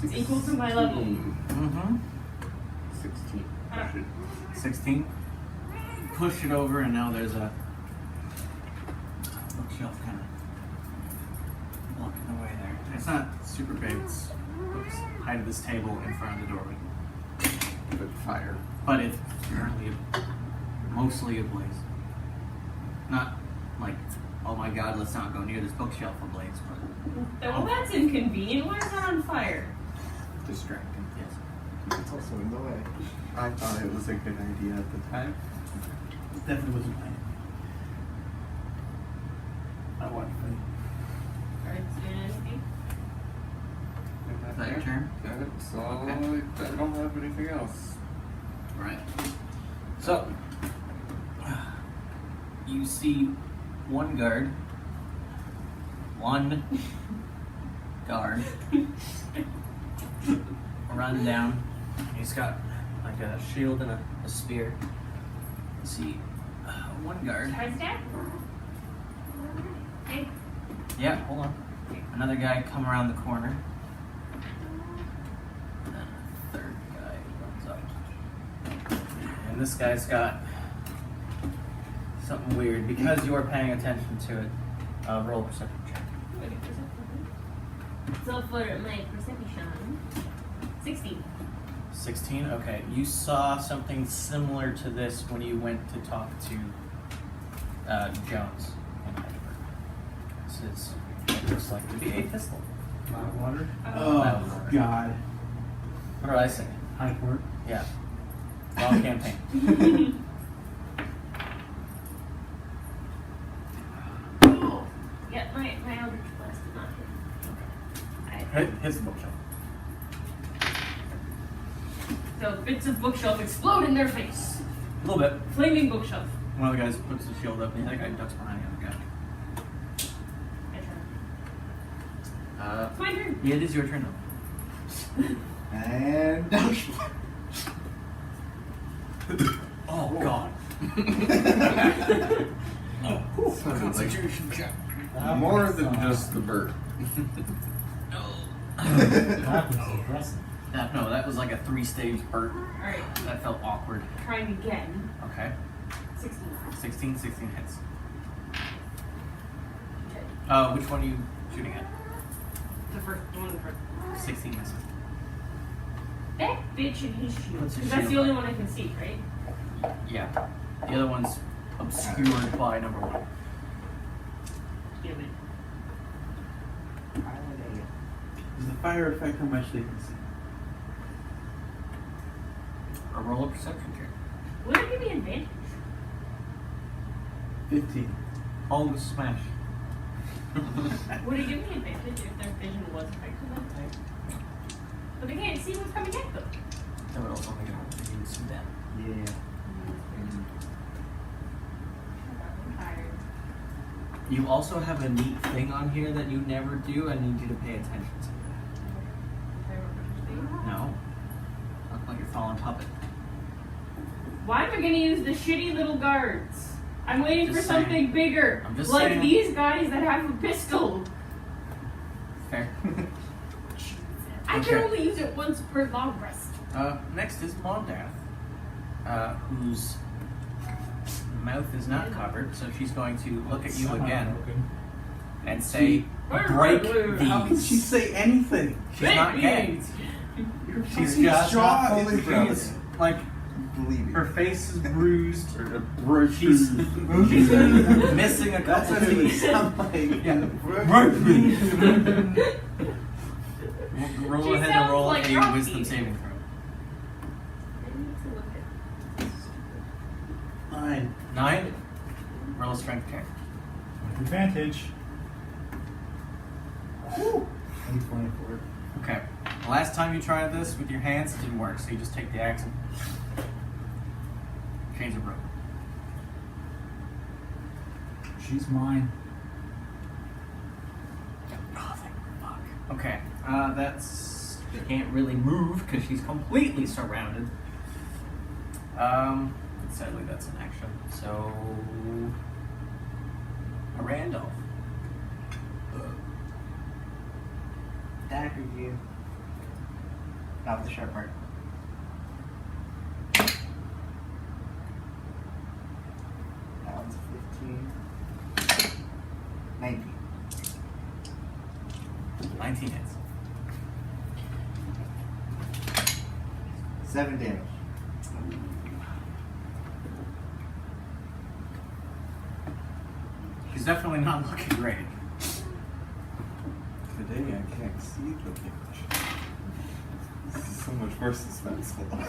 It's equal to my level.
Mm-hmm.
16. Push it.
16. Push it over, and now there's a bookshelf kind of blocking the way there. It's not super big. It's the height of this table in front of the doorway.
But fire.
But it's currently mostly ablaze. Not like, oh my god, let's not go near this bookshelf ablaze, but
Well, that's inconvenient. Why is that on fire?
Distracting.
yes.
It's also in the way.
I thought it was a good idea at the time.
It definitely wasn't mine. I want to fight.
Alright, so you're gonna speak?
Is that your turn?
That's all.
Okay.
I don't have anything else.
Right. So, you see one guard run down. He's got like a shield and a spear. You see one guard.
How's that? Hey.
Yeah, hold on. Another guy come around the corner. And then a third guy runs up. And this guy's got something weird. Because you're paying attention to it, roll a perception check.
So for my perception, 16.
16? Okay. You saw something similar to this when you went to talk to Jones in Heidelberg. This is what looks like to be a pistol.
Loud water.
Oh, God.
What did I say?
High court.
Yeah. Long campaign.
Oh, yeah, my Eldritch Blast did not hit.
Hits the bookshelf.
So bits of bookshelf explode in their face.
A little bit.
Flaming bookshelf.
One of the guys puts the shield up, and the other guy ducks behind the other
My turn.
guy.
It's my turn.
Yeah, it is your turn though.
And dash.
Oh god.
Concentration check.
That
More
was,
than just the bird.
That was impressive.
No, that was like a 3-stage burn.
Alright,
That felt awkward.
trying again.
Okay.
16.
16 hits.
Okay.
Which one are you shooting at?
The first one.
16 misses.
That bitch in his shield.
What's his
'Cause that's the
shield
only
like?
one I can see, right?
Yeah. The other one's obscured by number 1.
Damn it.
Does the fire affect how much they can see?
roll a perception check.
Would it give me advantage?
15.
All the smash.
Would it give me advantage if their vision was affected that way? But they can't see what's coming at them.
That would also make it hard for you to see that.
Yeah.
I'm tired.
You also have a neat thing on here that you never do. I need you to pay attention to. No. Look like you're falling puppet.
Why am I gonna use the shitty little guards? I'm waiting
Just
for something
saying.
bigger.
I'm just
like
saying.
these guys that have a pistol.
Fair.
I
Okay.
can only use it once per long rest.
Next is Mondath, whose mouth is not covered, so she's going to look at you again
Semi-broken.
and say, "Break
How can
these."
she say anything?
She's not gagged. She's
fucking
just
jaw
not fully
is broken.
she's, like,
Believe
her face is bruised.
She's
She's missing a
That's
couple
what it would
teeth.
sound like.
Yeah. We'll roll
She
ahead and
sounds
roll
like
a
Rocky.
wisdom saving throw.
I need to look at
9.
9. Roll a strength check.
With advantage.
I'm 24.
Okay. The last time you tried this with your hands, it didn't work, so you just take the axe and change the rope.
She's mine.
Oh, thank fuck. Okay. That's. She can't really move because she's completely surrounded. Sadly, that's an action. So. Randolph.
Dagger you. Not with the sharp part. That one's 15. 19.
19 hits.
7 damage.
She's definitely not looking great.
Today I can't see the picture. This is so much more suspenseful.
I'm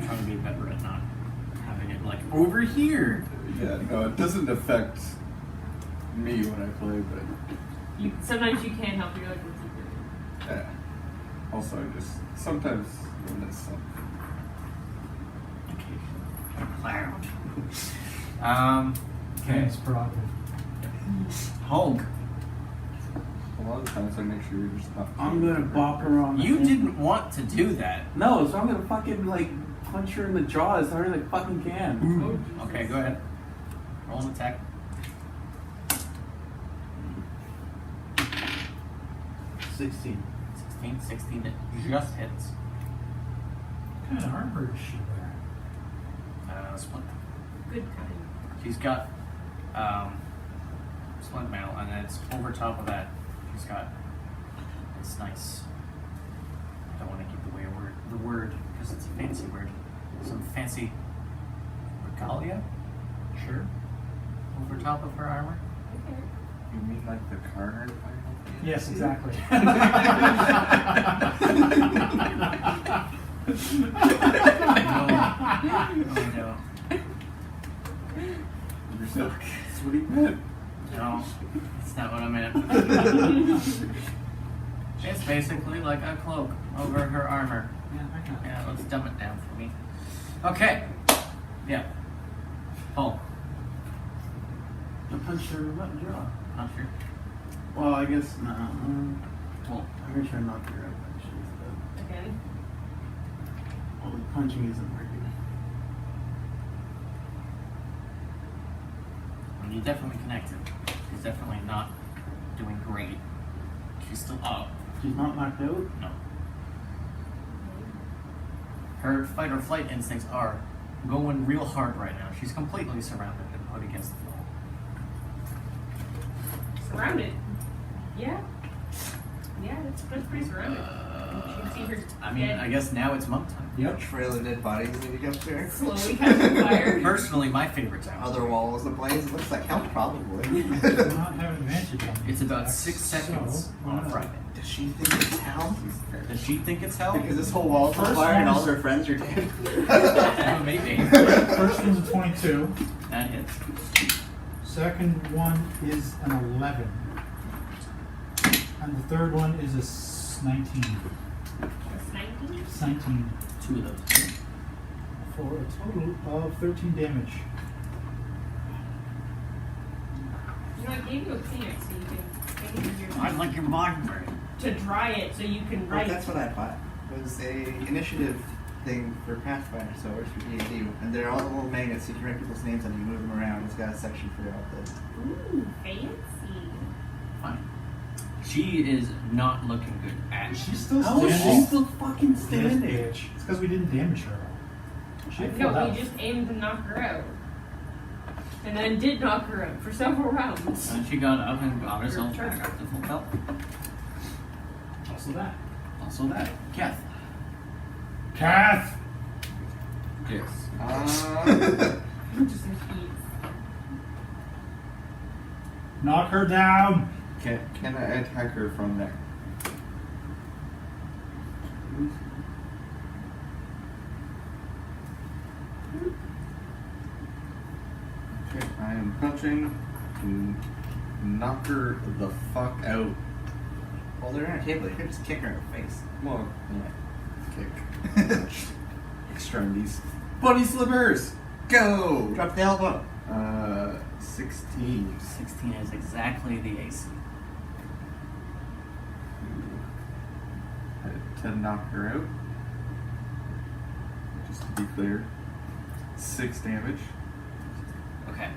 trying to be better at not having it like over here.
Yeah, no, it doesn't affect me when I play, but
you. Sometimes you can't help. You're like, what's he doing?
yeah. Also, I just sometimes you'll miss something.
Cloud. Okay.
Thanks, prerogative.
Hulk.
A lot of times I make sure you're just not.
I'm gonna bop her on the
You
head.
didn't want to do that.
No, so I'm gonna fucking like punch her in the jaw as hard as I fucking can.
Oh, Jesus.
Okay, go ahead. Roll an attack.
16.
16 it just hits.
What kind of armor is she wearing?
Splint.
Good kind.
She's got splint mail, and then it's over top of that. She's got this nice. I don't want to give away the word because it's a fancy word. Some fancy regalia. Sure. Over top of her armor.
Okay.
You mean like the Carter Final Fantasy?
Yes, exactly.
Oh no.
You're so that's what he meant.
No, that's not what I meant. It's basically like a cloak over her armor.
Yeah, I got it.
Yeah, let's dumb it down for me. Okay. Yeah. Hulk.
I punched her in the jaw.
Not sure.
Well, I guess no.
Well,
I'm gonna try to knock her out. Actually,
Again.
well, the punching isn't working.
you definitely connected. She's definitely not doing great. She's still up.
She's not knocked out?
No. Her fight or flight instincts are going real hard right now. She's completely surrounded and put against the wall.
Surrounded. Yeah. Yeah, that's pretty surrounded. You can see her
I mean,
dead,
I guess now it's monk time.
Yep.
Trail of dead bodies leading up to her.
slowly catching fire.
Personally, my favorite time.
Other walls ablaze. It looks like hell, probably.
Do not have advantage on
It's about
attacks,
6 seconds
so,
on
why not?
Friday.
Does she think it's hell?
Does she think it's hell?
Because this whole wall's on
First
fire and all
one's-
her friends are dead.
Oh, maybe.
First one's a 22.
That hits.
Second one is an 11. And the third one is a 19.
That's 19.
19.
2 of those.
For a total of 13 damage.
You know, I gave you a Kleenex so you can take it in your
I'd like your body burn.
to dry it so you can
Well,
write.
that's what I thought. It was a initiative thing for Pathfinder, so it works for D&D. And they're all the little magnets, so you can write people's names and you move them around. It's got a section for all the...
Ooh, fancy.
Fine. She is not looking good at
She's still
How is she
standing.
still fucking
Yes,
standing?
bitch. It's because we didn't damage her. She had full
No,
health.
we just aimed to knock her out. And then did knock her out for several rounds.
And she got up and got herself back up to full health.
Also that.
Also that. Kath.
Kath!
Yes.
Just in case.
Knock her down!
Can I attack her from there? Okay, I am punching to knock her the fuck out.
Well, they're on a table. You could just kick her in the face.
Well, yeah. Kick. Extremities. Bunny slippers! Go!
Drop the elbow.
16.
16 is exactly the AC.
To knock her out. Just to be clear. 6 damage.
Okay.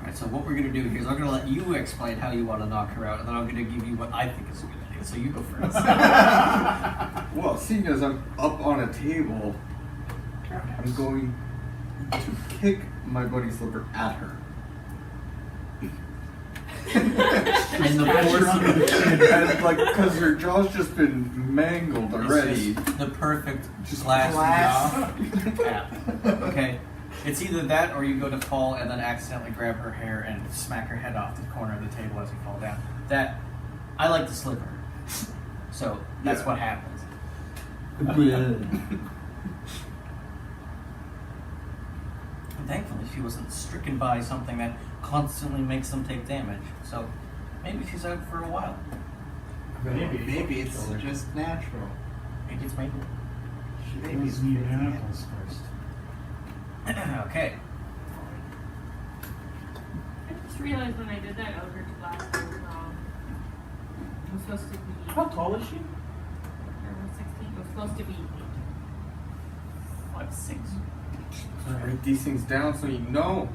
Alright, so what we're gonna do here is I'm gonna let you explain how you want to knock her out, and then I'm gonna give you what I think is a good idea. So you go first.
Well, seeing as I'm up on a table, I'm going to kick my buddy slipper at her.
And the
Smash her
force
under the chin.
And like, because her jaw's just been mangled already.
It's just the perfect
Just
glass
glass.
jaw cap. Okay. It's either that or you go to fall and then accidentally grab her hair and smack her head off the corner of the table as you fall down. That I like to slip her. So that's
Yeah.
what happens. And thankfully she wasn't stricken by something that constantly makes them take damage. So maybe she's out for a while.
Maybe it's just natural.
Maybe it's maybe.
Maybe it's
Those need manacles first.
Okay.
I just realized when I did that Eldritch Blast, I was wrong. It was supposed to be.
How tall is she?
Or was 16. It was supposed to be
5'6".
Write these things down so you know.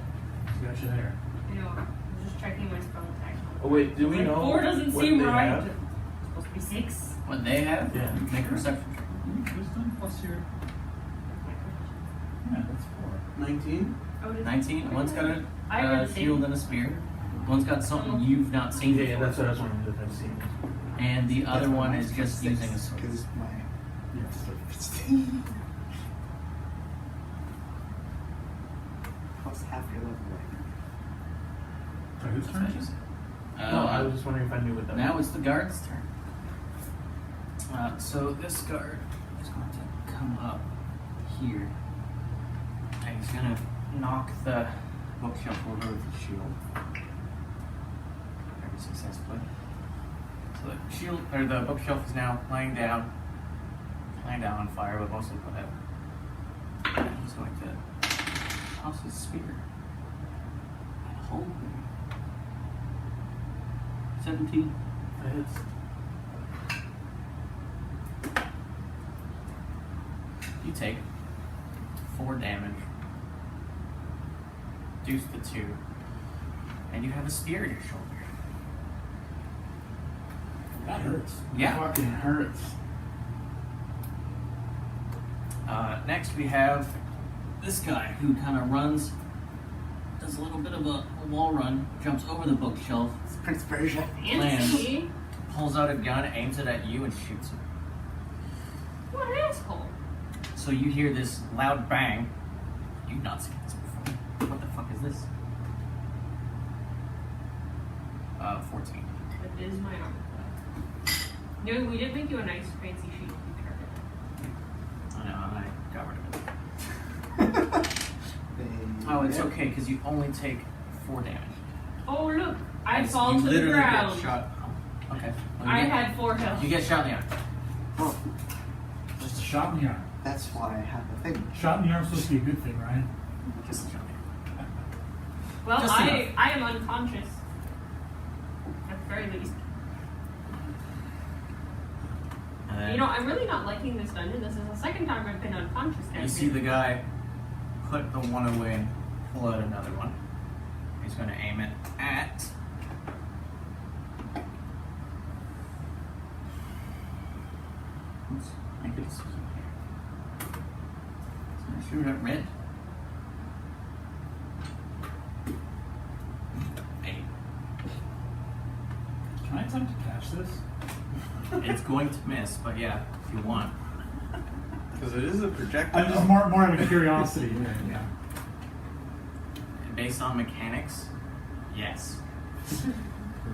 Got you there.
8. You know, I was just checking my spell attack.
Oh wait, do we
Like,
know
4 doesn't
what
seem
they
right.
have?
It's supposed to be 6.
What they have?
Yeah.
Make a perception check.
Wisdom plus your. Yeah, that's 4.
19?
Oh, it is-
19. One's got a
I read the
shield
same.
and a spear. One's got something you've not seen
Yeah,
before.
that's what I was wondering if I've seen it.
And the other
That's
one
why
is
mine's
just
6,
using a sword.
Because my... Plus half your level right
Sorry, whose turn is it?
No, I was just wondering if I knew what that
now
was.
it's the guard's turn. So this guard is going to come up here. And he's going to knock the bookshelf over with the shield. Very successfully. So the shield, or the bookshelf is now laying down on fire, but mostly put out. And he's going to toss his spear. And hold it. 17.
That hits.
You take 4 damage. Reduce the 2. And you have a spear at your shoulder.
That hurts.
Yeah.
Fucking hurts.
Next we have this guy who kind of runs, does a little bit of a wall run, jumps over the bookshelf,
now. It's Prince Persia.
Fancy.
pulls out a gun, aims it at you, and shoots him.
What an asshole.
So you hear this loud bang. You've not seen this before. What the fuck is this? 14.
That is my armor class. No, we did make you a nice fancy sheet.
I know, I got rid of it. Oh, it's okay because you only take 4 damage.
Oh look, I
Yes,
fall
you
to the
literally
ground.
Get shot. Oh, okay. Well, you
I
get-
had 4 health.
You get shot in the arm.
Oh,
Just a shot in the arm.
that's why I have a thing.
Shot in the arm's supposed to be a good thing, right?
Just a shot in the arm.
Well,
Just enough.
I am unconscious. At the very least.
And then
You know, I'm really not liking this dungeon. This is the second time I've been unconscious.
you see the guy put the one away and pull out another one. He's going to aim it at. Oops, make a decision here. He's going to shoot at red. 8.
Can I attempt to catch this?
It's going to miss, but yeah, if you want.
Because it is a projectile.
I'm just more out of curiosity. Yeah.
Based on mechanics, yes.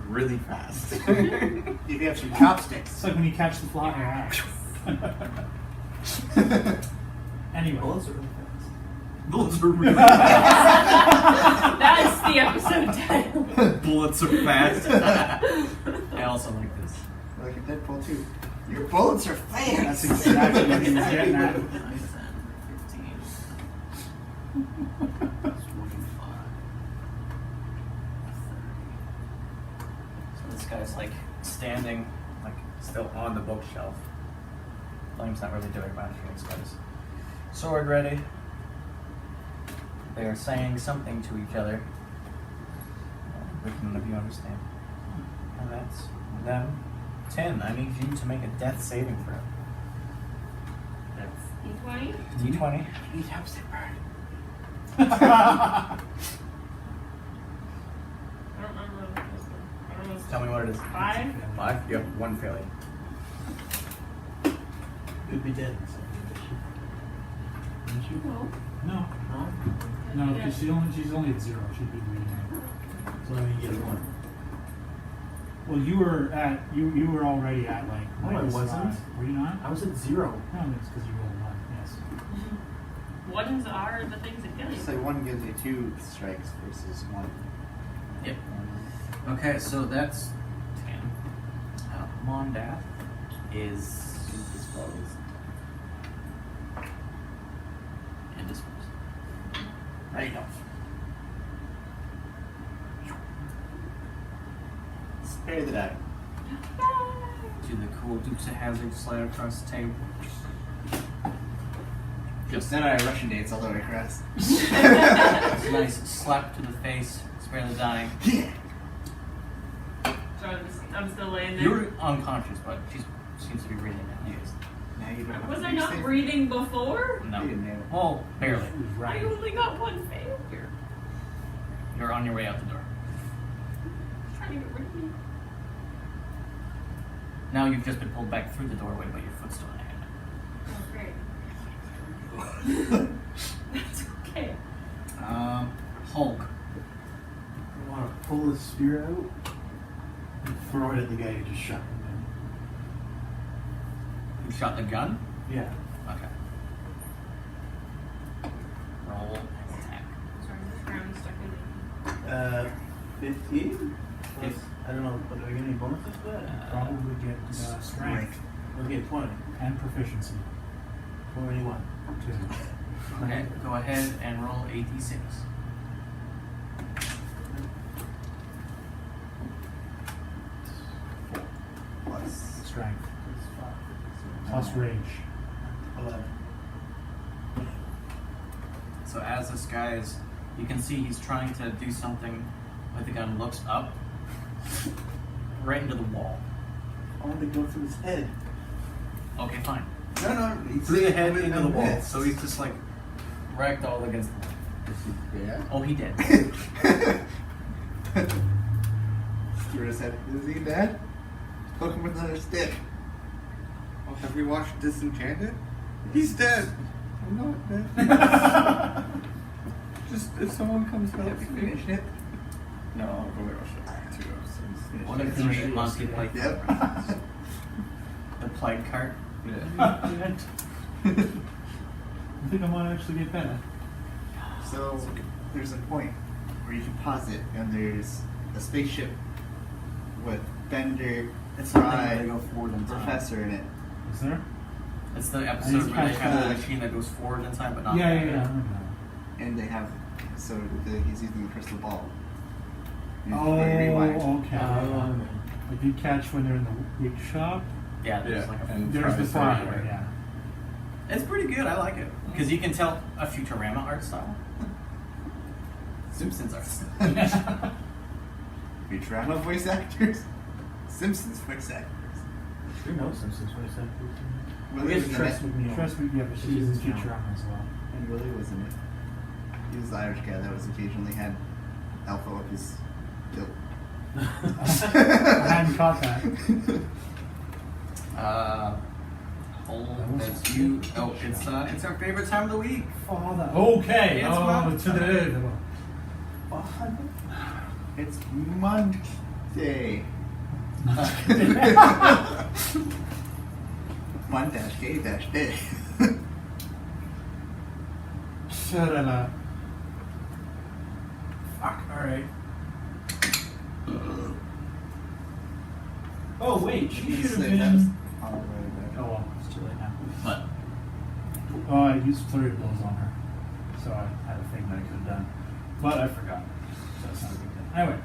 really fast.
You have some chopsticks.
It's like when you catch the fly. Anyway.
Bullets are really fast.
Bullets are really
That's the episode title.
Bullets are fast. I also like this.
Like in Deadpool 2. Your bullets are fast.
That's exactly what he was getting at.
9, 10, 15, 25, 30. So this guy's like standing, like still on the bookshelf. Flame's not really doing much. He's got his sword ready. They are saying something to each other. Which none of you understand. And that's them. 10. I need you to make a death saving throw.
That's D20.
D20.
He helps it burn.
I don't remember what this one. I don't know. What's
Tell me what it is.
5?
5? You have 1 failure.
You'd be dead. Wouldn't you?
No.
No.
No?
No, because she's only at 0. She'd be reading it.
So let me get 1.
Well, you were already at like.
No, I
-5.
wasn't.
Were you not?
I was at 0.
No, it's because you rolled 1. Yes.
Ones are the things that kill you.
So one gives you 2 strikes versus 1.
Yep. Okay, so that's 10. Mondath is. And this one. There you go.
Spare the die.
Do the cool Dukes of Hazzard slide across the table. Just
Then I Russian dates all the way across.
a nice slap to the face, spare the dying.
Yeah.
So I'm still laying there.
You're unconscious, but she seems to be breathing now. Yes.
Now you don't have
Was
to
I
use
not
it.
breathing before?
No.
You didn't nail it.
Well, barely.
It was
I
right.
only got 1 failure.
You're on your way out the door.
Trying to get rid of me.
Now you've just been pulled back through the doorway, but your foot's still hanging.
Oh, great. That's okay.
Hulk.
I want to pull his spear out and throw it at the guy who just shot him.
You shot the gun?
Yeah.
Okay. Roll and attack.
Sorry, this round stuck in me.
15? Plus, I don't know, but do I get any bonuses for that?
Probably get strength
I'll get 20.
and proficiency
21.
too.
Okay, go ahead and roll a d6.
Plus.
Strength plus rage.
11.
So as this guy is, you can see he's trying to do something with the gun, looks up, right into the wall.
I want to go through his head.
Okay, fine.
No,
Through the head into the wall.
Missed.
So he's just like ragdolled against the wall.
Yeah.
Oh, he did.
Threw his head.
Is he dead? Poke him with another stick. Oh, have we watched Disenchanted? He's dead. I'm not dead. Just if someone comes help
Have you
me.
finished it?
No, I'll go watch it. 2 episodes.
Looking
finish
through
it
the Monty
yesterday.
Python. The plague cart.
Yeah.
I think I might actually get better.
So there's a point where you can pause it, and there's a spaceship with Bender,
It's something
Fry,
where they go forward in time.
Professor in it.
Is there?
It's the
I
episode
just
where they
catch
have the
that.
machine that goes forward in time, but not
Yeah,
back.
yeah, yeah. I remember that.
And they have, so he's using the crystal ball. You
Oh,
rewind.
okay.
Oh,
I did catch when they're in the wig shop.
Yeah, there's
Yeah,
like a.
and
There's the
Fry's
fire,
everywhere.
yeah.
It's pretty good. I like it because you can tell a Futurama art style. Simpsons art style.
Futurama voice actors, Simpsons voice actors.
Who knows Simpsons voice actors?
Willie was in
Trust
it.
McNeil.
Trust me, yeah, but she's in Futurama as well.
And Willie was in it. He was the Irish guy that was occasionally had alpha up his guilt.
I hadn't caught that.
Hold that's you. Oh, it's our favorite time of the week.
Father. Okay.
It's
Oh,
Monday.
today.
It's Monday. Mon-Day.
Shut it up.
Fuck. All right.
Oh wait, she
You
should have
said that was
been.
all the way
Oh
back.
well, it's too late now.
But
Oh, I used flurry blows on her, so I had a thing that I could have done, but I forgot. So that's not a big deal. Anyway,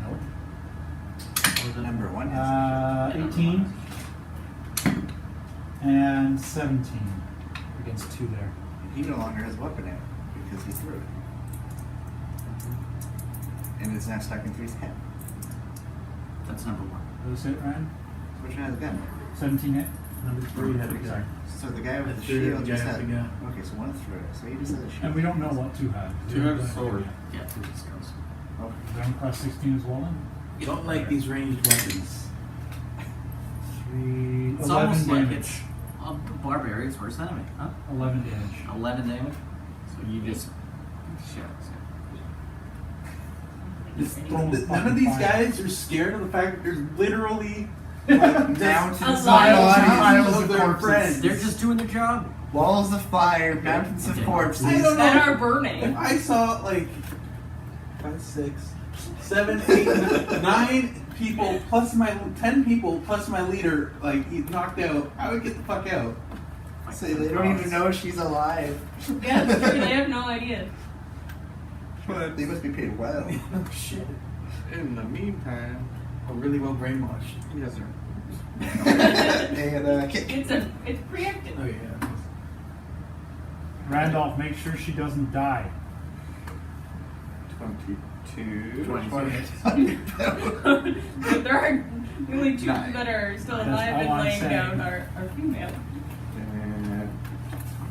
nope.
Number one has
18 and 17 against 2 there.
he no longer has a weapon out because he threw it. And it's now stuck in 3's head.
that's number one.
Was it Ryan?
Which one has a gun?
17 hit.
Number 3 had a
Okay.
gun.
So the guy with the
The third
shield
guy
just
had
had.
the gun.
Okay, so one threw it. So he just has a shield.
And we don't know what 2 had.
Two had a sword.
Yeah, two discounts.
Okay.
Down across 16 as well then?
You don't like these ranged weapons.
3,
It's
11
almost
damage.
like it's a barbarian's worst enemy, huh?
11 damage.
11 damage. So you just shit.
None of these guys are scared of the fact that there's literally like,
Mountains
A
of
lot of
bodies,
piles
of
of their
corpses,
friends.
They're just doing their job.
walls of fire, mountains of
Okay.
corpses.
I don't
that
know.
are burning.
If I saw like 5, 6, 7, 8, 9 people plus my 10 people plus my leader like he's knocked out, I would get the fuck out.
So they don't even know she's alive.
Yeah, it's true. They have no idea.
But
They must be paid well.
No shit.
in the meantime,
I'm really well brainwashed.
yes, sir.
And kick.
It's preemptive.
Oh yeah.
Randolph, make sure she doesn't die.
22.
20.
But there are the only 2
Nine.
that are still
That's
alive and
all I'm
laying
saying.
down are female.
And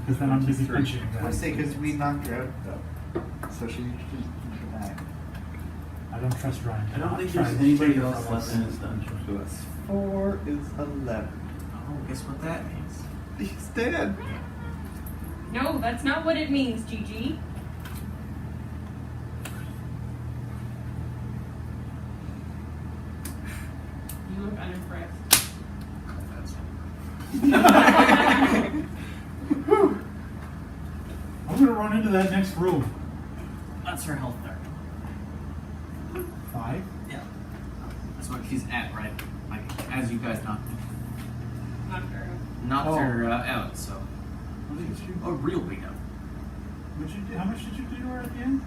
Because then I'm busy
23.
punching
I
guys.
say because we knocked her out though, so she shouldn't die.
I don't trust Ryan.
I don't
Not
think
try
there's
to
anybody
take her
else
from
left
us.
in this dungeon.
so that's 4 is 11.
Oh, guess what that means?
He's dead.
No, that's not what it means, Gigi. You look unimpressed.
I'm gonna run into that next room.
That's her health there.
5.
Yeah. That's what she's at, right? Like, as you guys knocked
Not her.
her out, so. A real beat up.
How much did you do to her at the end?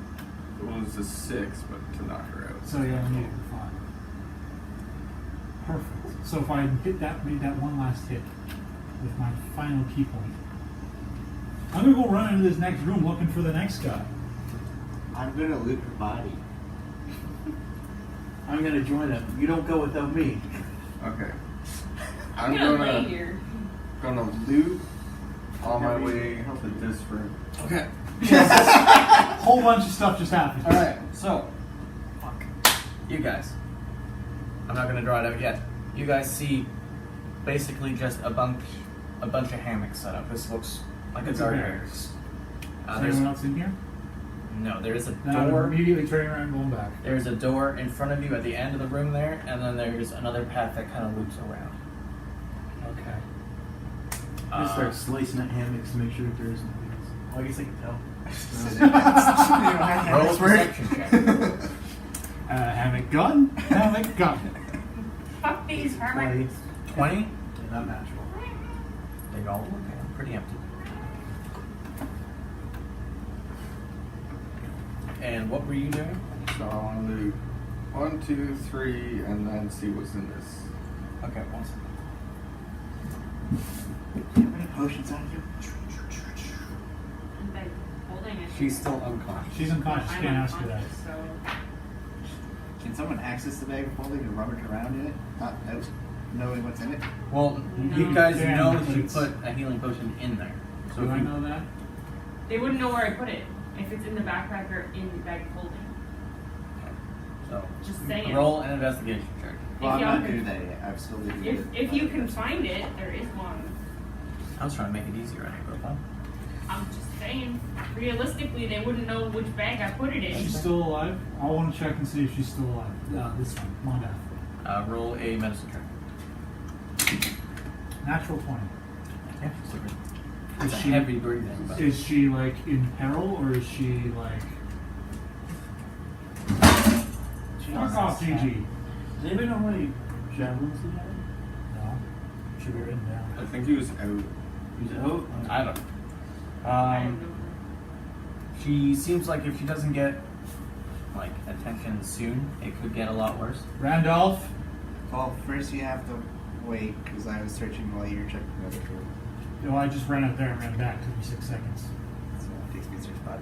It was a 6, but to knock her out.
So yeah, I needed 5. Perfect. So if I hit that, made that one last hit with my final key point, I'm gonna go run into this next room looking for the next guy.
I'm gonna loot her body.
I'm gonna join them. You don't go without me.
Okay.
I'm gonna lay here.
gonna loot on my way to this room.
Okay.
Whole bunch of stuff just happened.
Alright, so. Fuck. You guys. I'm not gonna draw it out yet. You guys see basically just a bunch of hammocks set up. This looks like a
It's
garden.
barracks. Is
There's
anyone else in here?
No, there is a
Then I'm
door.
immediately turning around and going back.
There's a door in front of you at the end of the room there, and then there's another path that kind of loops around.
Okay.
I just start slicing at hammocks to make sure that there isn't wheels. Well, I guess I can tell.
Roll a perception check.
Hammock gun. Hammock gun.
Fuck these hermits.
20?
Yeah, not natural.
They all look pretty empty. And what were you doing?
So I want to do 1, 2, 3, and then see what's in this.
Okay, one second.
How many potions on you?
I'm like holding it.
She's still unconscious.
She's unconscious.
I'm
Can't ask her that.
unconscious, so
Can someone access the bag of holding and rummage around in it, not out knowing what's in it?
Well,
No.
you guys
Yeah,
know
but
that you
it's-
put a healing potion in there. So
Do
if
I
you
know that?
they wouldn't know where I put it if it's in the backpack or in the bag of holding.
So
Just saying.
roll an investigation check.
Well, I'm
y'all
not
can-
doing that yet. I'm still doing
If you can find it, there is one.
I was trying to make it easier on you, but
I'm just saying. Realistically, they wouldn't know which bag I put it in.
She's still alive? I want to check and see if she's still alive. This one. Come on down.
roll a medicine check.
Natural 20.
Yeah, super. It's a
she-
heavy breathing, but
Is she like in peril or is she like? Fuck off, GG.
Does anybody know how many javelins he had?
No. Should be written down.
I think he was out.
He's out.
I don't know.
I don't know.
She seems like if she doesn't get like attention soon, it could get a lot worse.
Randolph.
Well, first you have to wait because I was searching while you were checking the other room.
No, I just ran out there and ran back. Took me 6 seconds.
So it takes me a search spot.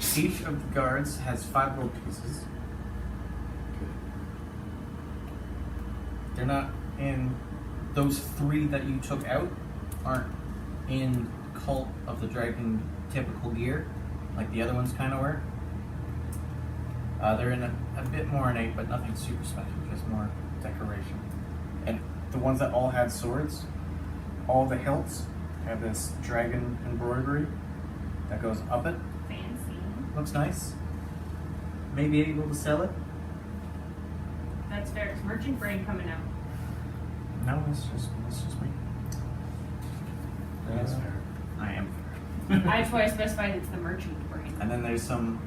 So each of the guards has 5 gold pieces. They're not in those 3 that you took out aren't in Cult of the Dragon typical gear, like the other ones kind of were. They're in a bit more ornate, but nothing super special, just more decoration. And the ones that all had swords, all the hilts have this dragon embroidery that goes up it.
Fancy.
Looks nice. Maybe able to sell it.
That's fair. It's merchant brain coming out.
No, it's just me.
That's fair.
I am.
That's why I specified it's the merchant brain.
And then there's some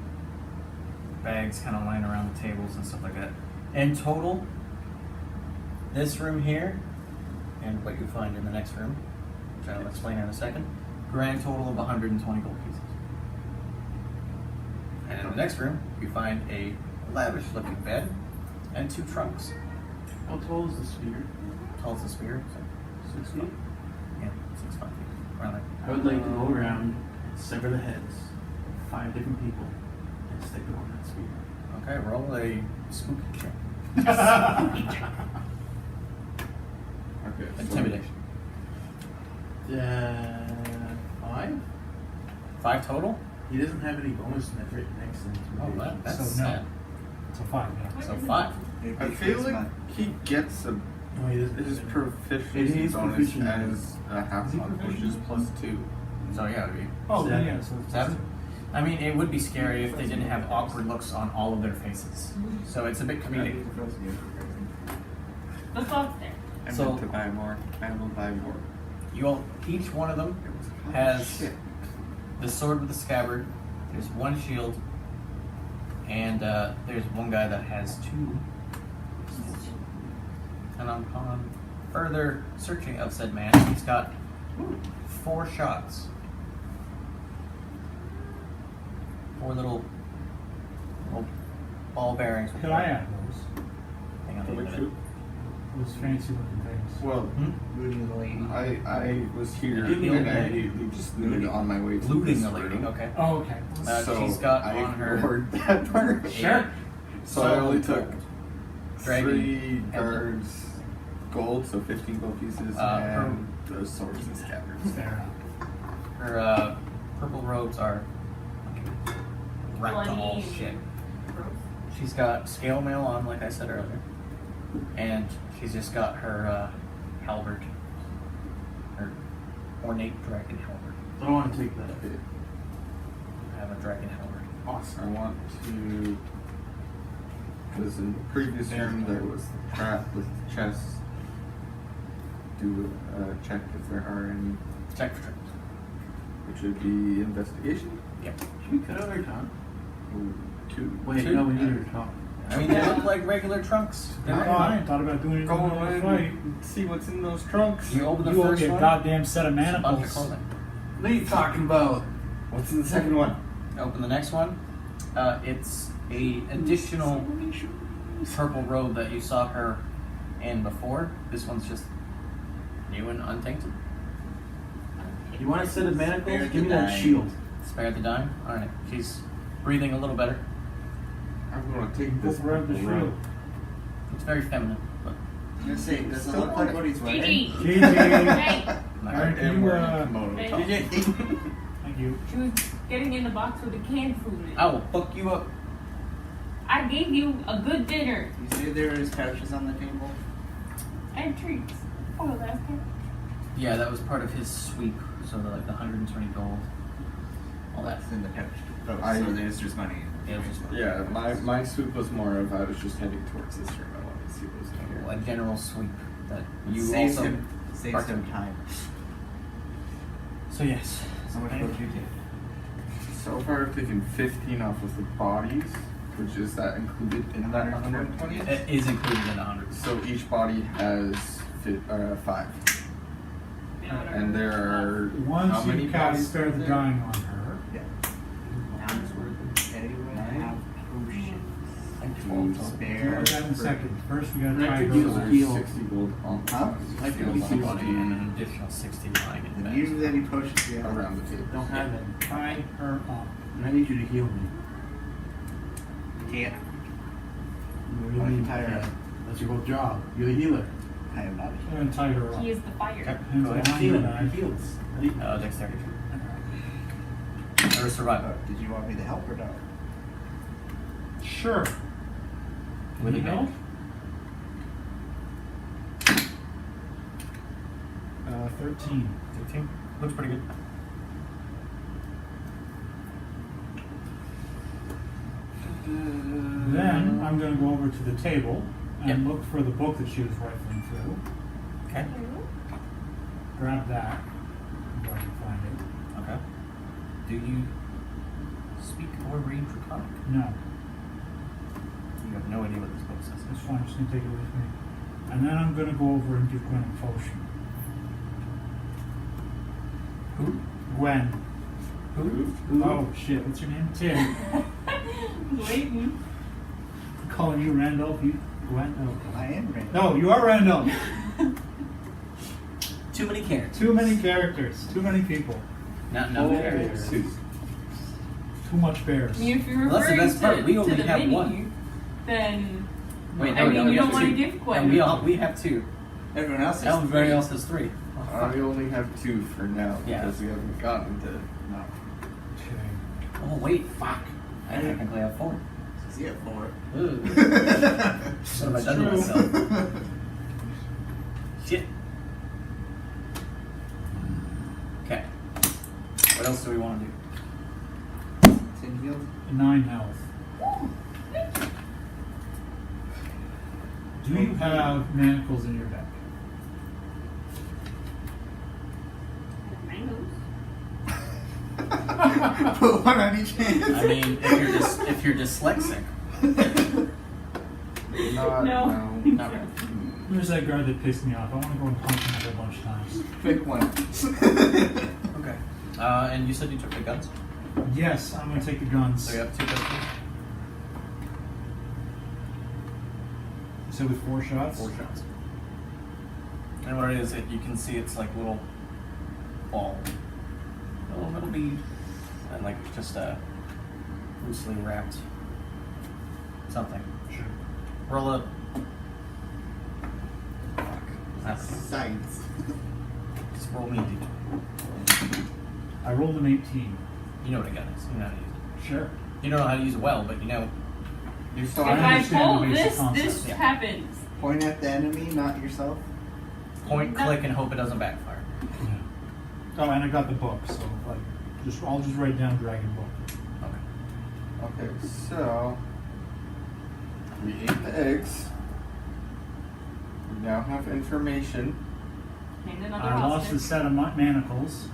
bags kind of lying around the tables and stuff like that. In total, this room here and what you find in the next room, which I'll explain in a second, grand total of 120 gold pieces. And in the next room, you find a lavish-looking bed and 2 trunks.
How tall is the sphere?
Tall as a spear, so
6 feet?
yeah, 6 5 feet. Around there.
I would like to go around and sever the heads of 5 different people and stick them on that sphere.
Okay, roll a spooky check.
Okay. so-
Intimidation.
5?
5 total?
He doesn't have any bonus in that written next to
Oh,
intimidation.
that's
So no.
sad.
So 5, yeah.
So 5.
I feel like he gets a
No, he doesn't.
his
It
proficiency
is
bonus
proficient.
as a half
Is he
monk, which is
proficient?
+2.
So yeah, it'd be
Oh,
Seven.
yeah. So it's
7. I mean, it would be scary if they didn't have awkward looks on all of their faces. So it's a bit comedic.
Let's go up there.
I
So-
meant to buy more. I will buy more.
You all, each one of them has the sword with the scabbard. There's 1 shield, and there's one guy that has 2. And upon further searching of said man, he's got 4 shots. 4 little ball bearings.
Could I have those?
Hang on a minute.
Those fancy looking things.
Well,
Hmm?
Looting the lady.
I was here
Looting
and
a
I
lady.
just looted on my way to
Looting
this
a lady.
room.
Okay.
Oh, okay.
So
she's got
I
on her
ignored that part.
Sure.
So I only took
Dragon
3
emblem.
guards gold, so 15 gold pieces, and those swords and scabbards.
Fair enough.
Her purple robes are wrapped to all
Bloody.
shit.
Gross.
She's got scale mail on, like I said earlier, and she's just got her halberd, her ornate dragon halberd.
I don't want to take that.
I have a dragon halberd.
Awesome. I want to, because in the previous room there was the trap with the chest. Do a check if there are any,
Check for traps.
which would be investigation.
Yep.
Should we cut out our tongue?
Ooh, 2.
Wait,
Two?
no, we need our tongue.
I mean, they look like regular trunks. They're fine.
Thought about doing it in
Go
the
in
fight.
and see what's in those trunks.
You open the
You owe
first
me a
one.
goddamn set of
It's a bunch of
manacles.
clothing.
What are you talking about?
What's in the second one?
Open the next one. It's a additional purple robe that you saw her in before. This one's just new and untainted.
You want a set of manacles?
Spare
Give me
the
that
dying.
shield.
Spare the dime. All right, she's breathing a little better.
I'm going to take
Go
this
grab the
purple
shield.
robe.
It's very feminine, but
I'm gonna say, does it look like what he's wearing?
Gigi.
GG.
Hey,
not
Alright,
good.
can you,
kimono
Hey.
top.
Thank you.
she was getting in the box with the canned food in it.
I will fuck you up.
I gave you a good dinner
You say there is couches on the table?
and treats. Oh, that's good.
Yeah, that was part of his sweep. So like the 120 gold, all that.
That's in the couch. Oh,
I-
so there's just money.
It was just
Yeah, my swoop was more of I was just heading towards this room. I wanted to see what was in here.
a general sweep that you
saves
also.
saves him time.
So yes.
How much
Okay.
would you take?
So far, I've taken 15 off of the bodies, which is that included in that 120?
It is included in the 100.
So each body has 5. And there are
Once
how many
you cast
bodies
spare the
there?
dying on her,
Yeah. Anyone
Nine.
have potions?
And
To
12 total.
we'll
spare.
look at that in a second. First, we gotta
Right,
try
could
her.
use a
first.
heal.
60 gold on
Huh?
I could
heal
use
on
a
Body
body
and an additional 60 lying in the
Then
bag.
use any potions you have.
around the table.
Don't have it.
Tie her up.
And I need you to heal me.
Can't.
You
Why don't you
need-
tie her
yeah,
up?
That's your whole job. You're the healer.
I am not a
I'm gonna tie her up.
He is the fire.
Okay.
Hands
Go ahead.
behind her
Healing.
back.
He heals.
Dexterity. Or survival.
Oh, did you want me to help or no?
Sure.
With
You
advantage.
know? 13.
13. Looks pretty good.
Then I'm gonna go over to the table and
Yep.
look for the book that she was rifling through.
Okay.
Grab that. If I can find it.
Okay. Do you speak or read Draconic?
No,
You have no idea what this book says.
that's fine. I'm just gonna take it with me. And then I'm gonna go over and give Gwen a potion.
Who?
Gwen.
Who?
Oh shit, what's your name? Tim.
Waiting.
I'm calling you Randolph. You Gwen?
I am ready.
No, you are Randolph.
Too many characters.
Too many characters. Too many people.
Not enough
Oh.
characters.
Too much bears.
I mean, if you're
Well, that's the
referring
best part.
to,
We
to
only
the
have
mini,
one.
then
Wait,
I
no,
mean,
no,
you
we
don't
have
want to
two.
give Quinn.
And we have 2.
Everyone else is
Everybody
three.
else has 3.
I only have 2 for now
Yeah.
because we haven't gotten to.
No.
Okay.
Oh wait, fuck. I technically have 4.
Says you have 4.
Ugh. What have I done to myself? Shit. Okay. What else do we want to do?
10 healed.
9 health. Do you have manacles in your deck?
Mangoes.
Put one on each hand.
I mean, if you're dyslexic,
Not,
No.
not really.
There's that guard that pissed me off. I want to go and punch him a whole bunch of times.
Pick one.
Okay. And you said you took the guns,
Yes, I'm going to take the guns.
so you have 2 pistols.
You said with 4 shots?
4 shots. And what it is, you can see it's like little ball, a little metal bead, and like just a loosely wrapped something.
Sure.
Roll up. Fuck. That's
Science.
just roll me a d20.
I rolled an 18.
You know what a gun is. You know how to use
Sure.
it. You don't know how to use it well, but you know. You're
If
still.
I
I
understand
pull
the basic
this,
concept,
this
yeah.
happens.
Point at the enemy, not yourself.
Point, click, and hope it doesn't backfire.
Yeah. Oh, and I got the book, so like, I'll just write down Dragon Book.
Okay.
Okay, so we ate the eggs. We now have information.
And another
I lost a
hostage.
set of manacles.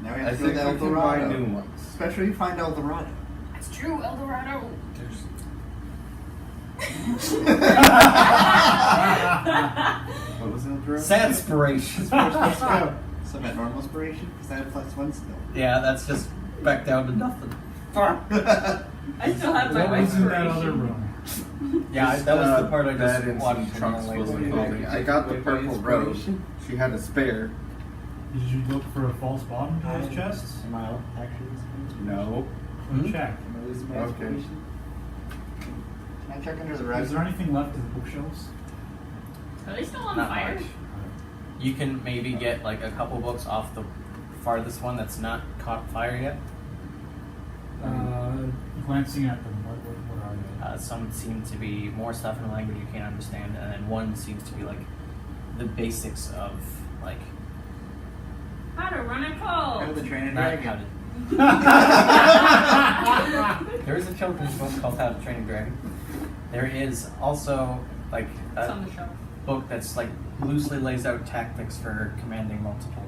Now we
I
have to
think
go
we
to
can buy
Eldorado.
new ones.
Especially if you find Eldorado.
That's true, El Dorado.
What was that, Drew?
Sadspiration.
Let's go. So I'm at normal inspiration because I have +1 still.
Yeah, that's just back down to nothing.
I still have my
What was in that
inspiration.
other room?
Yeah, that was the part I
That
just
and
watched.
some trunks
and
wasn't
like,
holding. I got the purple rose. She had a spare.
Did you look for a false bottom to those chests?
Am I actually losing my
No.
Go check.
Am I losing my
Okay.
inspiration? Can I check under the rug?
Is there anything left in the bookshelves?
Are they still on
Not
fire?
much. You can maybe get like a couple books off the farthest one that's not caught fire yet.
Glancing at them, what are they?
Some seem to be more stuff in a language you can't understand, and then one seems to be like the basics of like
How to run a
Go to the
cult.
train and
not
dragon.
how to. There is a children's book called How to Train a Dragon. There is also like
It's
a
on the shelf.
book that's like loosely lays out tactics for commanding multiple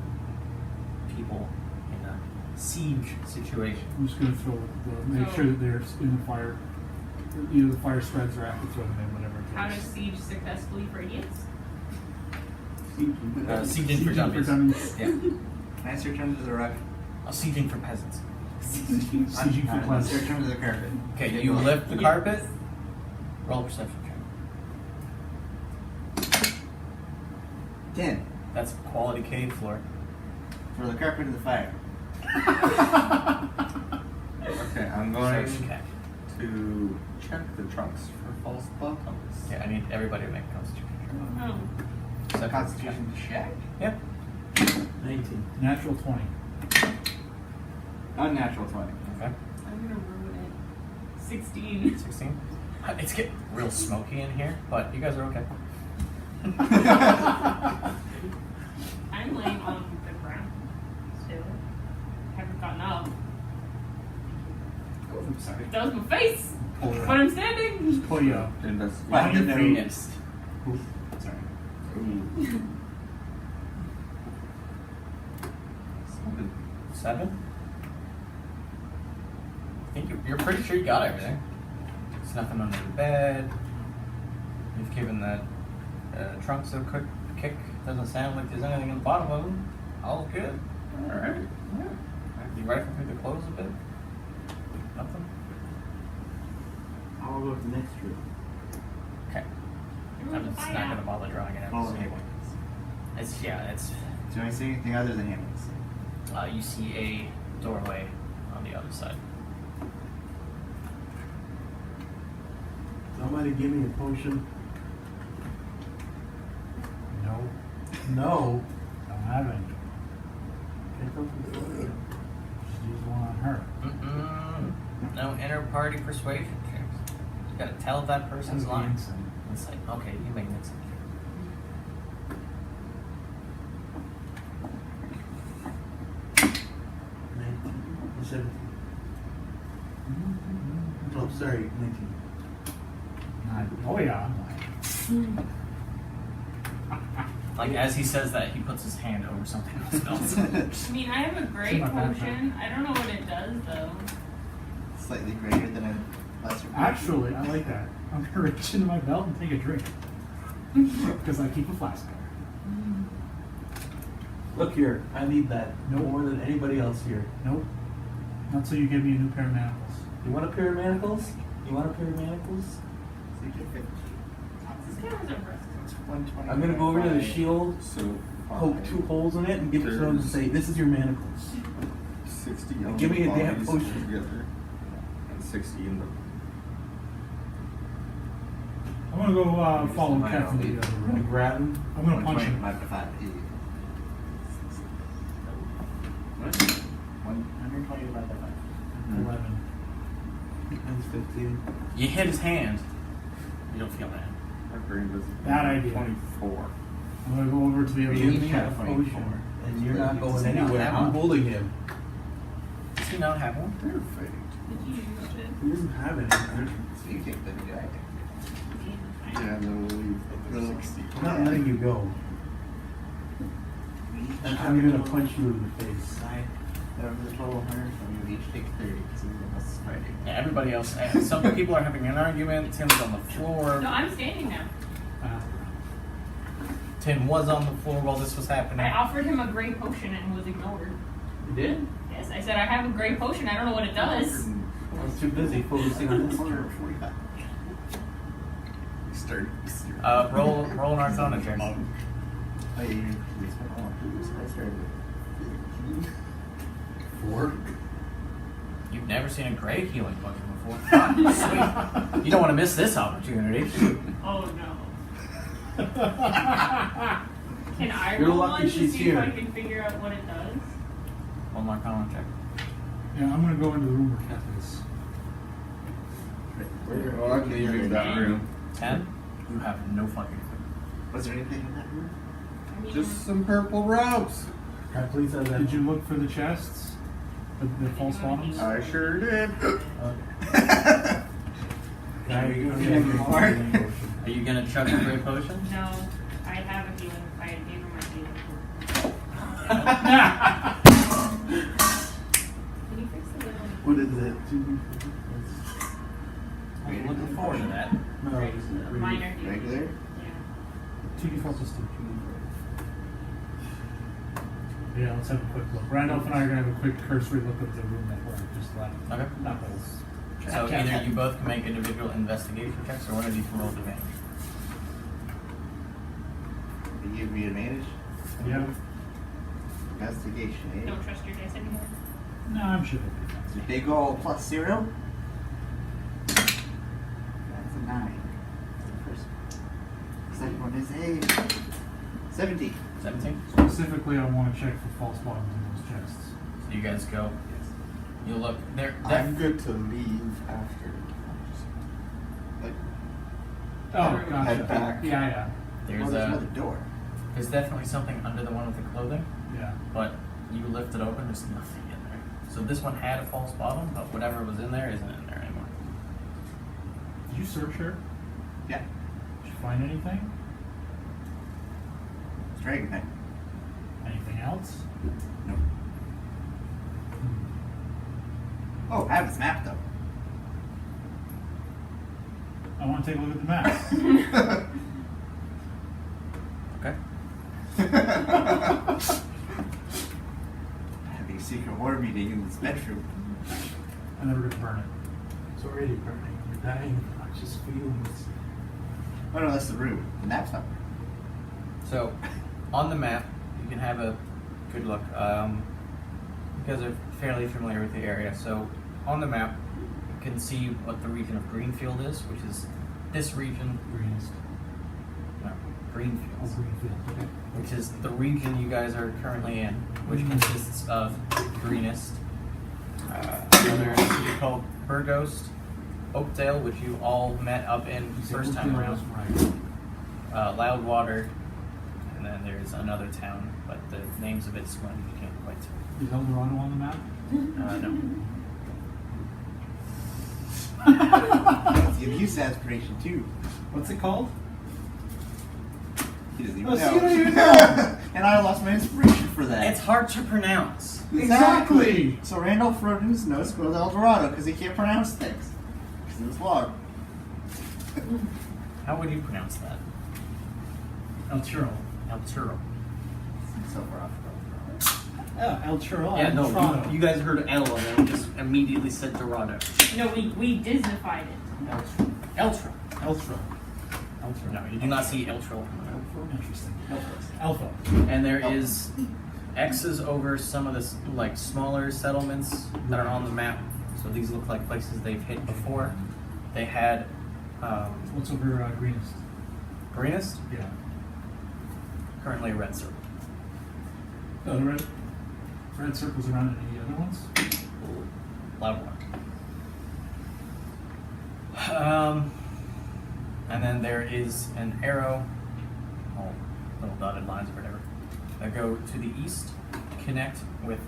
people in a siege situation.
I'm just gonna throw make sure that they're in the fire. Either the fire spreads or I have to throw them in, whatever it
How to
takes.
siege successfully for idiots.
Sieging for dummies. Yeah.
Can I search under the rug?
Sieging for peasants.
Sieging for
Alright, let's
pleasure.
search under the carpet.
Okay,
Get
you
going.
lift the
Yeah.
carpet. Roll a perception check.
10.
That's quality cave floor.
Throw the carpet in the fire.
Okay, I'm going
Okay.
to check the trunks for false bottoms.
Yeah, I need everybody to make a constitution check.
Oh.
Second
Constitution check?
Yep.
19.
Natural 20.
Unnatural 20.
Okay.
I'm gonna ruin it. 16.
16. It's getting real smoky in here, but you guys are okay.
I'm laying on the ground still. Haven't gotten up.
Oh, I'm sorry.
That was my face!
Pull it
But
up.
I'm standing!
Pull you up.
Investigate.
Find the
your feet.
nose. Sorry.
Ooh.
7? I think you're pretty sure you got everything. There's nothing under the bed. You've given the trunks a quick kick. Doesn't sound like there's anything in the bottom of them. All good. Alright. Yeah. You rifle through the clothes a bit. Nothing.
I'll go to the next room.
Okay. I'm just not gonna bother drawing it out.
Follow
So
me.
it's
Do I see anything other than animals?
you see a doorway on the other side.
Somebody give me a potion.
No.
No.
Don't have any.
Can't go from the door.
Just use one on her.
No inner party persuasion checks. You gotta tell if that person's
That's
lying.
insight.
It's like, okay, you make it.
17. Oh, sorry, 19.
Oh yeah, I'm lying.
Like as he says that, he puts his hand over something else.
I mean, I have a great
My backpack.
potion. I don't know what it does though.
Slightly greater than a lesser.
Actually, I like that. I'm gonna reach into my belt and take a drink. Because I keep a flask there.
Look here, I need that
Nope.
more than anybody else here.
Nope. Not till you give me a new pair of manacles.
You want a pair of manacles? You want a pair of manacles?
This guy has a breast.
It's 120.
I'm gonna go over to the shield,
So
poke 2 holes in it, and give it to them and say, "This is your manacles."
60
Now
on
give
the
me a damn
bodies
potion.
together, and 60 in the.
I'm gonna go follow
Mine
Kev from
only.
the other
I'm gonna
room.
grab him.
I'm gonna punch him.
5 to 5. 120 divided by 5.
11.
Mine's 15.
You hit his hand. You don't feel that.
My brain does.
Bad idea.
24.
I'm gonna go over to the other
You
room.
have
24.
potion, and you're not going
Does he not
anywhere.
have
I'm
one?
holding him.
Does he not have one?
Perfect.
Did you use it?
He doesn't have any.
So you take the guy.
Yeah, no, we'll 60.
I'm not letting you go. I'm gonna punch you in the face.
Over the total 100, so we each take 30 because we must fighting.
Yeah, everybody else. Some people are having an argument. Tim's on the floor.
No, I'm standing now.
Tim was on the floor while this was happening.
I offered him a gray potion and was ignored.
You did?
Yes, I said I have a gray potion. I don't know what it does.
I was too busy focusing on this.
145. Start.
Roll an Arcana check.
Oh, yeah, you spent all so I started with
4.
You've never seen a gray healing potion before. Ah, sweet. You don't want to miss this opportunity.
Oh no. Can I
You're
roll
lucky
one to
she's
see
here.
if I can figure out what it does?
One Arcana check.
Yeah, I'm gonna go into the room where Kath is.
Well, I'm leaving that room.
10? You have no fucking clue.
Was there anything in that room?
I mean,
Just some purple ropes.
Can I please have that?
Did you look for the chests? The false bottoms?
I sure did.
Can I
Are you gonna chug a gray potion?
no, I have a healing. I gave him my healing. Can you fix the little?
What is it?
I'm looking forward to that.
No,
Minor healing.
Regular?
Yeah.
2d4 plus 2. Yeah, let's have a quick look. Randolph and I are gonna have a quick cursory look at the room that we're just left.
Okay.
Not those.
So either you both can make individual investigation checks, or one of you can roll advantage.
Did you give me advantage?
Yeah.
Investigation, eh?
Don't trust your dice anymore.
No, I'm sure they'll be
It's a big ol' +0. That's a 9. That's the first one. The second one is a 17.
17?
fine. Specifically, I want to check for false bottoms in those chests.
So you guys go. You look. They're
I'm good to leave after. Like,
Oh, gotcha.
Head back.
Yeah,
there's
There's another door.
there's definitely something under the one with the clothing,
yeah.
but you lift it open. There's nothing in there. So this one had a false bottom, but whatever was in there isn't in there anymore.
Did you search her?
Yeah.
Did you find anything?
Dragon thing.
Anything else?
Nope. Oh, I have this map though.
I want to take a look at the map.
Okay.
Having a secret war meeting in this bedroom.
And then we're gonna burn it.
It's already burning. You're dying. I just feelings.
Oh no, that's the room. The map's not.
So on the map, you can have a good look. You guys are fairly familiar with the area. So on the map, you can see what the region of Greenfield is, which is this region.
Greenest.
No,
Oh,
Greenfield.
Greenfield. Okay.
Which is the region you guys are currently in, which consists of Greenest, another city called Burghost, Oakdale, which you all met up in first time around,
Right.
Loudwater, and then there's another town, but the names of it's one you can't quite tell.
Is El Dorado on the map?
No.
Give you aspiration too.
What's it called?
He doesn't even
Oh,
know.
see, you don't even know.
And I lost my inspiration for that.
It's hard to pronounce.
Exactly.
So Randolph wrote in his notes, go to El Dorado, because he can't pronounce things. Because it was log.
How would you pronounce that?
El Churro.
El Turo.
So far off.
Yeah, El Churro.
Yeah, no,
Toronto.
you guys heard L and then just immediately said Dorado.
No, we Disneyfied it.
Eltro.
Eltro.
No, you do not see Eltro.
Interesting. Alpha.
And there is X's over some of the like smaller settlements that are on the map. So these look like places they've hit before. They had
What's over Greenest?
Greenest,
Yeah.
currently a red circle.
Oh, the red circles around any other ones?
Loudwater. And then there is an arrow, all little dotted lines or whatever, that go to the east, connect with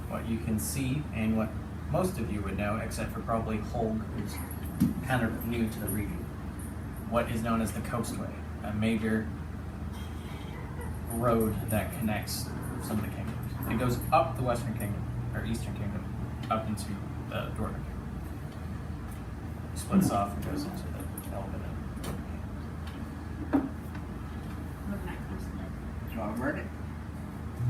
what you can see and what most of you would know, except for probably Holg, who's kind of new to the region. What is known as the Coastway, a major road that connects some of the kingdoms. It goes up the Western Kingdom, or Eastern Kingdom, up into the Dwarven Kingdom. Splits off and goes into the Elven.
Do you want to burn it?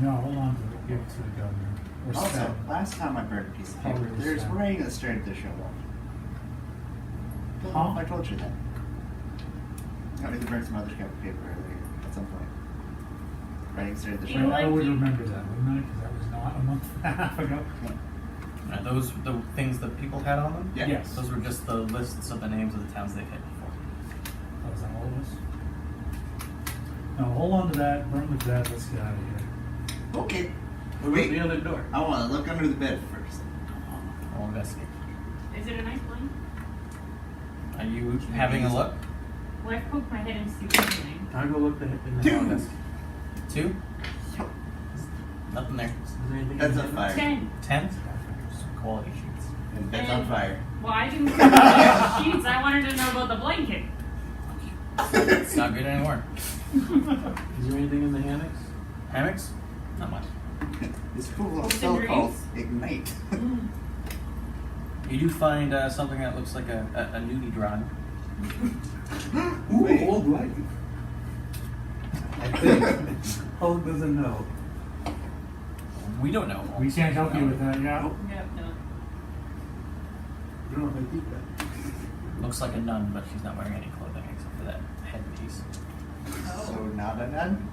No, hold on to it. Give it to the governor. Or
Also,
spell.
last time I burned a piece of paper,
Probably
there's
spell.
rain that started to show up. Don't know
Huh?
if I told you that. I need to burn some other scrap of paper earlier at some point. Rain started to show
You
up.
I
like
would
to-
remember that, wouldn't I? Because that was not a month and a half ago.
Are those the things that people had on them?
Yeah.
Yes.
Those were just the lists of the names of the towns they've hit before.
Oh, is that all of us? No, hold on to that. Burn the bed. Let's get out of here.
Okay.
Wait,
Wait,
the other door.
I want to look under the bed first.
I'll investigate.
Is it a nice one?
Are you having a look?
Well, I poked my head and see what's happening.
I'll go look in the
I'll
hall.
investigate. 2? Nothing there.
Is there anything
That's
in
on
there?
fire.
10.
10? Some quality sheets.
And bed's on fire.
Well, I didn't care about the sheets. I wanted to know about the blanket.
It's not good anymore.
Is there anything in the hammocks?
Hammocks? Not much.
This cool little
Open
spell called
dreams?
Ignite.
You do find something that looks like a nudie drawing.
Ooh,
Wait.
old life.
I think.
Hulk doesn't know.
We don't know.
We can't help you with that, yeah?
Yep, no.
I don't know if I keep that.
Looks like a nun, but she's not wearing any clothing except for that headpiece.
So not a nun?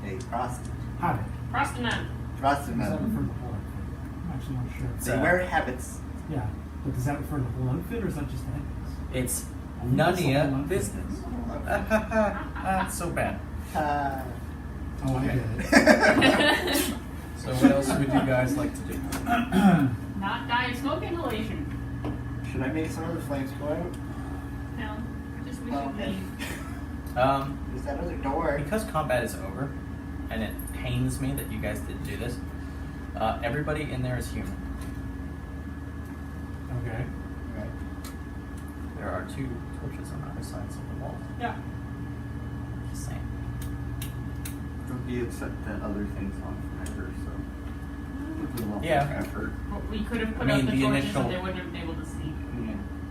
Hey, Frost.
Hi.
Frost and none.
Frost
Does
and
that refer to the
nun.
whole outfit? I'm actually not sure.
It's,
They wear habits.
Yeah, but does that refer to the whole outfit or is that just the headpiece?
It's
I think that's the
none
whole
of
outfit.
business. It's so bad.
Oh, I get it.
So what else would you guys like to do?
Not die of smoke inhalation.
Should I make some of the flames go out?
No. Just we
Oh,
should
okay.
leave.
There's that other door.
Because combat is over, and it pains me that you guys didn't do this, everybody in there is human.
Okay.
Right.
There are 2 torches on either sides of the wall.
Yeah.
Just saying.
Don't be upset that other things on fire, so. It's a level of
Yeah.
effort.
Well, we could have
I
put
mean,
up the
the
torches
initial-
and they wouldn't have been able to see.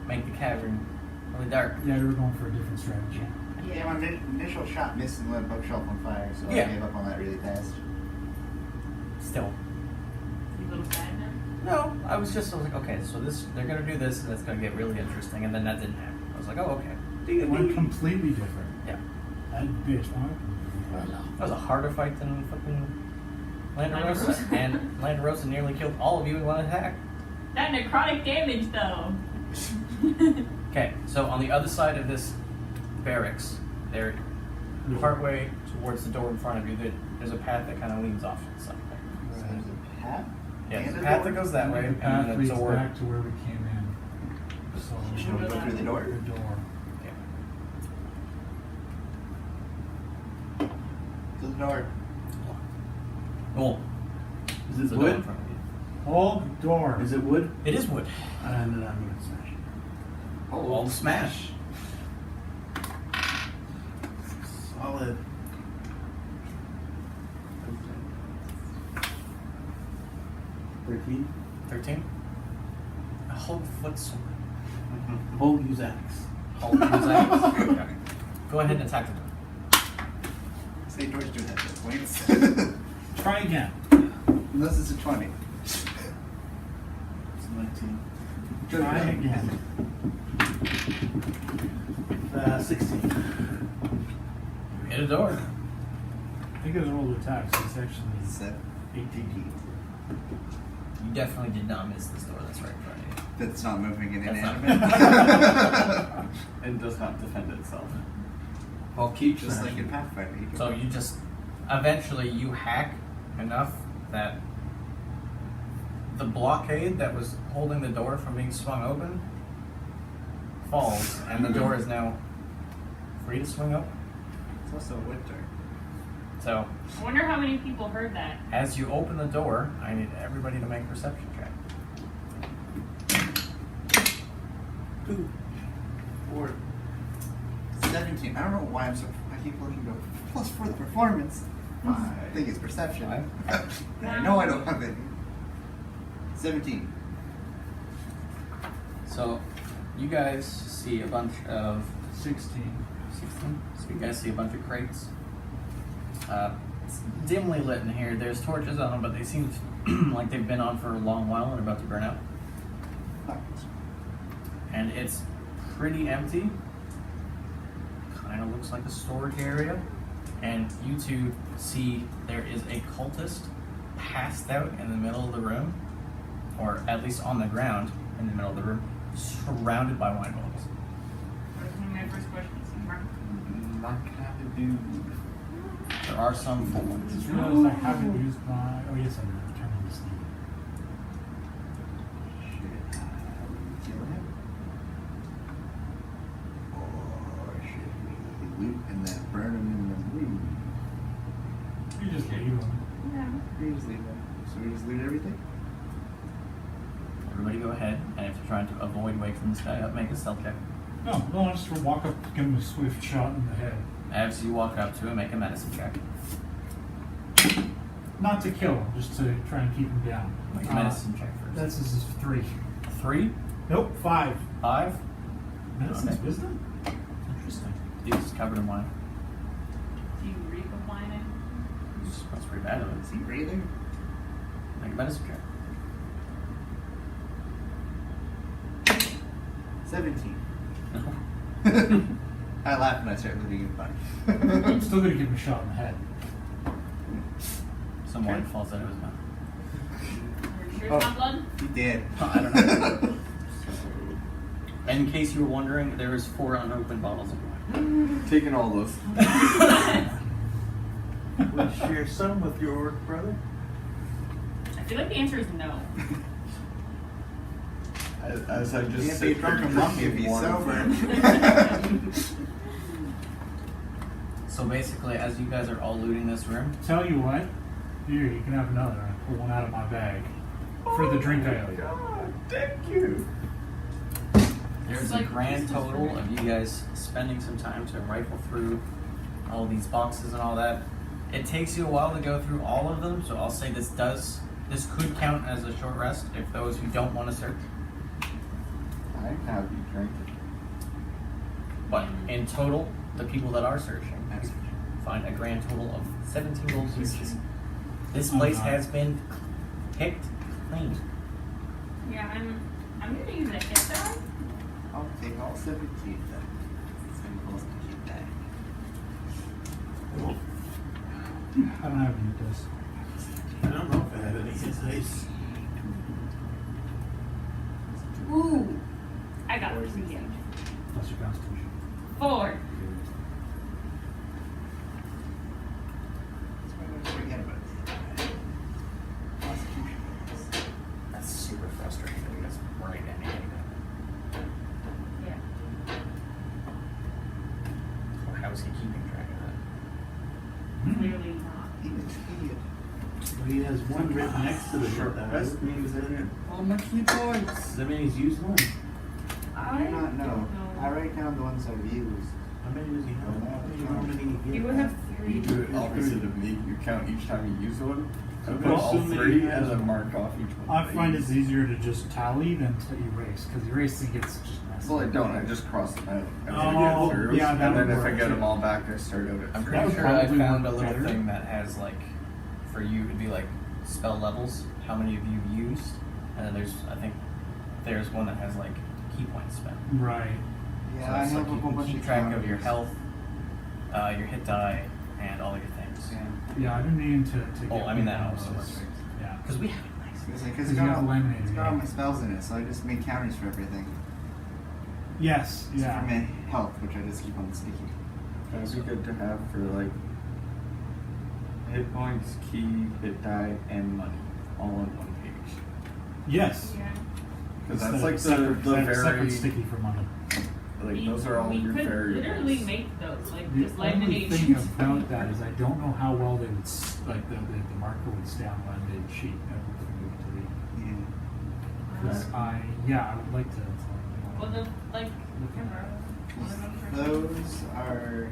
Make the cavern really dark.
Yeah, we were going for a different strategy.
Yeah, my initial shot missed and lit a bookshelf on fire, so
Yeah.
I gave up on that really fast.
Still.
You a little sad now?
No, I was like, okay, so they're gonna do this, and it's gonna get really interesting, and then that didn't happen. I was like, oh, okay.
It went completely different.
Yeah.
That bitch, huh?
That was a harder fight than fucking Landerosa, and Landerosa nearly killed all of you in one attack.
That necrotic damage, though.
Okay, so on the other side of this barracks, there, partway towards the door in front of you, there's a path that kind of leans off to the side.
So there's a path?
Yeah, there's
and
a
a
path
door?
that goes that way,
The
and
path
then a
leads
door.
back to where we came in. So
Should we go through the door?
The door.
Okay.
To the door.
Well,
Is
there's
it
a door in
wood?
front of you.
Hold door.
Is it wood?
It is wood.
And then I'm gonna smash it.
Oh, smash.
Solid. 13.
13. A whole foot sword.
Hold use axe.
Hold use axe. Okay. Go ahead and attack the door.
Say doors do have hit points.
Try again.
Unless it's a 20.
It's 19.
Try again.
16.
You hit a door.
I think it was a roll of attack, so it's actually
It's
18.
You definitely did not miss this door that's right in front of you.
That's not moving and
That's not
inanimate.
And does not defend itself.
Well, keep
Just like in Pathfinder. You can
So you just eventually you hack enough that the blockade that was holding the door from being swung open falls, and the door is now free to swing open.
It's also a wood door.
It's
So,
I wonder how many people heard that.
as you open the door, I need everybody to make a perception check.
2, 4.
17. I don't know why I keep looking to plus for the performance. I think it's perception. I know I don't have it. 17.
So, you guys see a bunch of
16.
16. So you guys see a bunch of crates. It's dimly lit in here. There's torches on them, but they seem like they've been on for a long while and are about to burn out. And it's pretty empty. Kind of looks like a storage area. And you two see there is a cultist passed out in the middle of the room, or at least on the ground in the middle of the room, surrounded by wine bottles.
That was my first question.
Not kind of dude.
There are some full
I
ones.
just realized I haven't used my. Oh, yes, I did. Turning this thing.
Should I kill him? Or should we loot and then burn him in the room?
You just leave them.
Yeah.
We just leave him. So we just loot everything?
Everybody go ahead, and if you're trying to avoid waking this guy up, make a stealth check.
No, I'll just walk up, give him a swift shot in the head.
As you walk up to him, make a medicine check.
Not to kill him, just to try and keep him down.
Make a medicine check first.
This is 3.
3,
Nope, 5.
5.
Medicine's
Okay.
wisdom?
Interesting. Dude's covered in wine.
Do you read the wine?
That's pretty bad of
Is
it.
he breathing?
Make a medicine check.
17. I laugh and I start looting in fun.
I'm still gonna give him a shot in the head.
Some wine falls out of his mouth.
Are you sure
Oh.
it's not blood?
He did.
I don't know. In case you were wondering, there is 4 unopened bottles of wine.
Taking all those.
Would you share some with your orc brother?
I feel like the answer is no.
As I just
Can't be a
sit
drunken
there
monkey if
drinking
he's
one of
sober.
them.
So basically, as you guys are all looting this room,
Tell you what, here, you can have another. I pull one out of my bag. For the drink I owe you.
God, thank you.
there's
It's
a
like
grand
Christmas
total
break.
of you guys spending some time to rifle through all these boxes and all that. It takes you a while to go through all of them, so I'll say this could count as a short rest if those who don't want to search.
I have you drink.
But in total, the people that are searching find a grand total of 17 gold pieces. This
Oh,
place
God.
has been picked clean.
Yeah, I'm gonna use a hit die.
I'll take all 17 then. It's been close to keep that.
I don't have any of this.
I don't know if I have any hit dice.
Ooh, I got 3.
Plus your constitution.
4.
That's why I don't forget about it. Constitution.
That's super frustrating that you guys write anything down.
Yeah.
So how is he keeping track of that?
Clearly not.
He was idiot.
But he has one written next to the short
Rest means all my key points.
Does that mean he's used one?
I do not know.
don't
I write down the ones I've used.
How many does he have? How many
He would have 3.
You do it opposite of me. You count each time you use one. I
Okay.
put all
Assume that
3
he has
and then
one.
mark off each one.
I
that
find
you
it's
use.
easier to just tally than to erase, because erasing gets just messy.
Well, I don't. I just cross them out. As I
Oh,
get through.
yeah, that
and then
would
if I
work,
get
too.
them all back, I start out at
I'm
3.
pretty
would
sure I
probably
found a
work
little
better.
thing that has like, for you it'd be like spell levels, how many of you used, and then I think there's one that has like key points spent.
Right.
Yeah,
So
I
it's
have
like
a
you
whole
can
bunch
keep
of
track of your
counters.
health, your hit die, and all your things.
Yeah.
Yeah, I've been meaning to
Oh,
get
I mean that
one of
also
those.
works.
Yeah.
Because we have it nice.
Because
Because
it's
you
got,
have laminated,
it's got all
yeah.
my spells in it, so I just make counters for everything.
Yes,
Except
yeah.
for my health, which I just keep on sticky.
That'd be good to have for like hit points, key, hit die, and money all on one page.
Yes.
Yeah.
Because
Instead
that's
of
like
a separate,
the
separate
very
sticky for money.
Like, those are all
we
your
could
variables.
literally make those, like,
The
just land
only
in
thing
nations.
about that is I don't know how well they would, like, the marker would stay on one big sheet and move to the. Because I would like to.
Well, the, like,
Those are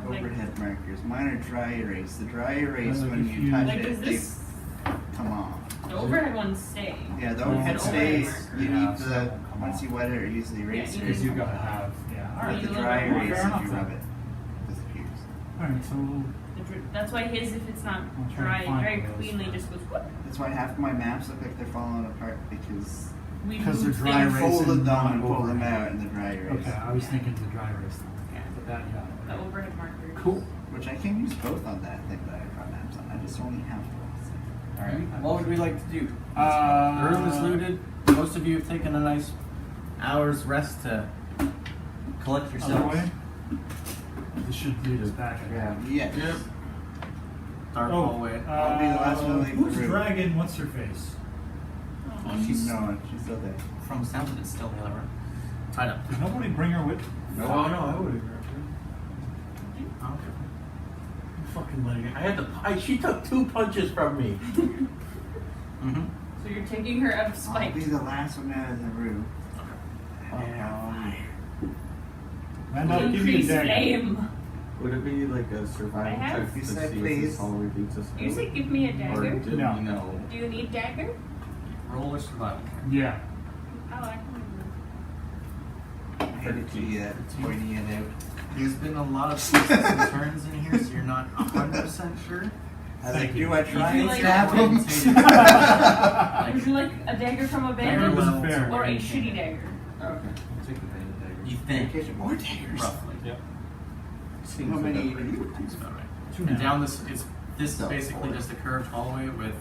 overhead markers. Mine are dry erase. The dry erase,
Like
when
if
you
you-
touch
Like,
it,
is
they
this,
come off.
the overhead ones stay.
Yeah, the
Oh,
overhead
it's
stays.
overhead.
You
Yeah,
need
so
the,
it won't come
once
off.
you wet it or use the eraser.
Because you gotta have,
But
Alright,
the
you
dry
look-
erase,
Fair
if
enough
you
then.
rub it, disappears.
alright, so
That's why his, if it's not
I'll try
dry
and find
very
those
cleanly,
first.
just goes whoop.
That's why half of my maps look like they're falling apart because
We
Because
moved
they're dry
things.
erase.
folded them
not
and pulled them
overhead.
out in the dry erase.
Okay, I was thinking the dry erase thing.
Yeah.
But that,
The overhead markers.
Cool.
Which I can use both on that thing that I draw maps on. I just only have both.
Alright, what would we like to do? The
Uh,
room is looted. Most of you have taken a nice hour's rest to collect
Other
yourselves.
way? This should lead us back.
Yeah.
Yes.
Yep. Dark hallway.
I'll be the last one to leave the
Who's
room.
dragon? What's her face?
Oh, she's
No, she's still there.
from sounds of it still in the other room. Tied up.
Did nobody bring her with?
No, I would have grabbed her.
Oh, okay.
I'm fucking letting it. I had to. She took 2 punches from me.
Mm-hmm.
So you're taking her out of
I'll
spite.
be the last one out of the room.
Man up, give me a
Increase
dagger.
flame.
Would it be like a
I
survival
have-
check
You
to
said
see if
please.
this hallway leads us out?
You say give me a
Or
dagger.
did
No.
we know?
Do you need dagger?
Roll or survival check.
Yeah.
Oh, I can
I hated you pointing it out.
There's been a lot of twists and turns in here, so you're not 100% sure.
I was
Thank
like,
you.
do I try
You
and
like
stab him?
Would you like a dagger from a
Dagger
bandit?
level
fair.
to
Or a
anything.
shitty dagger?
Okay. I'll take the bandit dagger.
You think,
More daggers.
roughly.
Yep.
Seems
How many
about right.
That's about right.
Two
And
now.
down this, this is
So,
basically
4.
just a curved hallway with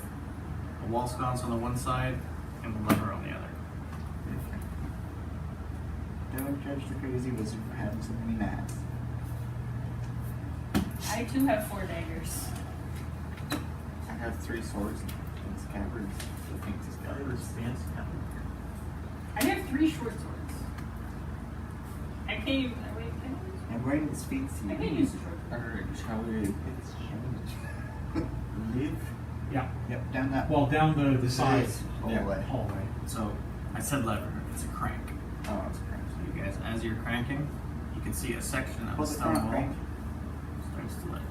a wall sconce on the one side and the lever on the other.
Don't judge the crazy wizard for having so many knives.
I too have 4 daggers.
I have 3 swords and scabbards. I think it's scabbards.
I have 3 short swords. I can't even. Wait, can
I'm wearing this feet
I use? I can't use the short sword.
Alright, shall we leave?
Yeah.
Yep, down that
Well, down the side
hallway.
hallway.
So I said lever, it's a crank.
Oh, it's crazy.
So you guys, as you're cranking, you can see a section of
Pull
the
the
stone
front
wall
crank.
starts to lift.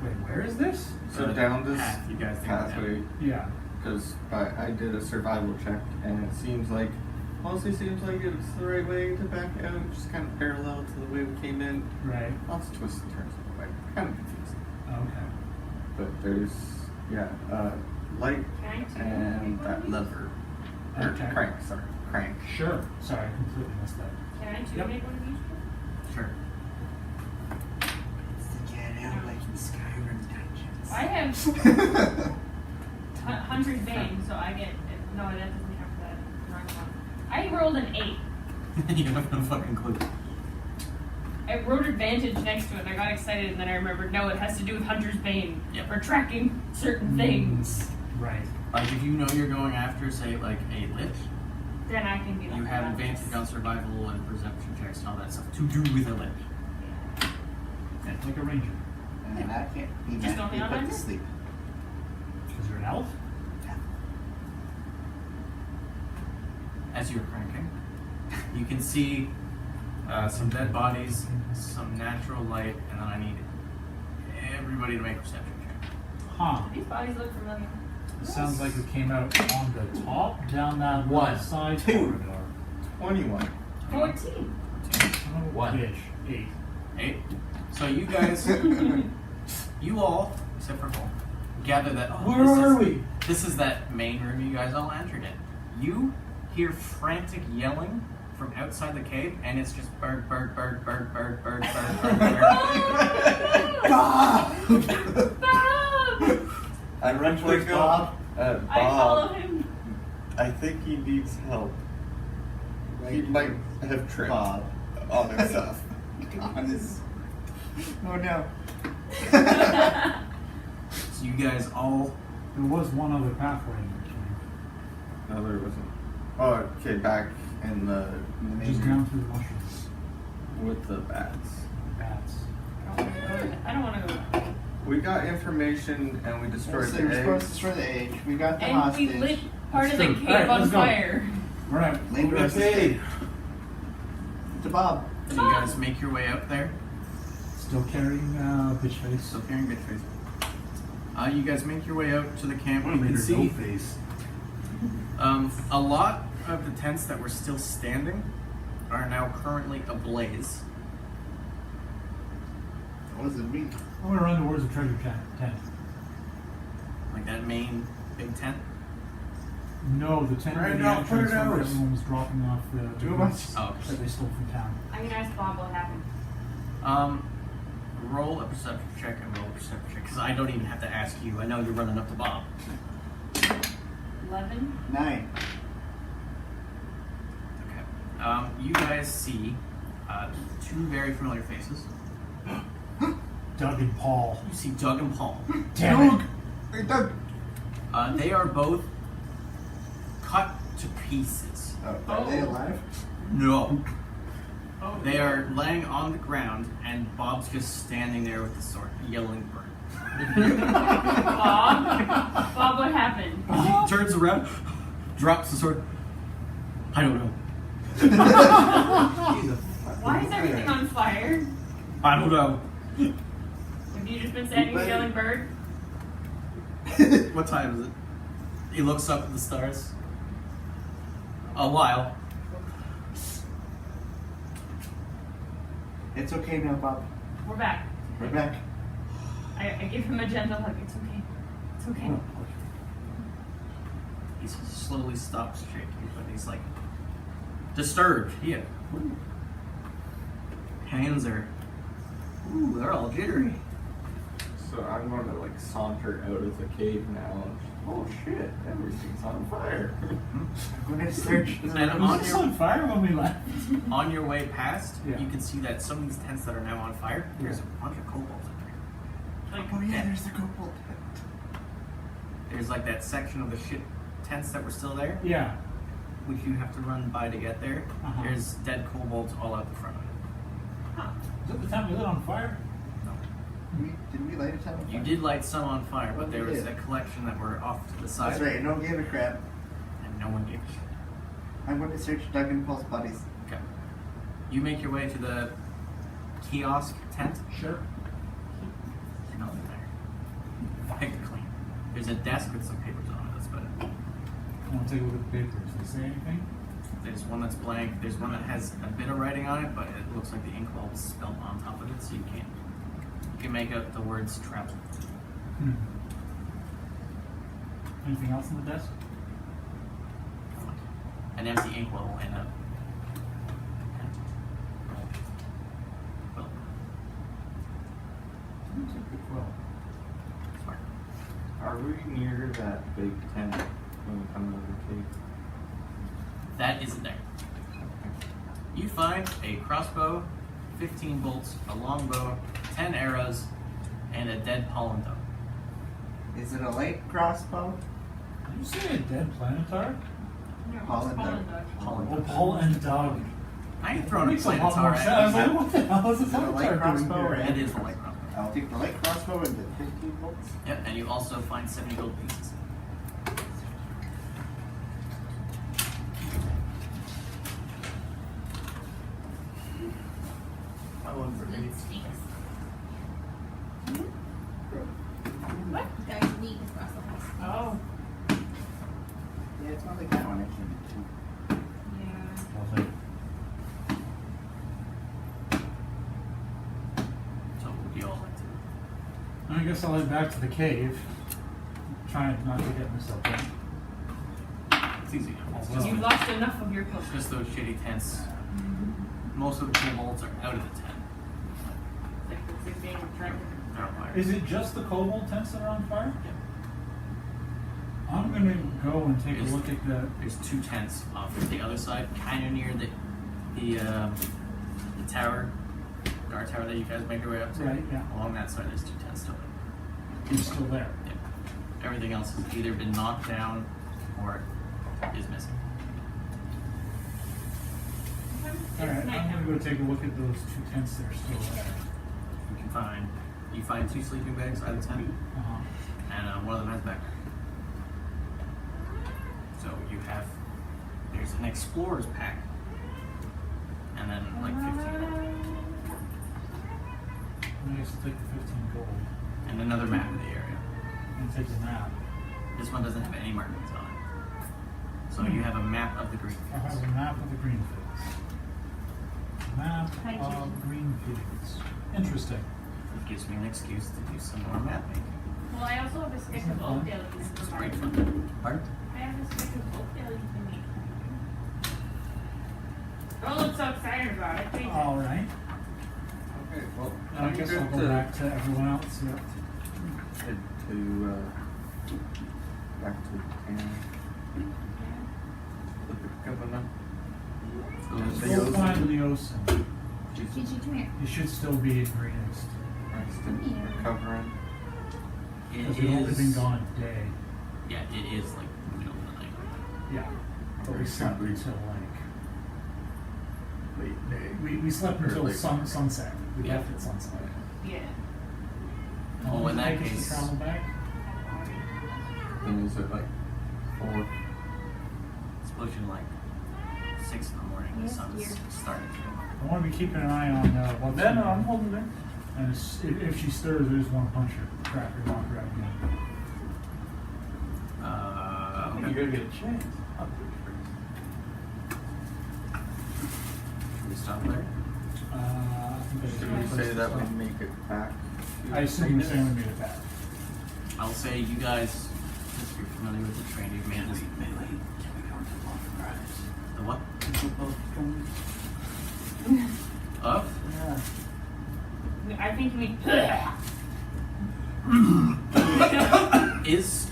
Wait, where is this?
So down this
path, you guys think
pathway,
Yeah.
because I did a survival check, and it seems like, honestly seems like it's the right way to back out, just kind of parallel to the way we came in.
Right.
Lots of twists and turns in the way. Kind of confusing.
Okay.
But there's, light
Can I too
and
make one of
that
these?
lever. Or
Okay.
crank, sorry. Crank.
Sure. Sorry, I completely missed that.
Can I too
Yep.
make one of these?
Sure.
It's to get out like in Skyrim dungeons.
I have 100 bane, so I get. No, that doesn't have that. Wrong one. I rolled an 8.
You have no fucking clue.
I wrote advantage next to it and I got excited and then I remembered no, it has to do with Hunter's Bane
Yep.
for tracking certain things.
Right.
Like if you know you're going after, say, like a lich,
Then I can be
you have advantage on survival and perception checks and all that stuff to do with a lich.
Yeah, like a ranger.
And I can't be
Just
magically
only on
put to
Monday?
sleep.
Because you're an elf?
As you're cranking, you can see some dead bodies, some natural light, and then I need everybody to make a perception check.
Huh.
These bodies look familiar.
It sounds like it came out on the top, down that
One.
side
2.
corridor.
21.
14.
One.
Ish. 8.
8. So you guys, you all, except for Cole, gather that. Oh,
Where are we?
This is that main room you guys all entered in. You hear frantic yelling from outside the cave, and it's just bird, bird, bird, bird, bird, bird, bird, bird, bird.
Bob!
I run towards Bob.
I follow
Bob,
him.
I think he needs help. He might have tripped
Bob.
on himself.
On his. Oh no.
So you guys all,
There was one other pathway in between.
No, there wasn't. Oh, okay, back in the
Just ground through the mushrooms.
with the bats.
Bats.
I don't want to go.
We got information and we destroyed
So
the
we're supposed to
eggs.
destroy the egg. We got the
And
hostage.
we lit part of the
Let's
cave
go. Alright,
on
let's go.
fire.
All right.
Laid
Who got
rest
paid?
to Bob.
So you guys make your way up there.
Still carrying bitch face.
Still carrying bitch face. You guys make your way out to the camp. You can
No
see
face.
a lot of the tents that were still standing are now currently ablaze.
What does it mean?
I'm gonna run towards the treasure tent.
Like that main big tent.
No, the tent
Right
in the
now, put
entrance
it
where
out.
everyone was dropping off the
Too
goods
much.
Oh,
that they stole from town.
I can ask Bob what happened.
Roll a perception check and roll a perception check because I don't even have to ask you. I know you're running up to Bob.
11.
9.
Okay. You guys see two very familiar faces.
Doug and Paul.
You see Doug and Paul.
Damn it.
Hey, Doug.
They are both cut to pieces.
Oh, are they alive?
No. They are laying on the ground, and Bob's just standing there with the sword, yelling bird.
Bob? Bob, what happened?
He turns around, drops the sword. I don't know.
Why is everything on fire?
I don't know.
Have you just been standing here yelling bird?
What time is it? He looks up at the stars. A while.
It's okay now, Bob.
We're back.
We're back.
I give him a gentle hug. It's okay. It's okay.
He slowly stops shaking, but he's like disturbed. Yeah. Hands are. Ooh, they're all jittery.
So I'm going to like saunter out of the cave now. And, oh shit! Everything's on fire.
I'm gonna search the
And
room.
on
Was this
your
on fire when we left?
on your way past,
Yeah.
you can see that some of these tents that are now on fire. There's a bunch of kobolds in there.
Oh yeah, there's the cobalt.
There's like that section of the shit tents that were still there,
Yeah.
which you have to run by to get there.
Uh-huh.
There's dead kobolds all out the front of it.
Is that the time we lit on fire?
No.
Did we light a ton of
You
fire?
did light some on fire, but
Oh,
there
we
was
did.
a collection that were off to the side.
That's right. No one gave a crap.
And no one gave a shit.
I'm going to search Doug and Paul's bodies.
Okay. You make your way to the kiosk tent.
Sure.
There's nothing there. Pick it clean. There's a desk with some papers on it. That's about it.
I want to take a look at the papers. Does it say anything?
There's one that's blank. There's one that has a bit of writing on it, but it looks like the inkwell was spelled on top of it, so you can't. You can make out the words travel.
Anything else on the desk?
An empty inkwell and a. Well,
Looks like a quill.
smart.
Are we near that big tent when we come out of the cave?
That isn't there. You find a crossbow, 15 bolts, a longbow, 10 arrows, and a dead pollen dove.
Is it a light crossbow?
Did you say a dead planetar?
No,
Paul and
Paul
Doug.
and Doug.
Pollen
Oh,
dove.
Paul and Doug.
I ain't throwing a
Makes a lot
planetar
more
at
sense. I was
you.
like, what the hell is a
Is it a light
planetar doing
crossbow or
here?
It is a light crossbow.
I'll take the light crossbow and the 15 bolts.
Yep, and you also find 70 gold pieces.
That one's for me.
What?
Guys meet across the house.
Oh.
Yeah, it's not like that one. Actually.
Yeah.
I'll take-
So what would you all like to do?
I guess I'll head back to the cave. Trying not to get myself in.
It's easy enough. It's
Oh,
just,
You've lost enough of your coat.
it's just those shitty tents. Most of the kobolds are out of the tent.
Like the 16 trying
They're on fire.
Is it just the kobold tents that are on fire?
Yeah.
I'm gonna go and take a
Is-
look at the.
There's two tents off to the other side, kind of near the tower, guard tower that you guys make your way up to.
Right, yeah.
Along that side, there's two tents still.
He's still there.
Yeah. Everything else has either been knocked down or is missing.
Alright,
night
I'm
now.
gonna go take a look at those 2 tents that are still there.
You find 2 sleeping bags out of 10,
Uh-huh.
and one of them has back. So there's an explorer's pack, and then like 15 gold,
I guess I'll take the 15 gold
and another map of the area.
and take the map.
This one doesn't have any markings on it. So you have a map of the green
I have
fields.
a map of the green fields. Map
Thank you.
of green fields. Interesting.
It gives me an excuse to do some more map making.
Well, I also have a stick
Isn't
of
it fun?
Oakdale you can
It's
provide.
great fun. Pardon?
I have a stick of Oakdale you can make. Don't look so excited about it, please.
Alright.
Okay, well,
I guess I'll go back to everyone else, yeah.
head to back to town. Look at the governor.
Go find the Ocean.
Gigi, come here.
It should still be in greenest.
Resting, recovering.
Because we've only been gone a day.
Yeah, it is like the middle of the night.
Yeah. But we slept until
Late day.
we slept until
Early.
sunset. We
Yeah.
left at sunset.
Yeah.
How long
Well, in
does it
that
take us
case-
to travel back?
Then is it like 4?
It's pushing like 6 in the morning. The
Yes,
sun's
dear.
starting to come up.
I want to be keeping an eye on what's
No,
going
no,
on.
I'm holding there.
And if she stirs, I just want to punch her, crack her, knock her out again.
You're gonna get a chance.
Should we stop there?
I think that's a
Should
good
we
place
say
to
that we
stop.
make it back? to
I assume you're
Vegas?
saying we made it back.
I'll say you guys, if you're familiar with the train, you've made this. The what? Of?
I think we.
Is,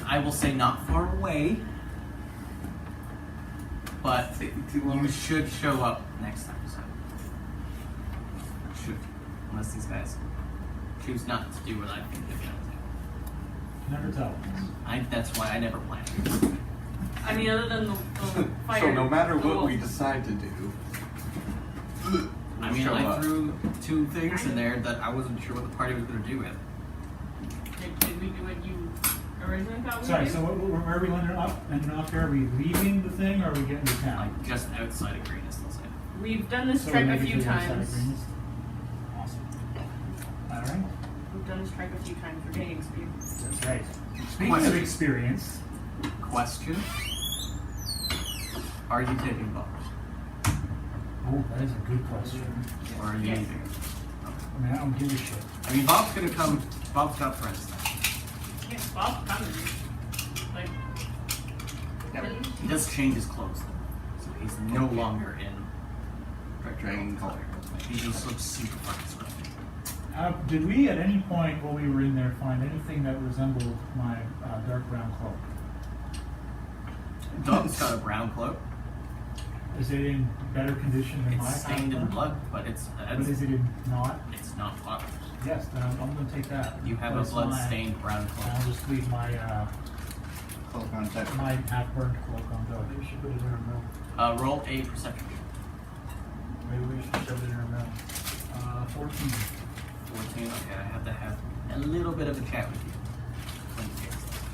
I will say, not far away, but you should show up next episode. Should, unless these guys choose not to do what I think they're gonna do.
Never tell.
That's why I never plan.
I mean, other than the fire.
So no matter
the
what
wolf.
we decide to do,
I mean,
show
I
up.
threw 2 things in there that I wasn't sure what the party was gonna do with.
Did we do what you originally thought we
Sorry,
would
so
do?
where are we ending up here? Are we leaving the thing or are we getting to town?
Like just outside of Greenest, I'll say.
We've done this
So
trek a
maybe
few
to the outside of
times.
Greenest? Awesome. Alright,
We've done this trek a few times. We're getting experience.
that's right. Speaking of
Question.
experience,
Question: are you taking Bob's,
oh, that is a good question.
or are you
Yes.
leaving?
I mean, I don't give a shit.
I mean, Bob's gonna come. Bob's got friends now.
Yeah, Bob's coming. Like,
He does change his clothes though, so he's no longer in
dragon color.
He just looks super fucking scruffy.
Did we at any point while we were in there find anything that resembled my dark brown cloak?
Dog's got a brown cloak.
Is it in better condition than my
It's stained in
cloak?
blood, but it's
But is it in not?
it's not blood.
Yes, then I'm going to take that.
You have
That's
a blood
mine.
stained brown
And
cloak.
I'll just leave my
Cloak on deck.
my half-burned cloak on Doug.
Maybe we should put it in our mouth.
Roll a perception.
Maybe we should shove it in our mouth.
14.
14. Okay, I have to have a little bit of a chat with you.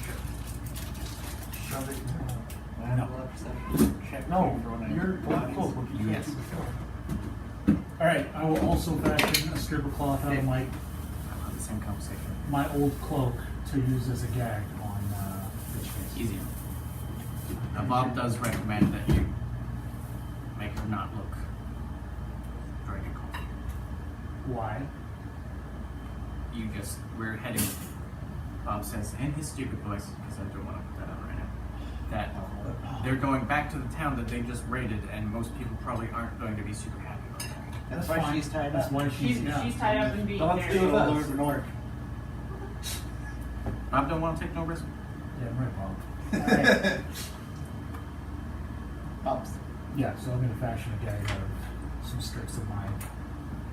Sure.
Shove it in our mouth.
No.
Check
No,
for when I-
you're black cloak. What you
Yes.
said before. All right, I will also fashion a strip of cloth out of
I love the same conversation.
my old cloak to use as a gag on Rich Face.
Easy. Bob does recommend that you make her not look very good.
Why?
We're heading, Bob says, in his stupid voice, because I don't want to put that on right now, that they're going back to the town that they just raided, and most people probably aren't going to be super happy about that.
That's why
fine.
she's tied
That's
up.
why
she's
yeah.
tied up and being
Don't
there.
steal that.
Lord North.
Bob don't want to take no risk.
Yeah, I'm right, Bob. All right.
Bumps.
Yeah, so I'm going to fashion a gag out of some strips of my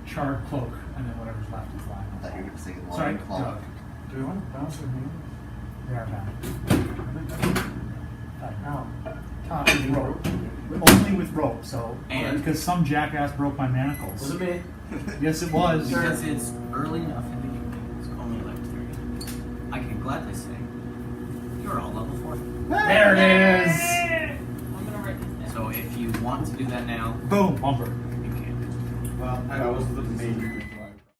charred cloak, and then whatever's left is lying
I
on
thought you were
top.
going to say
Sorry,
long cloth.
Doug.
Do we want to bounce our hand?
They are bound.
How?
Top of the rope.
Yeah.
Only with rope, so
And-
because some jackass broke my manacles.
Was it me?
Yes, it was.
Because it's early enough in the evening, it's only level 3. I can gladly say, you're all level 4.
There it is.
I'm gonna write this down.
So if you want to do that now,
Boom, bumper.
you can.
Well,
That was the main